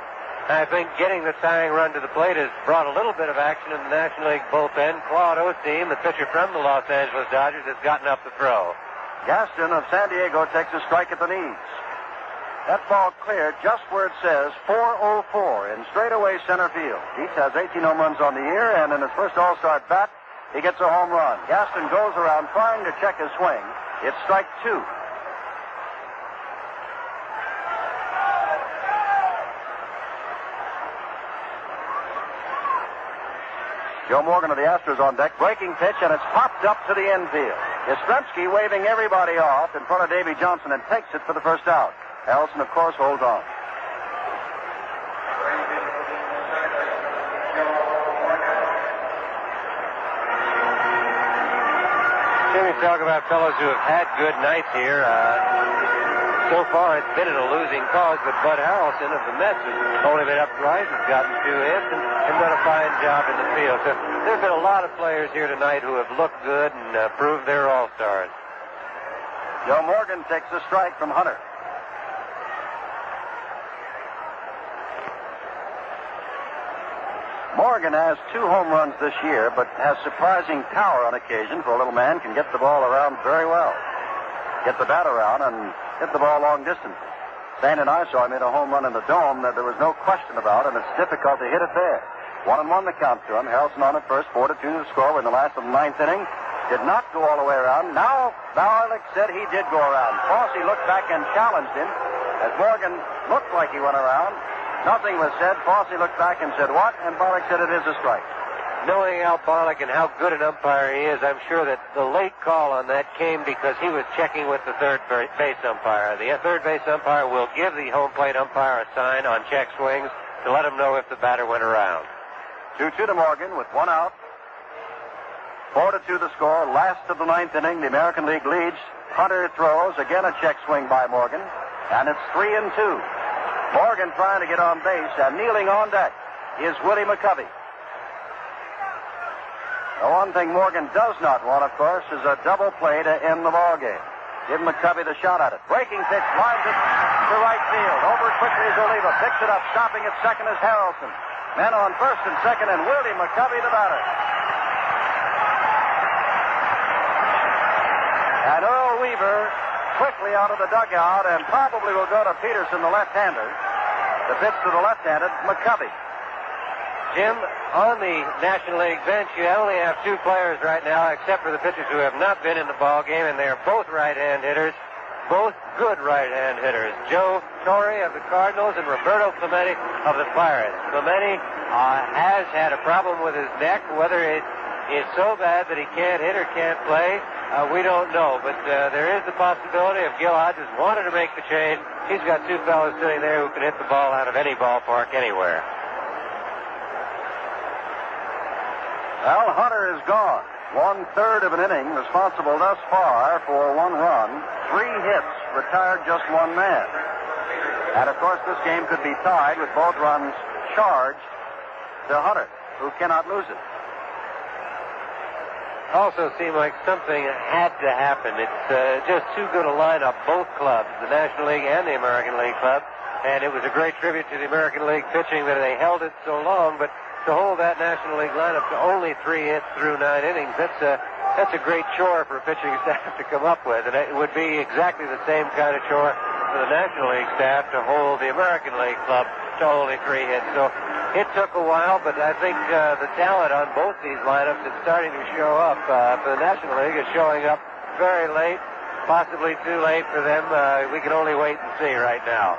I think getting the tying run to the plate has brought a little bit of action in the National League bullpen. Claude Osteen, the pitcher from the Los Angeles Dodgers, has gotten up to throw. Gaston of San Diego takes a strike at the knees. That ball cleared just where it says 404 in straightaway center field. Dietz has 18 home runs on the year, and in his first All-Star at bat, he gets a home run. Gaston goes around trying to check his swing. It's strike 2. Joe Morgan of the Astros on deck, breaking pitch, and it's popped up to the infield. Yastrzemski waving everybody off in front of Davy Johnson and takes it for the first out. Harrelson, of course, holds on. Jimmy, talk about fellows who have had good nights here. So far, it's been in a losing cause, but Bud Harrelson of the Mets has only been upright, has gotten 2 hits, and done a fine job in the field. So there's been a lot of players here tonight who have looked good and proved they're all-stars. Joe Morgan takes a strike from Hunter. Morgan has 2 home runs this year, but has surprising power on occasion for a little man. Can get the ball around very well. Get the bat around and hit the ball long distance. Stan and I saw him hit a home run in the Dome that there was no question about, and it's difficult to hit it there. 1-1 the count to him. Harrelson on at first, 4-2 the score in the last of the 9th inning. Did not go all the way around. Now, Barlick said he did go around. Fosse looked back and challenged him as Morgan looked like he went around. Nothing was said. Fosse looked back and said, what? And Barlick said it is a strike. Knowing Al Barlick and how good an umpire he is, I'm sure that the late call on that came because he was checking with the third base umpire. The third base umpire will give the home plate umpire a sign on check swings to let him know if the batter went around. 2-2 to Morgan with 1 out. 4-2 the score. Last of the 9th inning. The American League leads. Hunter throws. Again a check swing by Morgan. And it's 3-2. Morgan trying to get on base, and kneeling on deck is Willie McCovey. The one thing Morgan does not want, of course, is a double play to end the ball game. Give McCovey the shot at it. Breaking pitch, lines it to right field. Over quickly is Oliva. Picks it up. Stopping at second is Harrelson. Men on first and second, and Willie McCovey the batter. And Earl Weaver quickly out of the dugout, and probably will go to Peterson, the left-hander. The pitch to the left-handed McCovey. Jim, on the National League bench, you only have 2 players right now, except for the pitchers who have not been in the ball game, and they are both right-hand hitters, both good right-hand hitters. Joe Torre of the Cardinals and Roberto Clemente of the Pirates. Clemente has had a problem with his neck. Whether it is so bad that he can't hit or can't play, we don't know. But there is the possibility if Gil Hodges wanted to make the change, he's got 2 fellows sitting there who can hit the ball out of any ballpark anywhere. Al Hunter is gone. 1/3 of an inning, responsible thus far for 1 run, 3 hits, retired just 1 man. And of course, this game could be tied with both runs charged to Hunter, who cannot lose it. Also seemed like something had to happen. It's just too good a lineup, both clubs, the National League and the American League club. And it was a great tribute to the American League pitching that they held it so long, but to hold that National League lineup to only 3 hits through 9 innings, that's a great chore for a pitching staff to come up with. And it would be exactly the same kind of chore for the National League staff to hold the American League club to only 3 hits. So it took a while, but I think the talent on both these lineups is starting to show up. For the National League, it's showing up very late, possibly too late for them. We can only wait and see right now.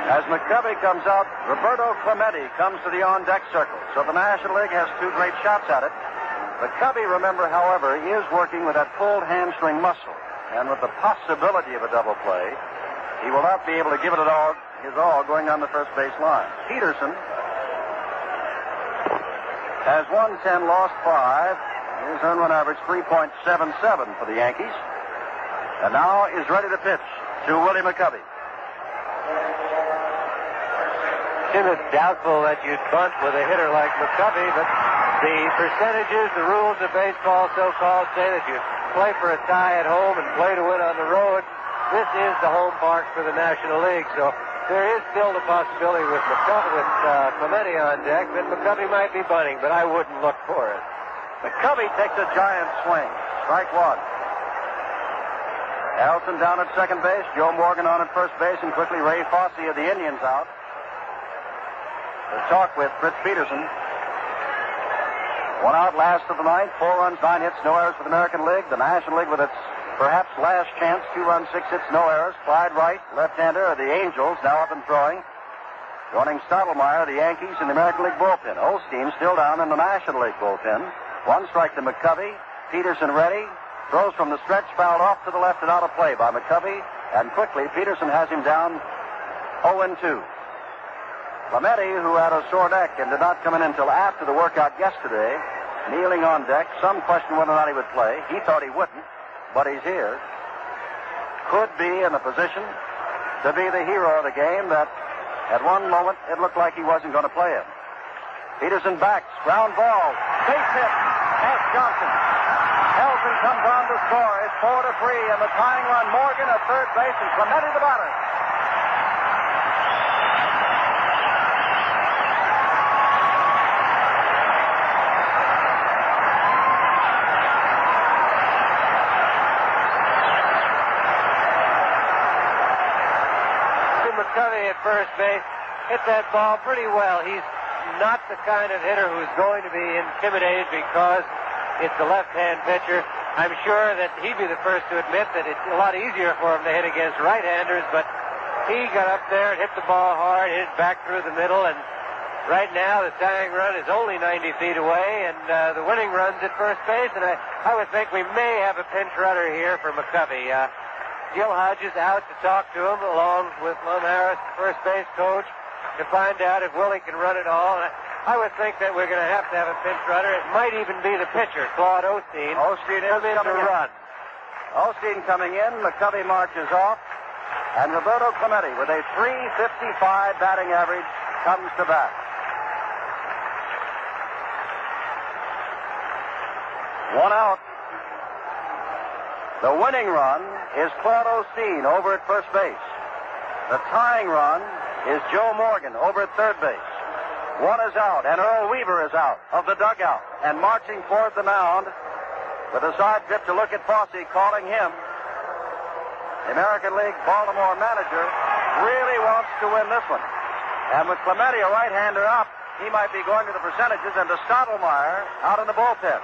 As McCovey comes out, Roberto Clemente comes to the on-deck circle. So the National League has 2 great shots at it. McCovey, remember, however, is working with that pulled hamstring muscle. And with the possibility of a double play, he will not be able to give it his all going on the first base line. Peterson has won 10, lost 5. His earned run average 3.77 for the Yankees. And now is ready to pitch to Willie McCovey. It's doubtful that you'd bunt with a hitter like McCovey, but the percentages, the rules of baseball so-called say that you play for a tie at home and play to win on the road. This is the home park for the National League, so there is still the possibility with Clemente on deck that McCovey might be bunting, but I wouldn't look for it. McCovey takes a giant swing. Strike 1. Elton down at second base, Joe Morgan on at first base, and quickly Ray Fosse of the Indians out. The talk with Fritz Peterson. 1 out, last of the ninth. 4 runs, 9 hits, no errors for the American League. The National League with its perhaps last chance. 2 runs, 6 hits, no errors. Clyde Wright, left-hander of the Angels, now up and throwing. Joining Stottlemyre, the Yankees, in the American League bullpen. Osteen still down in the National League bullpen. 1 strike to McCovey. Peterson ready. Throws from the stretch, fouled off to the left and out of play by McCovey. And quickly, Peterson has him down 0-2. Clemente, who had a sore neck and did not come in until after the workout yesterday, kneeling on deck. Some question whether or not he would play. He thought he wouldn't, but he's here. Could be in a position to be the hero of the game that at one moment it looked like he wasn't going to play him. Peterson backs, ground ball, base hit, past Johnson. Elton comes on to score. It's 4-3, and the tying run, Morgan at third base, and Clemente the batter. McCovey at first base hit that ball pretty well. He's not the kind of hitter who's going to be intimidated because it's a left-hand pitcher. I'm sure that he'd be the first to admit that it's a lot easier for him to hit against right-handers, but he got up there and hit the ball hard, hit it back through the middle, and right now the tying run is only 90 feet away, and the winning run's at first base, and I would think we may have a pinch runner here for McCovey. Gil Hodges out to talk to him, along with Lum Harris, the first base coach, to find out if Willie can run it all. I would think that we're going to have a pinch runner. It might even be the pitcher, Claude Osteen. Osteen is coming to run. Osteen coming in. McCovey marches off. And Roberto Clemente, with a .355 batting average, comes to bat. One out. The winning run is Claude Osteen over at first base. The tying run is Joe Morgan over at third base. 1 is out, and Earl Weaver is out of the dugout. And marching toward the mound with a side trip to look at Fosse, calling him. The American League Baltimore manager really wants to win this one. And with Clemente, a right-hander up, he might be going to the percentages, and to Stottlemyre out in the bullpen.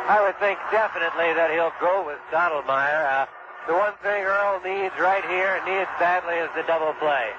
I would think definitely that he'll go with Stottlemyre. The one thing Earl needs right here, and needs badly, is the double play.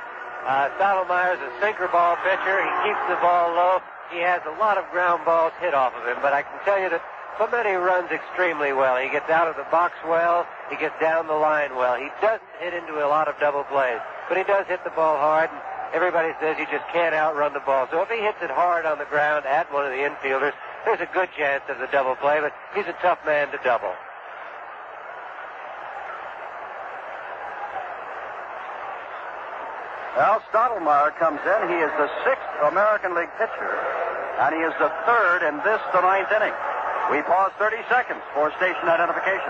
Stottlemyre's a sinker ball pitcher. He keeps the ball low. He has a lot of ground balls hit off of him, but I can tell you that Clemente runs extremely well. He gets out of the box well. He gets down the line well. He doesn't hit into a lot of double plays, but he does hit the ball hard, and everybody says he just can't outrun the ball. So if he hits it hard on the ground at one of the infielders, there's a good chance of the double play, but he's a tough man to double. Well, Stottlemyre comes in. He is the 6th American League pitcher, and he is the 3rd in this, the 9th inning. We pause 30 seconds for station identification.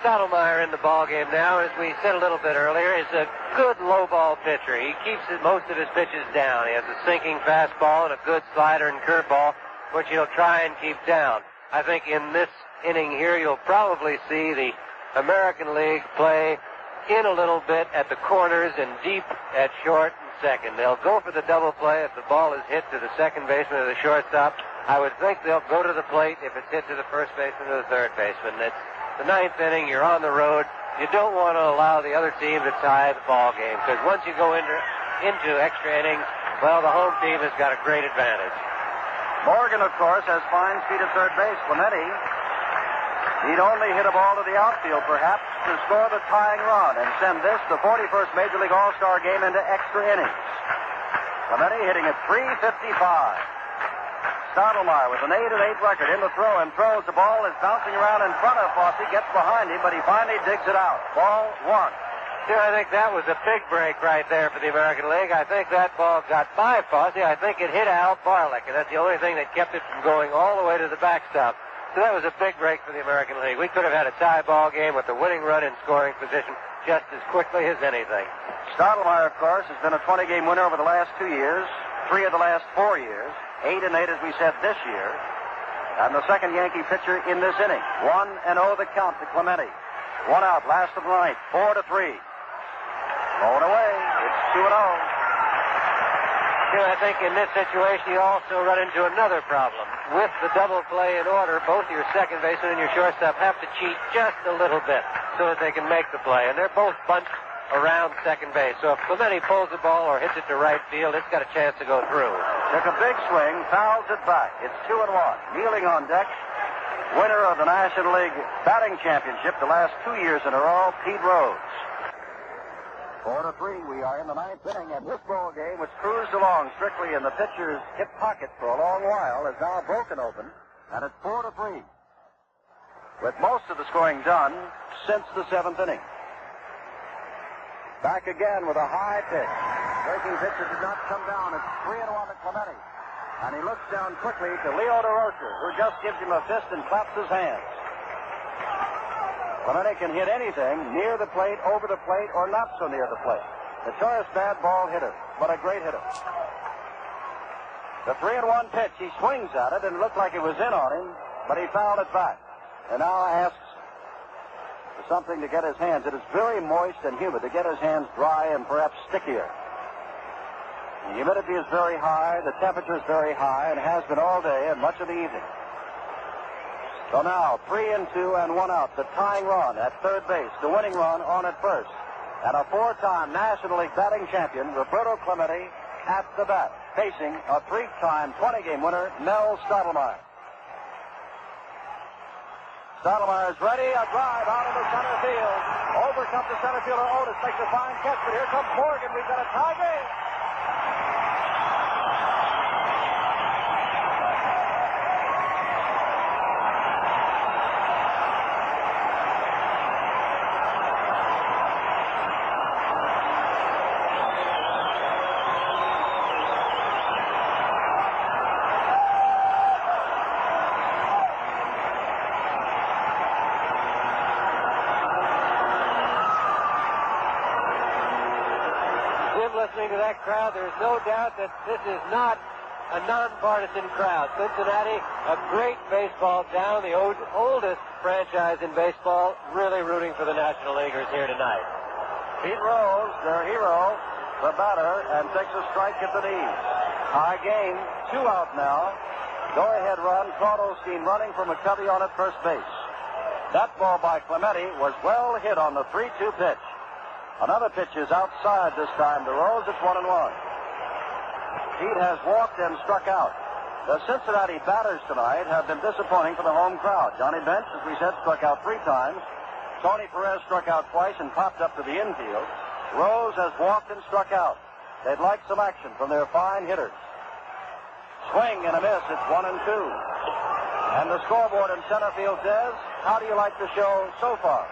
Stottlemyre in the ballgame now, as we said a little bit earlier, is a good low ball pitcher. He keeps most of his pitches down. He has a sinking fastball and a good slider and curveball, which he'll try and keep down. I think in this inning here, you'll probably see the American League play in a little bit at the corners and deep at short and second. They'll go for the double play if the ball is hit to the second baseman or the shortstop. I would think they'll go to the plate if it's hit to the first baseman or the third baseman. It's the ninth inning. You're on the road. You don't want to allow the other team to tie the ball game, because once you go into extra innings, well, the home team has got a great advantage. Morgan, of course, has fine speed at third base. Clemente, he'd only hit a ball to the outfield, perhaps, to score the tying run and send this, the 41st Major League All-Star game, into extra innings. Clemente hitting at .355. Stottlemyre with an 8-8 record in the throw and throws. The ball is bouncing around in front of Fosse, gets behind him, but he finally digs it out. Ball one. Yeah, I think that was a big break right there for the American League. I think that ball got by Fosse. I think it hit Al Barlick, and that's the only thing that kept it from going all the way to the backstop. So that was a big break for the American League. We could have had a tie ball game with the winning run in scoring position just as quickly as anything. Stottlemyre, of course, has been a 20-game winner over the last 2 years, 3 of the last 4 years, 8-8, as we said, this year. And the second Yankee pitcher in this inning. 1-0 the count to Clemente. 1 out, last of the ninth, 4-3. Blown away. It's 2-0. Here, I think in this situation you also run into another problem. With the double play in order, both your second baseman and your shortstop have to cheat just a little bit so that they can make the play. And they're both bunched around second base. So if Clemente pulls the ball or hits it to right field, it's got a chance to go through. Took a big swing, fouls it back. It's 2-1. Kneeling on deck, winner of the National League batting championship the last 2 years in a row, Pete Rose. 4-3. We are in the ninth inning, and this ball game, which cruised along strictly in the pitcher's hip pocket for a long while, is now broken open, and it's 4-3. With most of the scoring done since the seventh inning. Back again with a high pitch. Breaking pitcher did not come down. It's 3-1 to Clemente. And he looks down quickly to Leo DeRocher, who just gives him a fist and claps his hands. Clemente can hit anything near the plate, over the plate, or not so near the plate. Notorious bad ball hitter, but a great hitter. The 3-1 pitch, he swings at it, and it looked like it was in on him, but he fouled it back. And now asks for something to get his hands. It is very moist and humid, to get his hands dry and perhaps stickier. The humidity is very high, the temperature is very high, and has been all day and much of the evening. So now, 3-2 and 1 out, the tying run at third base, the winning run on at first. And a 4-time National League batting champion, Roberto Clemente, at the bat, facing a 3-time 20-game winner, Mel Stottlemyre. Stottlemyre is ready, a drive out of the center field. Over comes the center fielder, Otis makes a fine catch, but here comes Morgan. We've got a tie game. Listening to that crowd, there's no doubt that this is not a nonpartisan crowd. Cincinnati, a great baseball town, the oldest franchise in baseball, really rooting for the National Leaguers here tonight. Pete Rose, their hero, the batter, and takes a strike at the knees. High game, 2 out now. Go-ahead run, Claude Osteen running from McCovey on at first base. That ball by Clemente was well hit on the 3-2 pitch. Another pitch is outside this time to Rose. It's 1-1. Pete has walked and struck out. The Cincinnati batters tonight have been disappointing for the home crowd. Johnny Bench, as we said, struck out 3 times. Tony Perez struck out twice and popped up to the infield. Rose has walked and struck out. They'd like some action from their fine hitters. Swing and a miss. It's 1-2. And the scoreboard in center field says, how do you like the show so far?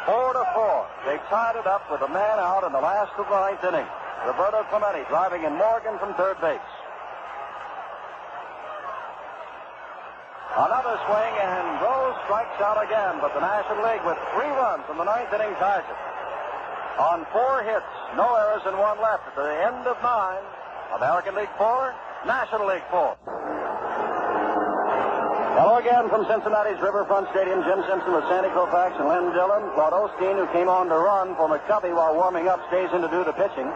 4-4. They tied it up with a man out in the last of the ninth inning. Roberto Clemente driving in Morgan from third base. Another swing, and Rose strikes out again, but the National League with 3 runs in the ninth inning ties it. On 4 hits, no errors and 1 left. At the end of 9, American League 4, National League 4. Hello again from Cincinnati's Riverfront Stadium. Jim Simpson with Sandy Koufax and Len Dillon. Claude Osteen, who came on to run for McCovey while warming up, stays in to do the pitching.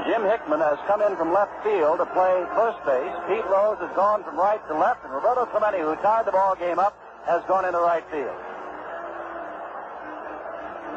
Jim Hickman has come in from left field to play first base. Pete Rose has gone from right to left, and Roberto Clemente, who tied the ball game up, has gone into right field.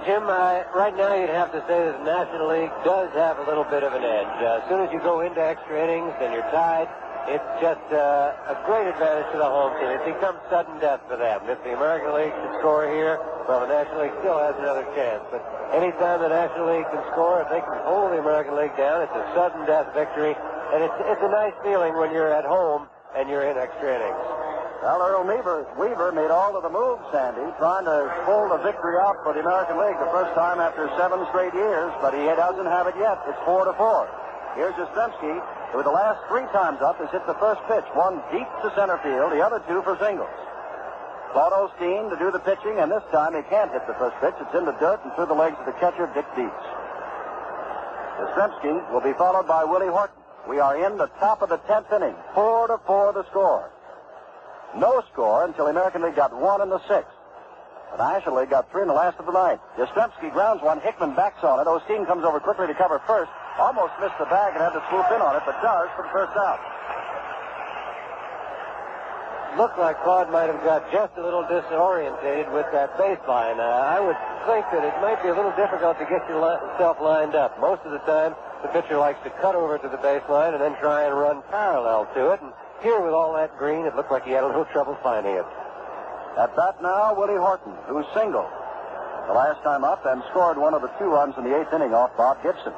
Jim, right now you'd have to say that the National League does have a little bit of an edge. As soon as you go into extra innings and you're tied, it's just a great advantage to the home team. It becomes sudden death for them. If the American League can score here, well, the National League still has another chance. But anytime the National League can score, if they can hold the American League down, it's a sudden death victory. And it's a nice feeling when you're at home and you're in extra innings. Well, Earl Weaver made all of the moves, Sandy, trying to pull the victory out for the American League the first time after 7 straight years, but he doesn't have it yet. It's 4-4. Here's Yastrzemski, who the last 3 times up has hit the first pitch, one deep to center field, the other 2 for singles. Claude Osteen to do the pitching, and this time he can't hit the first pitch. It's in the dirt and through the legs of the catcher, Dick Dietz. Yastrzemski will be followed by Willie Horton. We are in the top of the 10th inning. 4-4 the score. No score until the American League got 1 in the 6th. The National League got 3 in the last of the 9th. Yastrzemski grounds one. Hickman backs on it. Osteen comes over quickly to cover first. Almost missed the bag and had to swoop in on it, but does for the first out. Looked like Claude might have got just a little disorientated with that baseline. I would think that it might be a little difficult to get yourself lined up. Most of the time, the pitcher likes to cut over to the baseline and then try and run parallel to it. And here, with all that green, it looked like he had a little trouble finding it. At bat now, Willie Horton, who singled the last time up and scored one of the 2 runs in the 8th inning off Bob Gibson.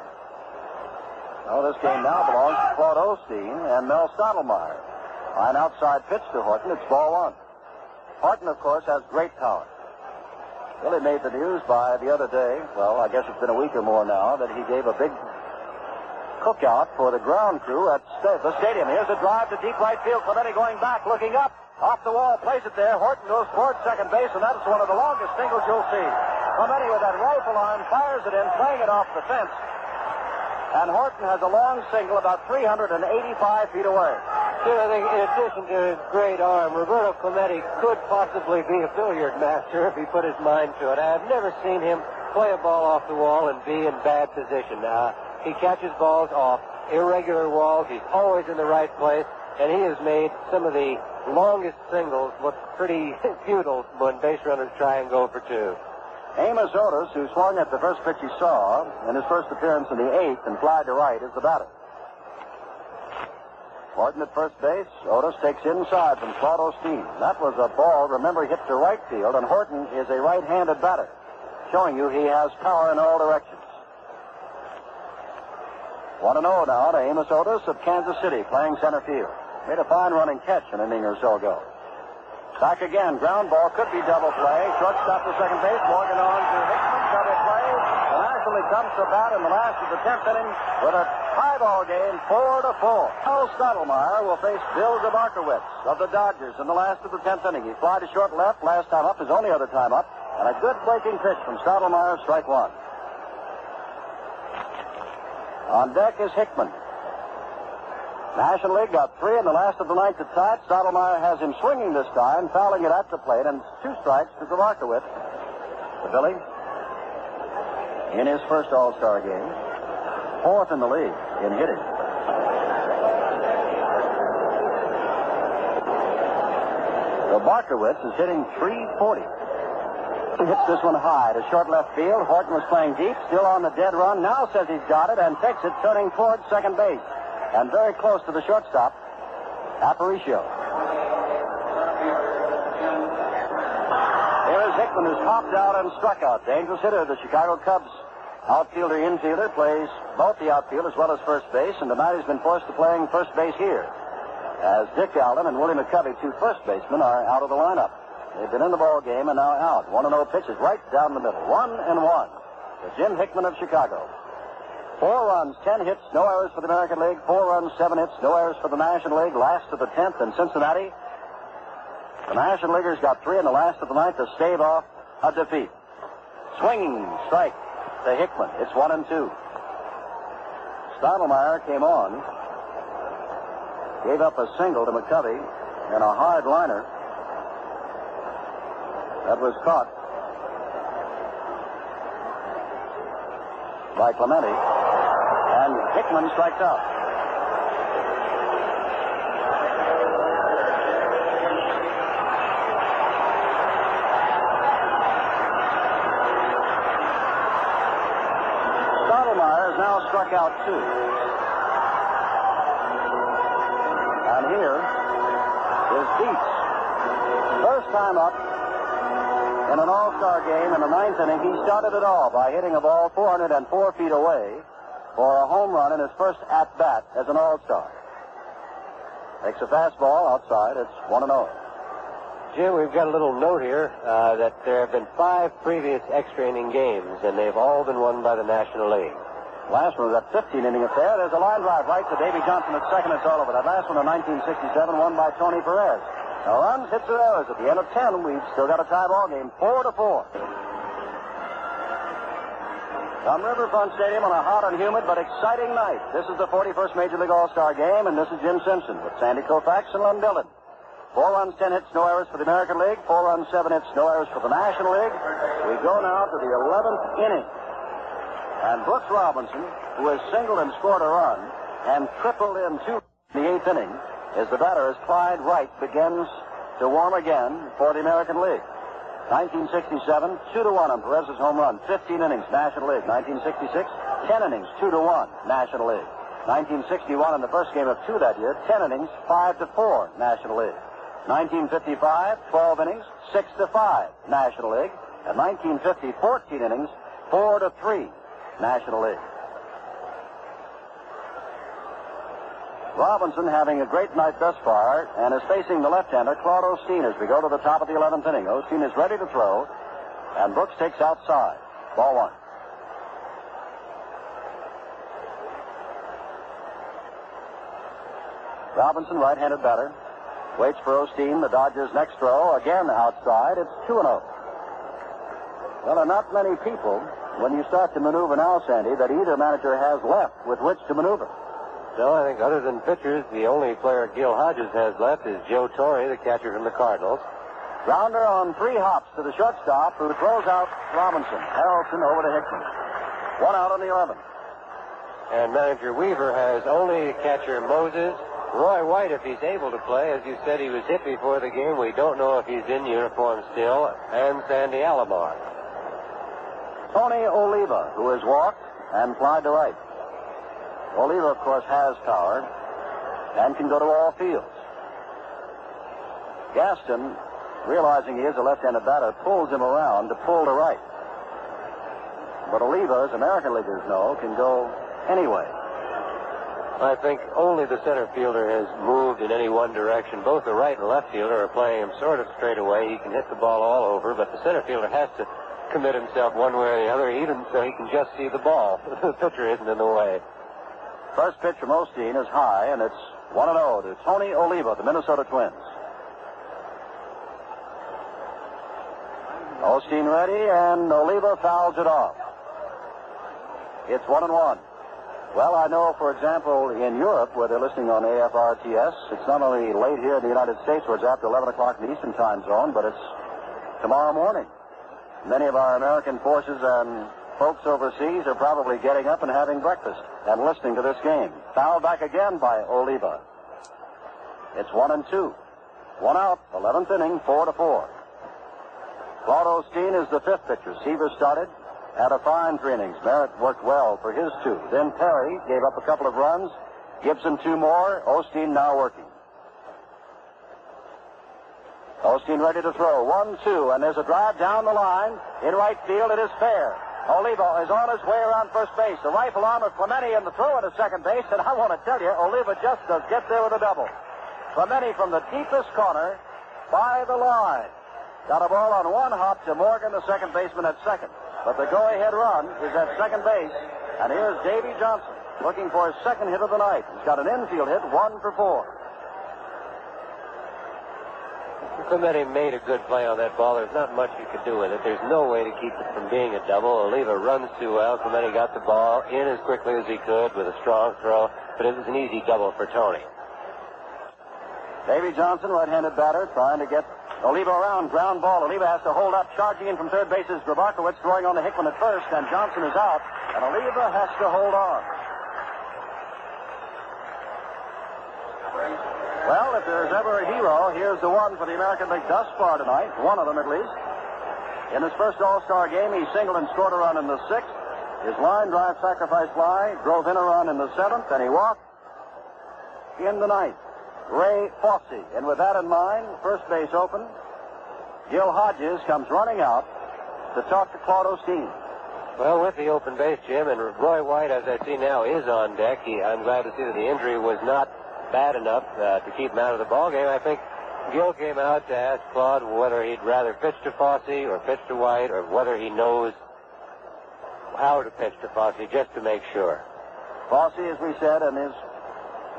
Well, this game now belongs to Claude Osteen and Mel Stottlemyre. An outside pitch to Horton. It's ball 1. Horton, of course, has great power. Willie made the news by the other day, well, I guess it's been a week or more now, that he gave a big cookout for the ground crew at the stadium. Here's a drive to deep right field. Clemente going back, looking up. Off the wall, plays it there. Horton goes toward second base, and that's one of the longest singles you'll see. Clemente with that rifle arm fires it in, playing it off the fence. And Horton has a long single about 385 feet away. Sure, I think in addition to his great arm, Roberto Clemente could possibly be a billiard master if he put his mind to it. I've never seen him play a ball off the wall and be in bad position. He catches balls off irregular walls. He's always in the right place, and he has made some of the longest singles look pretty futile when base runners try and go for 2. Amos Otis, who swung at the first pitch he saw in his first appearance in the 8th and flied to right, is the batter. Horton at first base. Otis takes inside from Claude Osteen. That was a ball, remember, hit to right field, and Horton is a right-handed batter, showing you he has power in all directions. 1-0 now to Amos Otis of Kansas City, playing center field. Made a fine running catch an inning or so ago. Back again, ground ball, could be double play. Shortstop to second base, Morgan on to Hickman, double play. And actually comes to bat in the last of the 10th inning with a tie-ball game, 4-4. Mel Stottlemyre will face Bill Zabarkowitz of the Dodgers in the last of the 10th inning. He flied to short left, last time up, his only other time up, and a good breaking pitch from Stottlemyre, strike 1. On deck is Hickman. National League got 3 in the last of the 9th at tight. Stottlemyre has him swinging this time, fouling it at the plate, and 2 strikes to Zabarkowitz. The Philly, in his first All-Star game, 4th in the league in hitting. Zabarkowitz is hitting .340. He hits this one high to short left field. Horton was playing deep, still on the dead run. Now says he's got it and takes it, turning towards second base. And very close to the shortstop, Aparicio. Here's Hickman, who's hopped out and struck out. Dangerous hitter. The Chicago Cubs outfielder, infielder, plays both the outfield as well as first base, and tonight he's been forced to playing first base here, as Dick Allen and Willie McCovey, 2 first basemen, are out of the lineup. They've been in the ball game and now out. 1-0 pitches right down the middle. 1-1 to Jim Hickman of Chicago. 4 runs, 10 hits, no errors for the American League. 4 runs, 7 hits, no errors for the National League. Last of the 10th in Cincinnati. The National Leaguers got 3 in the last of the 9th to stave off a defeat. Swinging strike to Hickman. It's 1-2. Stottlemyre came on, gave up a single to McCovey and a hard liner. That was caught by Clemente. And Hickman strikes out. Stottlemyre has now struck out 2. And here is Dietz. First time up in an all-star game in the 9th inning. He started it all by hitting a ball 404 feet away for a home run in his first at-bat as an all-star. Takes a fastball outside. It's 1-0. Jim, we've got a little note here that there have been 5 previous extra inning games, and they've all been won by the National League. Last one was that 15-inning affair. There's a line drive right to Davy Johnson at second. It's all over. That last one in 1967 won by Tony Perez. No runs, hits, or errors. At the end of 10, we've still got a tie ball game, 4-4. From Riverfront Stadium on a hot and humid but exciting night. This is the 41st Major League All-Star Game, and this is Jim Simpson with Sandy Koufax and Lem Dillon. 4 runs, 10 hits, no errors for the American League. 4 runs, 7 hits, no errors for the National League. We go now to the 11th inning. And Brooks Robinson, who has singled and scored a run and tripled in 2 in the 8th inning, is the batter as Clyde Wright begins to warm again for the American League. 1967, 2-1 on Perez's home run, 15 innings, National League. 1966, 10 innings, 2-1, National League. 1961, in the first game of 2 that year, 10 innings, 5-4, National League. 1955, 12 innings, 6-5, National League. And 1950, 14 innings, 4-3, National League. Robinson having a great night thus far and is facing the left-hander, Claude Osteen, as we go to the top of the 11th inning. Osteen is ready to throw, and Brooks takes outside. Ball 1. Robinson, right-handed batter, waits for Osteen, the Dodgers' next throw, again outside. It's 2-0. Well, there are not many people, when you start to maneuver now, Sandy, that either manager has left with which to maneuver. No, I think other than pitchers, the only player Gil Hodges has left is Joe Torre, the catcher from the Cardinals. Grounder on 3 hops to the shortstop, who throws out Robinson. Harrelson over to Hickman. 1 out on the 11th. And manager Weaver has only catcher Moses. Roy White, if he's able to play, as you said, he was hit before the game. We don't know if he's in uniform still. And Sandy Alomar. Tony Oliva, who has walked and flied to right. Oliva, of course, has power and can go to all fields. Gaston, realizing he is a left-handed batter, pulls him around to pull to right. But Oliva, as American Leaguers know, can go anyway. I think only the center fielder has moved in any one direction. Both the right and left fielder are playing him sort of straight away. He can hit the ball all over, but the center fielder has to commit himself one way or the other, even so he can just see the ball. The pitcher isn't in the way. First pitch from Osteen is high, and it's 1-0 to Tony Oliva, the Minnesota Twins. Osteen ready, and Oliva fouls it off. It's 1-1. Well, I know, for example, in Europe, where they're listening on AFRTS, it's not only late here in the United States, where it's after 11 o'clock in the Eastern Time Zone, but it's tomorrow morning. Many of our American forces and folks overseas are probably getting up and having breakfast and listening to this game. Fouled back again by Oliva. It's 1-2. 1 out, 11th inning, 4-4. Claude Osteen is the 5th pitcher. Seaver started, had a fine 3 innings. Merritt worked well for his 2. Then Perry gave up a couple of runs. Gibson 2 more. Osteen now working. Osteen ready to throw. 1-2, and there's a drive down the line. In right field, it is fair. Oliva is on his way around first base. The rifle arm of Clemente in the throw into second base, and I want to tell you, Oliva just does get there with a double. Clemente from the deepest corner by the line. Got a ball on 1 hop to Morgan, the second baseman, at second. But the go-ahead run is at second base, and here's Davy Johnson looking for his 2nd hit of the night. He's got an infield hit, 1 for 4. Clemente made a good play on that ball. There's not much you could do with it. There's no way to keep it from being a double. Oliva runs too well. Clemente got the ball in as quickly as he could with a strong throw, but it was an easy double for Tony. Davy Johnson, right-handed batter, trying to get Oliva around, ground ball. Oliva has to hold up. Charging in from third base is Grabarkowitz, throwing on to Hickman at first, and Johnson is out, and Oliva has to hold on. Well, if there's ever a hero, here's the one for the American League thus far tonight, one of them at least. In his first All-Star game, he singled and scored a run in the 6th. His line drive sacrifice fly drove in a run in the 7th, and he walked in the 9th. Ray Fosse. And with that in mind, first base open. Gil Hodges comes running out to talk to Claude Osteen. Well, with the open base, Jim, and Roy White, as I see now, is on deck. I'm glad to see that the injury was not bad enough to keep him out of the ballgame. I think Gil came out to ask Claude whether he'd rather pitch to Fosse or pitch to White, or whether he knows how to pitch to Fosse, just to make sure. Fosse, as we said, and his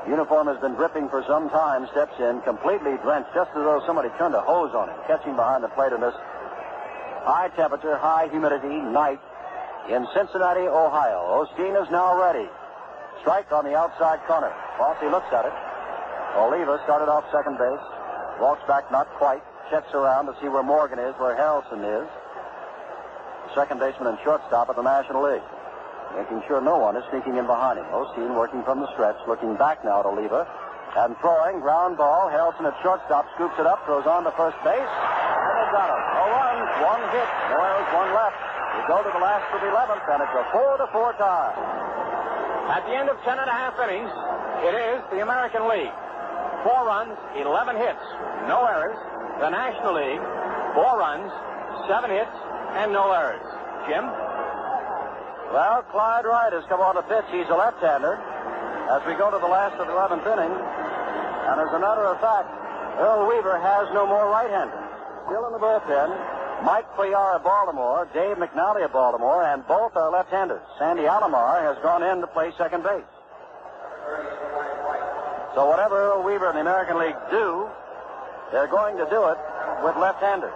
uniform has been dripping for some time, steps in completely drenched, just as though somebody turned a hose on him, catching behind the plate in this high temperature, high humidity night in Cincinnati, Ohio. Osteen is now ready. Strike on the outside corner. Fosse looks at it. Oliva started off second base. Walks back not quite. Checks around to see where Morgan is, where Harrelson is. The second baseman and shortstop of the National League. Making sure no one is sneaking in behind him. Osteen working from the stretch, looking back now at Oliva. And throwing, ground ball. Harrelson at shortstop scoops it up, throws on to first base. And they got him. No runs, one hit. No errors, one left. We go to the last of the 11th, and it's a 4-4 tie. At the end of 10 and a half innings, it is the American League. 4 runs, 11 hits, no errors. The National League, 4 runs, 7 hits, and no errors. Jim? Well, Clyde Wright has come on to pitch. He's a left-hander as we go to the last of the 11th inning. And as a matter of fact, Earl Weaver has no more right-handers. Still in the bullpen, Mike Cuellar of Baltimore, Dave McNally of Baltimore, and both are left-handers. Sandy Alomar has gone in to play second base. So whatever Earl Weaver and the American League do, they're going to do it with left-handers.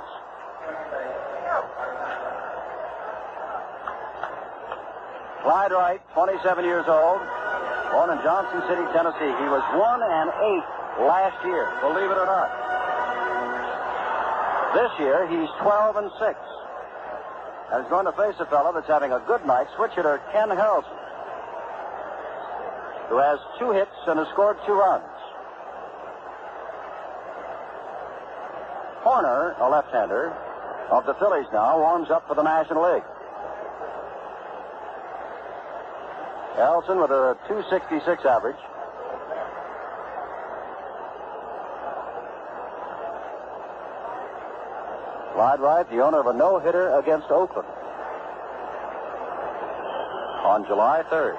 Clyde Wright, 27 years old, born in Johnson City, Tennessee. He was 1-8 last year, believe it or not. This year, he's 12-6. And he's going to face a fellow that's having a good night, switch hitter Ken Harrelson, who has 2 hits and has scored 2 runs. Horner, a left-hander of the Phillies now, warms up for the National League. Harrelson with a .266 average. Clyde Wright, the owner of a no-hitter against Oakland on July 3rd.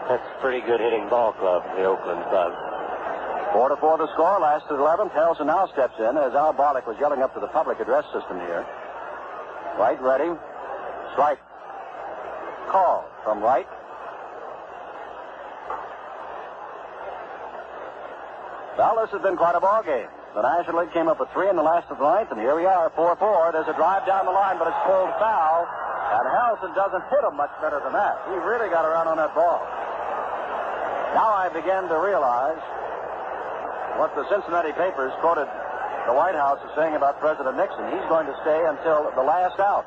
That's a pretty good hitting ball club, the Oakland club. 4-4 the score. Last to the 11th. Harrelson now steps in as Al Barlick was yelling up to the public address system here. Wright ready. Strike. Call from Wright. Well, this has been quite a ball game. The National League came up with 3 in the last of the 9th, and here we are, 4-4. There's a drive down the line, but it's pulled foul, and Harrelson doesn't hit him much better than that. He really got around on that ball. Now I begin to realize what the Cincinnati papers quoted the White House as saying about President Nixon. He's going to stay until the last out.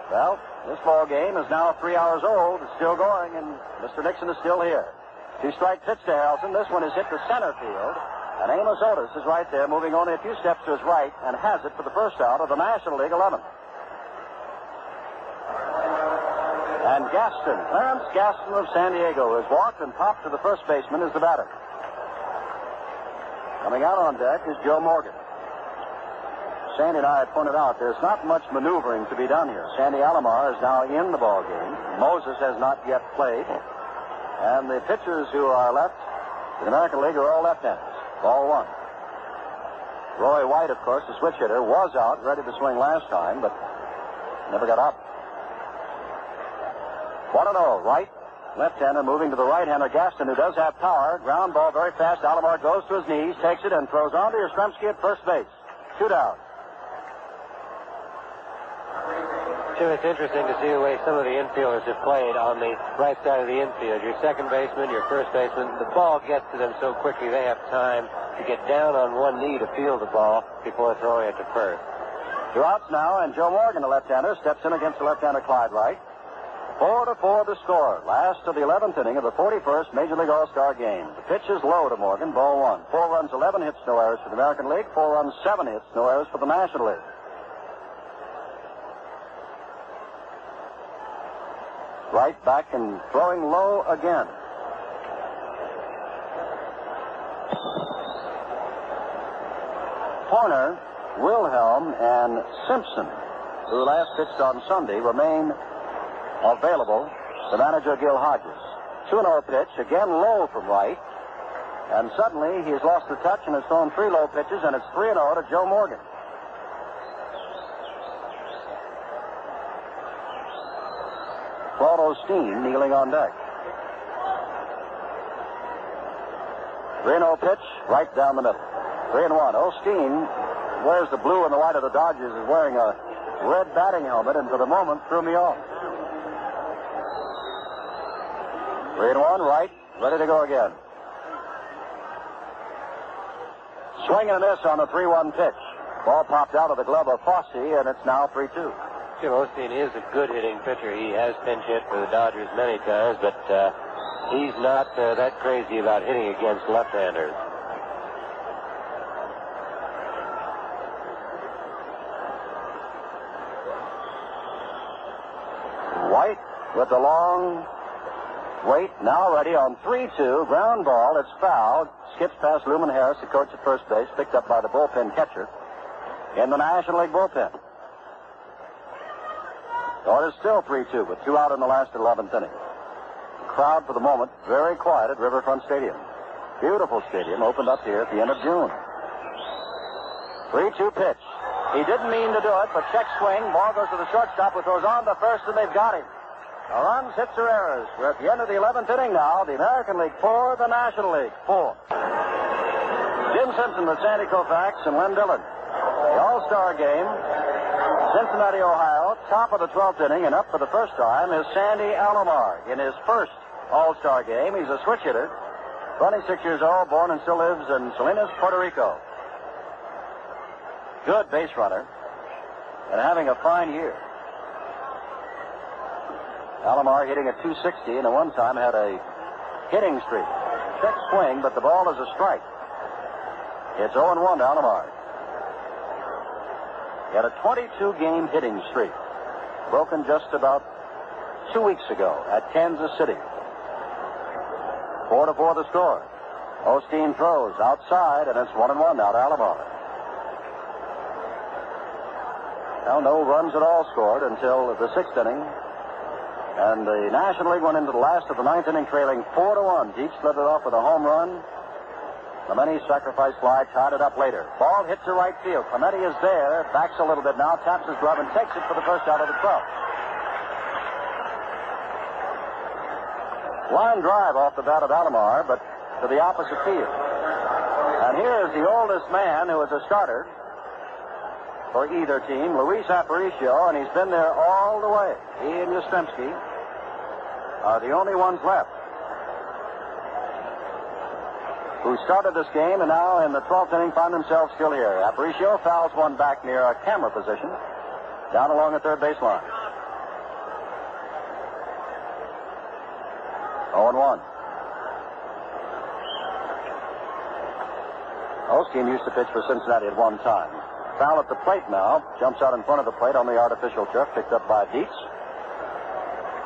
Well, this ball game is now 3 hours old. It's still going, and Mr. Nixon is still here. 2-strike pitch to Harrelson. This one is hit to center field. And Amos Otis is right there, moving only a few steps to his right, and has it for the first out of the National League 11. And Gaston, Clarence Gaston of San Diego, has walked and popped to the first baseman as the batter. Coming out on deck is Joe Morgan. Sandy and I had pointed out there's not much maneuvering to be done here. Sandy Alomar is now in the ball game. Moses has not yet played. And the pitchers who are left in the American League are all left-handers. Ball 1. Roy White, of course, the switch hitter, was out, ready to swing last time, but never got up. 1-0. Wright, left-hander, moving to the right-hander, Gaston, who does have power. Ground ball very fast. Alomar goes to his knees, takes it, and throws on to Yastrzemski at first base. 2 down. Jim, it's interesting to see the way some of the infielders have played on the right side of the infield. Your second baseman, your first baseman, the ball gets to them so quickly they have time to get down on one knee to field the ball before throwing it to first. 2 outs now, and Joe Morgan, the left-hander, steps in against the left-hander Clyde Wright. 4-4 the score. Last of the 11th inning of the 41st Major League All-Star game. The pitch is low to Morgan, ball 1. 4 runs, 11 hits, no errors for the American League. 4 runs, 7 hits, no errors for the National League. Right back and throwing low again. Horner, Wilhelm, and Simpson, who last pitched on Sunday, remain available to manager Gil Hodges. 2-0 pitch, again low from Wright. And suddenly he's lost the touch and has thrown 3 low pitches, and it's 3-0 to Joe Morgan. Claude Osteen kneeling on deck. 3-0 pitch, right down the middle. 3-1. Osteen wears the blue and the white of the Dodgers, is wearing a red batting helmet, and for the moment threw me off. 3-1, right, ready to go again. Swing and a miss on the 3-1 pitch. Ball popped out of the glove of Fosse, and it's now 3-2. Jim Osteen is a good hitting pitcher. He has pinch hit for the Dodgers many times, but he's not that crazy about hitting against left-handers. White with the long wait, now ready on 3-2. Ground ball, it's fouled. Skips past Luman Harris, the coach at first base, picked up by the bullpen catcher in the National League bullpen. So it is still 3-2 with 2 out in the last 11th inning. The crowd for the moment very quiet at Riverfront Stadium. Beautiful stadium, opened up here at the end of June. 3-2 pitch. He didn't mean to do it, but check swing. Ball goes to the shortstop, who throws on to first, and they've got him. No runs, hits, or errors. We're at the end of the 11th inning now. The American League 4, the National League 4. Jim Simpson with Sandy Koufax and Len Dillon. The All-Star game, Cincinnati, Ohio, top of the 12th inning, and up for the first time is Sandy Alomar. In his first All-Star game, he's a switch hitter, 26 years old, born and still lives in Salinas, Puerto Rico. Good base runner, and having a fine year. Alomar hitting at 260, and at one time had a hitting streak. Check swing, but the ball is a strike. It's 0-1 to Alomar. He had a 22-game hitting streak, broken just about 2 weeks ago at Kansas City. 4-4 the score. Osteen throws outside, and it's 1-1 now to Alomar. Now no runs at all scored until the 6th inning. And the National League went into the last of the 9th inning trailing 4-1. Dietz led it off with a home run. Clemente sacrifice fly, tied it up later. Ball hit to right field. Clemente is there, backs a little bit now, taps his glove, and takes it for the first out of the 12th. Line drive off the bat of Alomar, but to the opposite field. And here is the oldest man who is a starter for either team, Luis Aparicio, and he's been there all the way. He and Yastrzemski are the only ones left who started this game and now in the 12th inning find themselves still here. Aparicio fouls one back near a camera position down along the third baseline. 0-1. Osteen used to pitch for Cincinnati at one time. Foul at the plate now. Jumps out in front of the plate on the artificial turf, picked up by Dietz.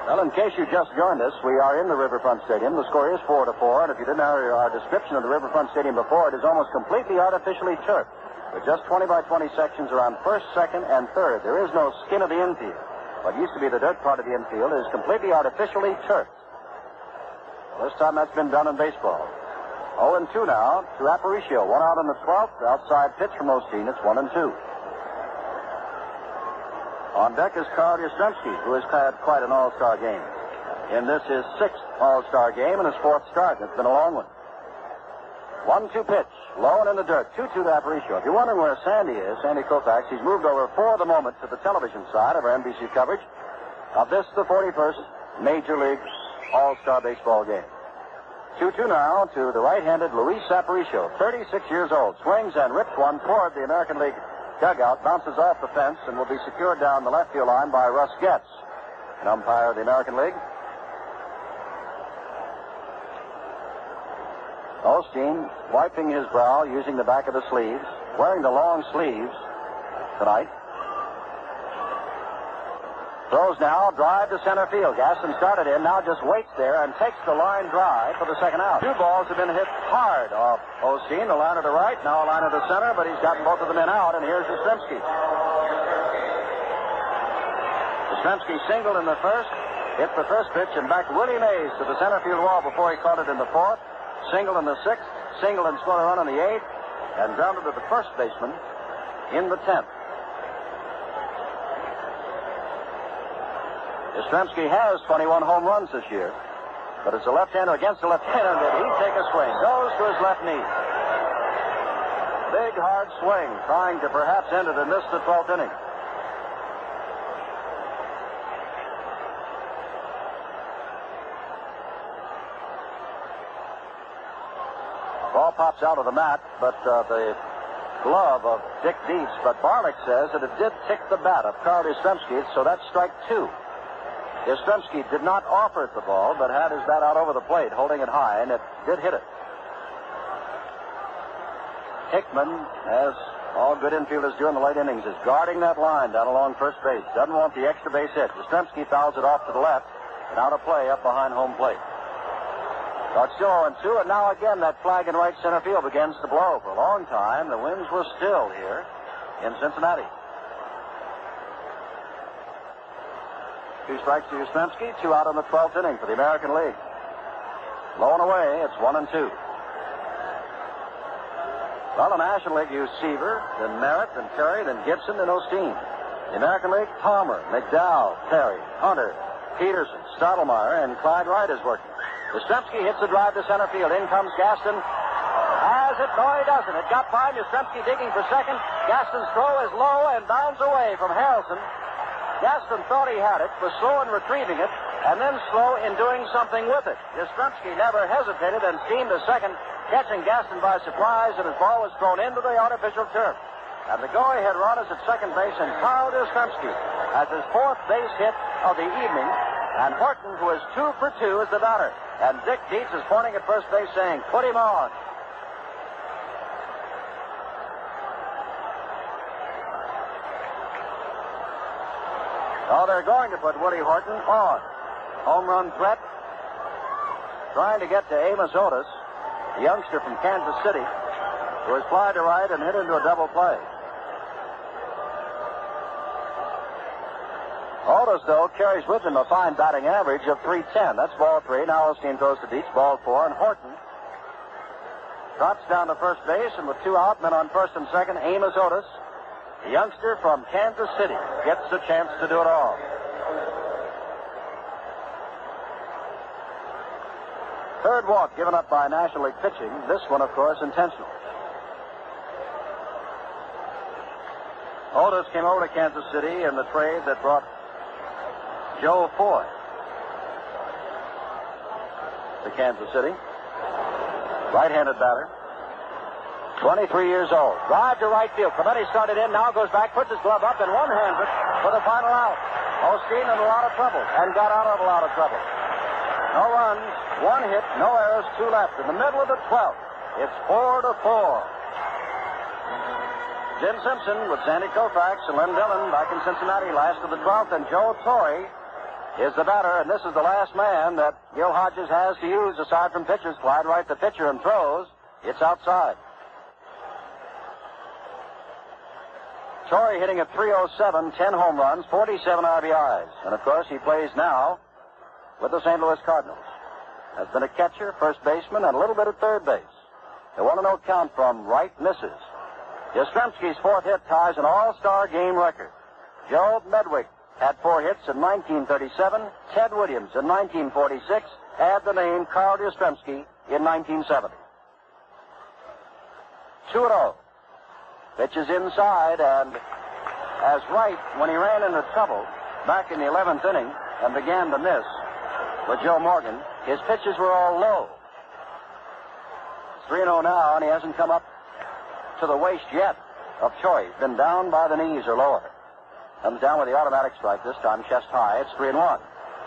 Well, in case you just joined us, we are in the Riverfront Stadium. The score is 4-4, and if you didn't hear our description of the Riverfront Stadium before, it is almost completely artificially turfed, with just 20 by 20 sections around first, second, and third. There is no skin of the infield. What used to be the dirt part of the infield is completely artificially turfed. Well, this time that's been done in baseball. 0-2 now to Aparicio. 1 out in the 12th. Outside pitch from Osteen. It's 1-2. On deck is Carl Yastrzemski, who has had quite an all-star game. In this, his 6th all-star game and his 4th start. It's been a long one. 1-2 pitch. Low and in the dirt. 2-2 to Aparicio. If you're wondering where Sandy is, Sandy Koufax, he's moved over for the moment to the television side of our NBC coverage of this, the 41st Major League All-Star Baseball game. 2-2 now to the right-handed Luis Aparicio, 36 years old. Swings and rips one toward the American League dugout, bounces off the fence, and will be secured down the left field line by Russ Getz, an umpire of the American League. Osteen wiping his brow using the back of the sleeves, wearing the long sleeves tonight. Throws now, drive to center field. Gaston started in, now just waits there and takes the line drive for the second out. Two balls have been hit hard off Osteen, a liner to right, now a liner to center, but he's gotten both of them in out, and here's Yastrzemski. Yastrzemski singled in the first, hit the first pitch, and backed Willie Mays to the center field wall before he caught it in the fourth. Singled in the sixth, singled and scored a run in the eighth, and grounded to the first baseman in the 10th. Yastrzemski has 21 home runs this year, but it's a left-hander against a left-hander. Did he take a swing? Goes to his left knee. Big, hard swing, trying to perhaps end it and miss the 12th inning. Ball pops out of the mat, but the glove of Dick Dietz. But Barlick says that it did tick the bat of Carl Yastrzemski, so that's strike two. Yastrzemski did not offer it the ball, but had his bat out over the plate, holding it high, and it did hit it. Hickman, as all good infielders do in the late innings, is guarding that line down along first base. Doesn't want the extra base hit. Yastrzemski fouls it off to the left, and out of play up behind home plate. So it's still 0-2, and now again that flag in right center field begins to blow. For a long time, the winds were still here in Cincinnati. 2 strikes to Yastrzemski, 2 out in the 12th inning for the American League. Low and away, it's 1-2. Well, the National League used Seaver, then Merritt, then Terry, then Gibson, then Osteen. The American League, Palmer, McDowell, Terry, Hunter, Peterson, Stottlemyre, and Clyde Wright is working. Yastrzemski hits the drive to center field. In comes Gaston. Has it? No, he doesn't. It got by him. Yastrzemski digging for second. Gaston's throw is low and bounds away from Harrelson. Gaston thought he had it, was slow in retrieving it, and then slow in doing something with it. Yastrzemski never hesitated and steamed to second, catching Gaston by surprise, and his ball was thrown into the artificial turf. And the go-ahead run is at second base, and Carl Yastrzemski has his 4th base hit of the evening, and Horton, who is 2 for 2, is the batter. And Dick Dietz is pointing at first base saying, "Put him on." Oh, they're going to put Woody Horton on. Home run threat. Trying to get to Amos Otis, the youngster from Kansas City, who was fly to right and hit into a double play. Otis, though, carries with him a fine batting average of .310. That's ball 3. Now Osteen throws to Dietz, ball 4, and Horton trots down to first base, and with 2 out, men on first and second, Amos Otis, the youngster from Kansas City, gets a chance to do it all. Third walk given up by National League pitching. This one, of course, intentional. Otis came over to Kansas City in the trade that brought Joe Foy to Kansas City. Right-handed batter. 23 years old. Drive to right field. Clemente started in, now goes back, puts his glove up, and one-hands it for the final out. Osteen in a lot of trouble, and got out of a lot of trouble. No runs, 1 hit, no errors, 2 left. In the middle of the 12th, it's 4-4. Jim Simpson with Sandy Koufax and Len Dillon back in Cincinnati last of the 12th, and Joe Torre is the batter, and this is the last man that Gil Hodges has to use aside from pitchers. Clyde Wright, the pitcher, and throws. It's outside. Torrey hitting at .307, 10 home runs, 47 RBIs. And, of course, he plays now with the St. Louis Cardinals. Has been a catcher, first baseman, and a little bit at third base. The 1-0 count from Wright misses. Yastrzemski's 4th hit ties an all-star game record. Joe Medwick had 4 hits in 1937, Ted Williams in 1946, add the name Carl Yastrzemski in 1970. 2-0. Pitch is inside, and as Wright, when he ran into trouble back in the 11th inning and began to miss with Joe Morgan, his pitches were all low. 3-0 now, and he hasn't come up to the waist yet of Choi. He's been down by the knees or lower. Comes down with the automatic strike this time, chest high. It's 3-1.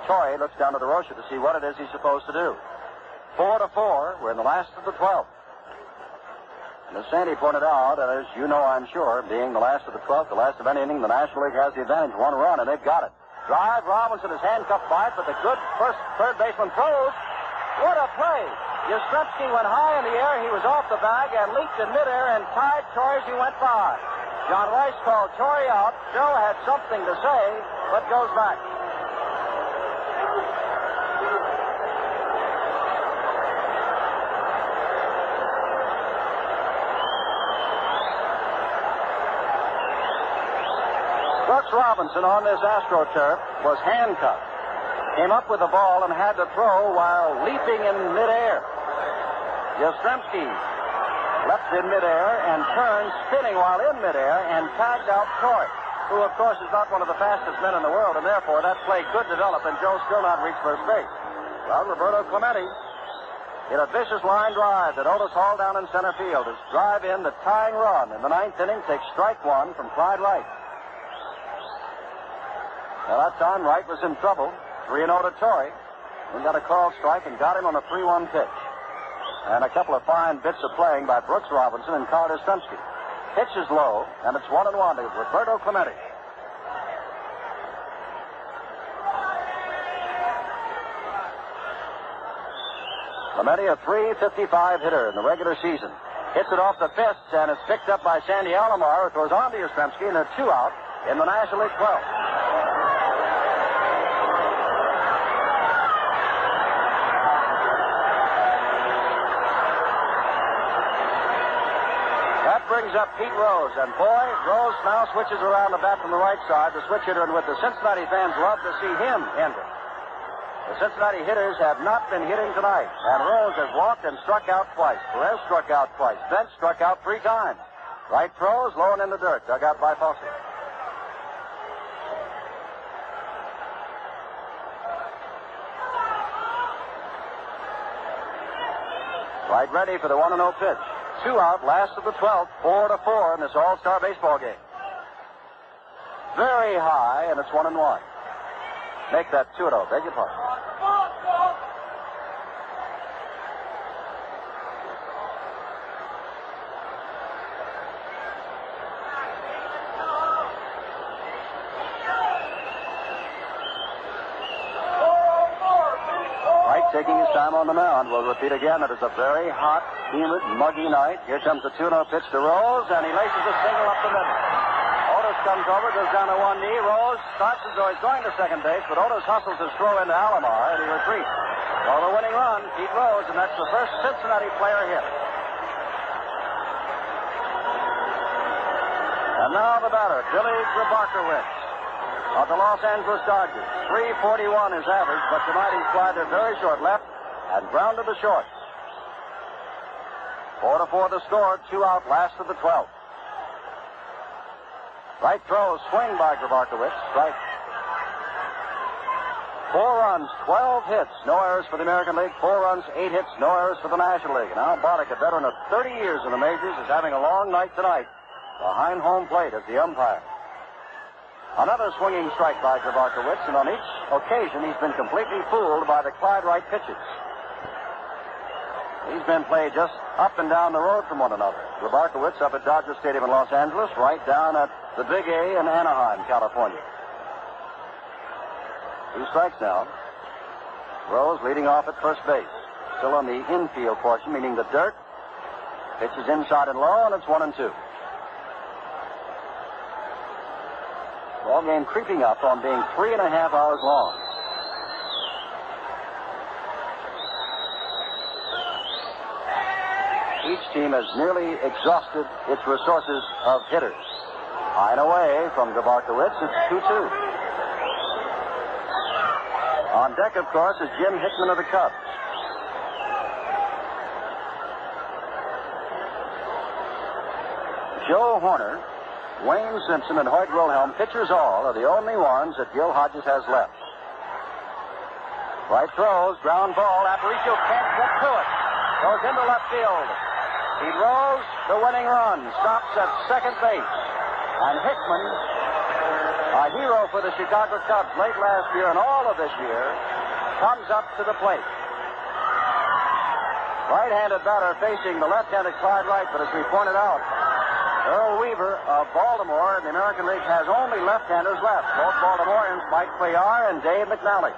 Choi looks down to DeRocha to see what it is he's supposed to do. 4-4. We're in the last of the 12th. And as Sandy pointed out, and as you know, I'm sure, being the last of the 12th, the last of any inning, the National League has the advantage. 1 run, and they've got it. Drive, Robinson is handcuffed by it, but the good third baseman throws. What a play! Yastrzemski went high in the air. He was off the bag and leaped in midair and tied Choi as he went by. John Rice called Choi out. Joe had something to say, but goes back. Brooks Robinson on this AstroTurf was handcuffed. Came up with the ball and had to throw while leaping in midair. Yastrzemski leapt in midair and turned, spinning while in midair, and tagged out Choi, who, of course, is not one of the fastest men in the world, and therefore that play could develop, and Joe still not reach first base. Well, Roberto Clemente hit a vicious line drive that Otis hauled down in center field. His drive in, the tying run in the 9th inning, takes strike 1 from Clyde Wright. Now, that time, Wright was in trouble. 3-0 to Torrey. We got a called strike and got him on a 3-1 pitch. And a couple of fine bits of playing by Brooks Robinson and Carl Yastrzemski. Pitch is low, and it's 1-1 to Roberto Clemente. Clemente, a .355 hitter in the regular season. Hits it off the fists, and it's picked up by Sandy Alomar, who throws on to Yastrzemski, and a 2-out in the National League 12th. Brings up Pete Rose, and boy, Rose now switches around the bat from the right side, the switch hitter, and with the Cincinnati fans love to see him enter. The Cincinnati hitters have not been hitting tonight, and Rose has walked and struck out twice. Perez struck out twice. Bench struck out 3 times. Right throws, low and in the dirt, dug out by Fosse. Right ready for the 1-0 pitch. 2 out, last of the 12th, 4-4 in this all-star baseball game. Very high, and it's 1-1. Make that 2-0. Beg your pardon. Taking his time on the mound. We'll repeat again. It is a very hot, humid, muggy night. Here comes the 2-0 pitch to Rose, and he laces a single up the middle. Otis comes over, goes down to one knee. Rose starts as though he's going to second base, but Otis hustles his throw into Alomar, and he retreats. So the winning run, Pete Rose, and that's the first Cincinnati player hit. And now the batter, Billy Grabarkowitz of the Los Angeles Dodgers. 341 is average, but tonight he's flied to very short left and grounded to short. 4-4 the score, 2 out, last of the 12th. Right throw, swing by Grabarkowitz. Strike. 4 runs, 12 hits, no errors for the American League. 4 runs, 8 hits, no errors for the National League. And Al Bartek, a veteran of 30 years in the majors, is having a long night tonight behind home plate as the umpire. Another swinging strike by Grabarkowitz, and on each occasion he's been completely fooled by the Clyde Wright pitches. These men play just up and down the road from one another. Grabarkowitz up at Dodger Stadium in Los Angeles, Wright down at the Big A in Anaheim, California. 2 strikes now. Rose leading off at first base. Still on the infield portion, meaning the dirt. Pitch is inside and low, and it's 1-2. Ball game creeping up on being 3.5 hours long. Each team has nearly exhausted its resources of hitters. High and away from Grabarkowitz, it's 2-2. On deck, of course, is Jim Hickman of the Cubs. Joe Horner, Wayne Simpson, and Hoyt Wilhelm, pitchers all, are the only ones that Gil Hodges has left. Right throws, ground ball. Aparicio can't get to it. Goes into left field. He throws the winning run, stops at second base. And Hickman, a hero for the Chicago Cubs late last year and all of this year, comes up to the plate. Right-handed batter facing the left-handed Clyde Wright, but as we pointed out, Earl Weaver of Baltimore in the American League has only left-handers left. Both Baltimoreans, Mike Cuellar and Dave McNally.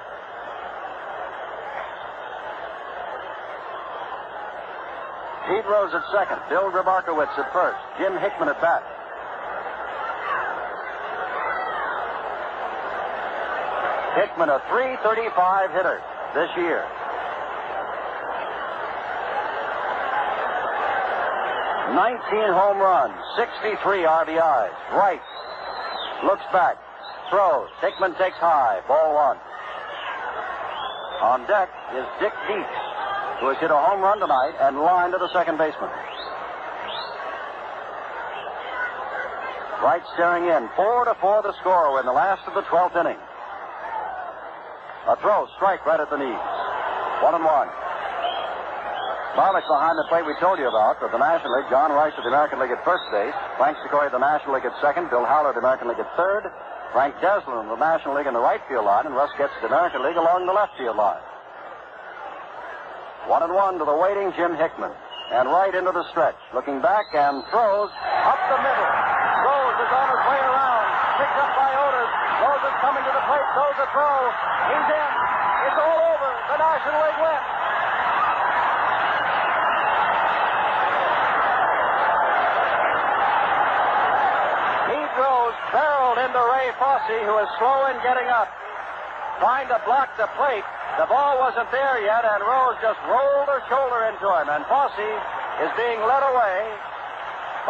Pete Rose at second, Bill Grabarkowitz at first, Jim Hickman at bat. Hickman, a .335 hitter this year. "19 home runs, 63 RBIs. Wright looks back, throws. Hickman takes high, ball one. On deck is Dick Dietz, who has hit a home run tonight and lined to the second baseman. Wright staring in, 4-4 the score in the last of the 12th inning. A throw, strike right at the knees. 1-1. Barlick behind the plate we told you about of the National League. John Rice of the American League at first base. Frank Secoy of the National League at second. Bill Howler of the American League at third. Frank Deslin of the National League in the right field line. And Russ Getz of the American League along the left field line. 1-1 to the waiting Jim Hickman. And right into the stretch. Looking back and throws up the middle. Rose is on his way around. Picked up by Otis. Rose is coming to the plate. Throws a throw. He's in. It's all over. The National League wins. Rose barreled into Ray Fosse, who was slow in getting up, trying to block the plate. The ball wasn't there yet, and Rose just rolled her shoulder into him, and Fosse is being led away.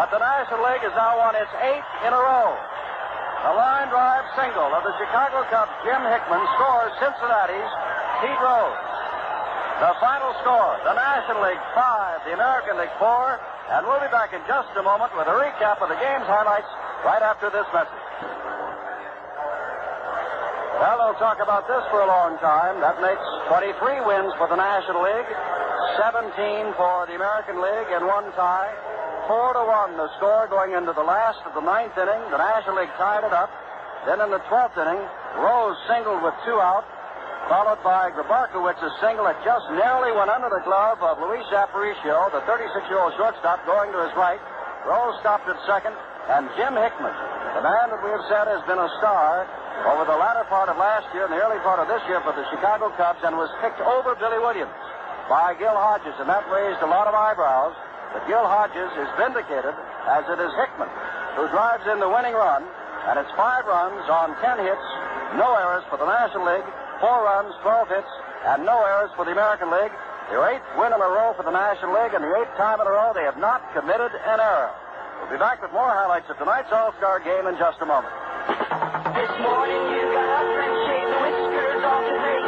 But the National League has now won its 8th in a row. The line drive single of the Chicago Cubs, Jim Hickman, scores Cincinnati's Pete Rose. The final score, the National League 5, the American League 4, and we'll be back in just a moment with a recap of the game's highlights right after this message. Well, they'll talk about this for a long time. That makes 23 wins for the National League, 17 for the American League, and one tie. 4-1 the score going into the last of the 9th inning. The National League tied it up. Then in the 12th inning, Rose singled with 2 out, followed by Grabarkowitz's single that just narrowly went under the glove of Luis Aparicio, the 36-year-old shortstop, going to his right. Rose stopped at second, and Jim Hickman, the man that we have said has been a star over the latter part of last year and the early part of this year for the Chicago Cubs, and was picked over Billy Williams by Gil Hodges, and that raised a lot of eyebrows. But Gil Hodges is vindicated, as it is Hickman, who drives in the winning run, and it's 5 runs on 10 hits, no errors for the National League, 4 runs, 12 hits, and no errors for the American League. Their 8th win in a row for the National League, and the 8th time in a row they have not committed an error. We'll be back with more highlights of tonight's All-Star game in just a moment. This morning you got up and shaved the whiskers off your face.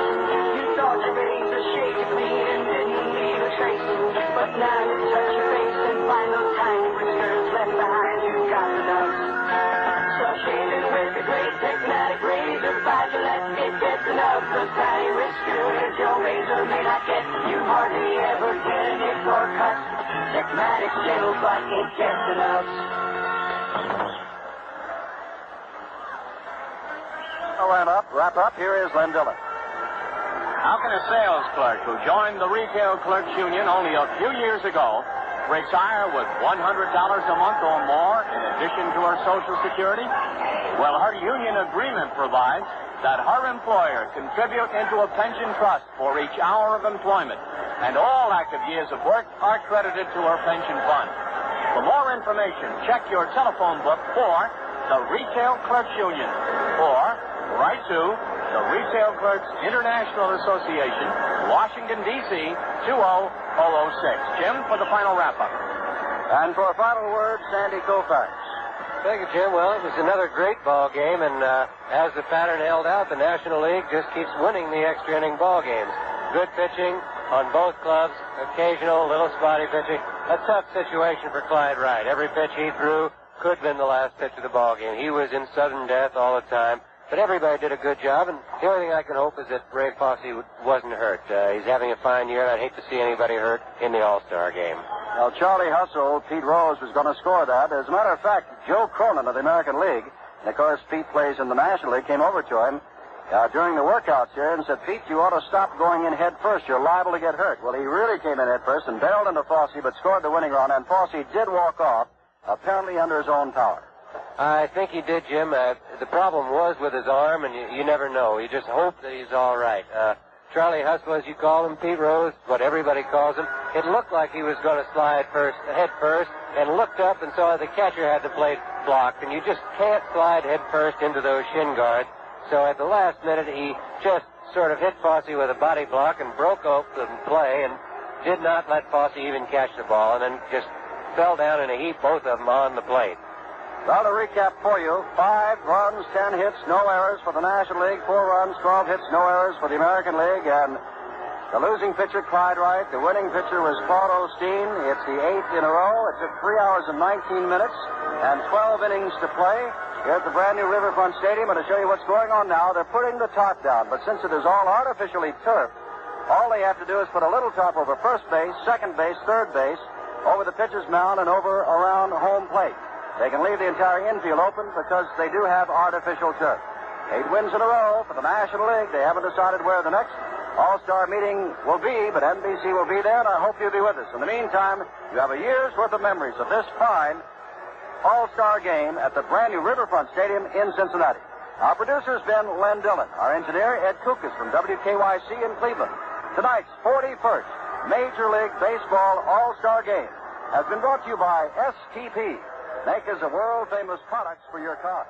You thought your razor shaved you clean and didn't leave a trace. But now you touch your face and find those tiny whiskers left behind. You got the nuts. So shaving with the great Techmatic razor by Gillette, it gets enough. Those tiny whiskers your razor may not get. You hardly ever get a nick or cut. Techmatic gentle, but it gets enough. Wrap up. Here is Len Dillon. How can a sales clerk who joined the Retail Clerks Union only a few years ago retire with $100 a month or more in addition to her Social Security? Well, her union agreement provides that her employer contribute into a pension trust for each hour of employment, and all active years of work are credited to her pension fund. For more information, check your telephone book for the Retail Clerks Union, or write to the Retail Clerks International Association, Washington, D.C., 20006. Jim, for the final wrap-up. And for a final word, Sandy Koufax. Thank you, Jim. Well, it was another great ball game, and as the pattern held out, the National League just keeps winning the extra inning ball games. Good pitching on both clubs, occasional little spotty pitching. A tough situation for Clyde Wright. Every pitch he threw could have been the last pitch of the ball game. He was in sudden death all the time. But everybody did a good job, and the only thing I can hope is that Ray Fosse wasn't hurt. He's having a fine year, and I'd hate to see anybody hurt in the All-Star game. Well, Charlie Hustle, Pete Rose was going to score that. As a matter of fact, Joe Cronin of the American League, and of course Pete plays in the National League, came over to him during the workouts here and said, Pete, you ought to stop going in head first. You're liable to get hurt. Well, he really came in head first and barreled into Fosse, but scored the winning run, and Fosse did walk off, apparently under his own power. I think he did, Jim. The problem was with his arm, and you never know. You just hope that he's all right. Charlie Hustle, as you call him, Pete Rose, what everybody calls him, it looked like he was going to slide head first, and looked up and saw the catcher had the plate blocked, and you just can't slide head first into those shin guards. So at the last minute, he just sort of hit Fosse with a body block and broke off the play and did not let Fosse even catch the ball, and then just fell down in a heap, both of them on the plate. Well, to recap for you, 5 runs, 10 hits, no errors for the National League, 4 runs, 12 hits, no errors for the American League, and the losing pitcher, Clyde Wright. The winning pitcher was Paul Osteen. It's the 8th in a row. It took 3 hours and 19 minutes and 12 innings to play here at the brand new Riverfront Stadium. And to show you what's going on now, they're putting the top down, but since it is all artificially turfed, all they have to do is put a little top over first base, second base, third base, over the pitcher's mound, and over around home plate. They can leave the entire infield open because they do have artificial turf. 8 wins in a row for the National League. They haven't decided where the next All-Star meeting will be, but NBC will be there, and I hope you'll be with us. In the meantime, you have a year's worth of memories of this fine All-Star game at the brand new Riverfront Stadium in Cincinnati. Our producer's been Len Dillon. Our engineer, Ed Kukas from WKYC in Cleveland. Tonight's 41st Major League Baseball All-Star game has been brought to you by STP, makers of world-famous products for your car.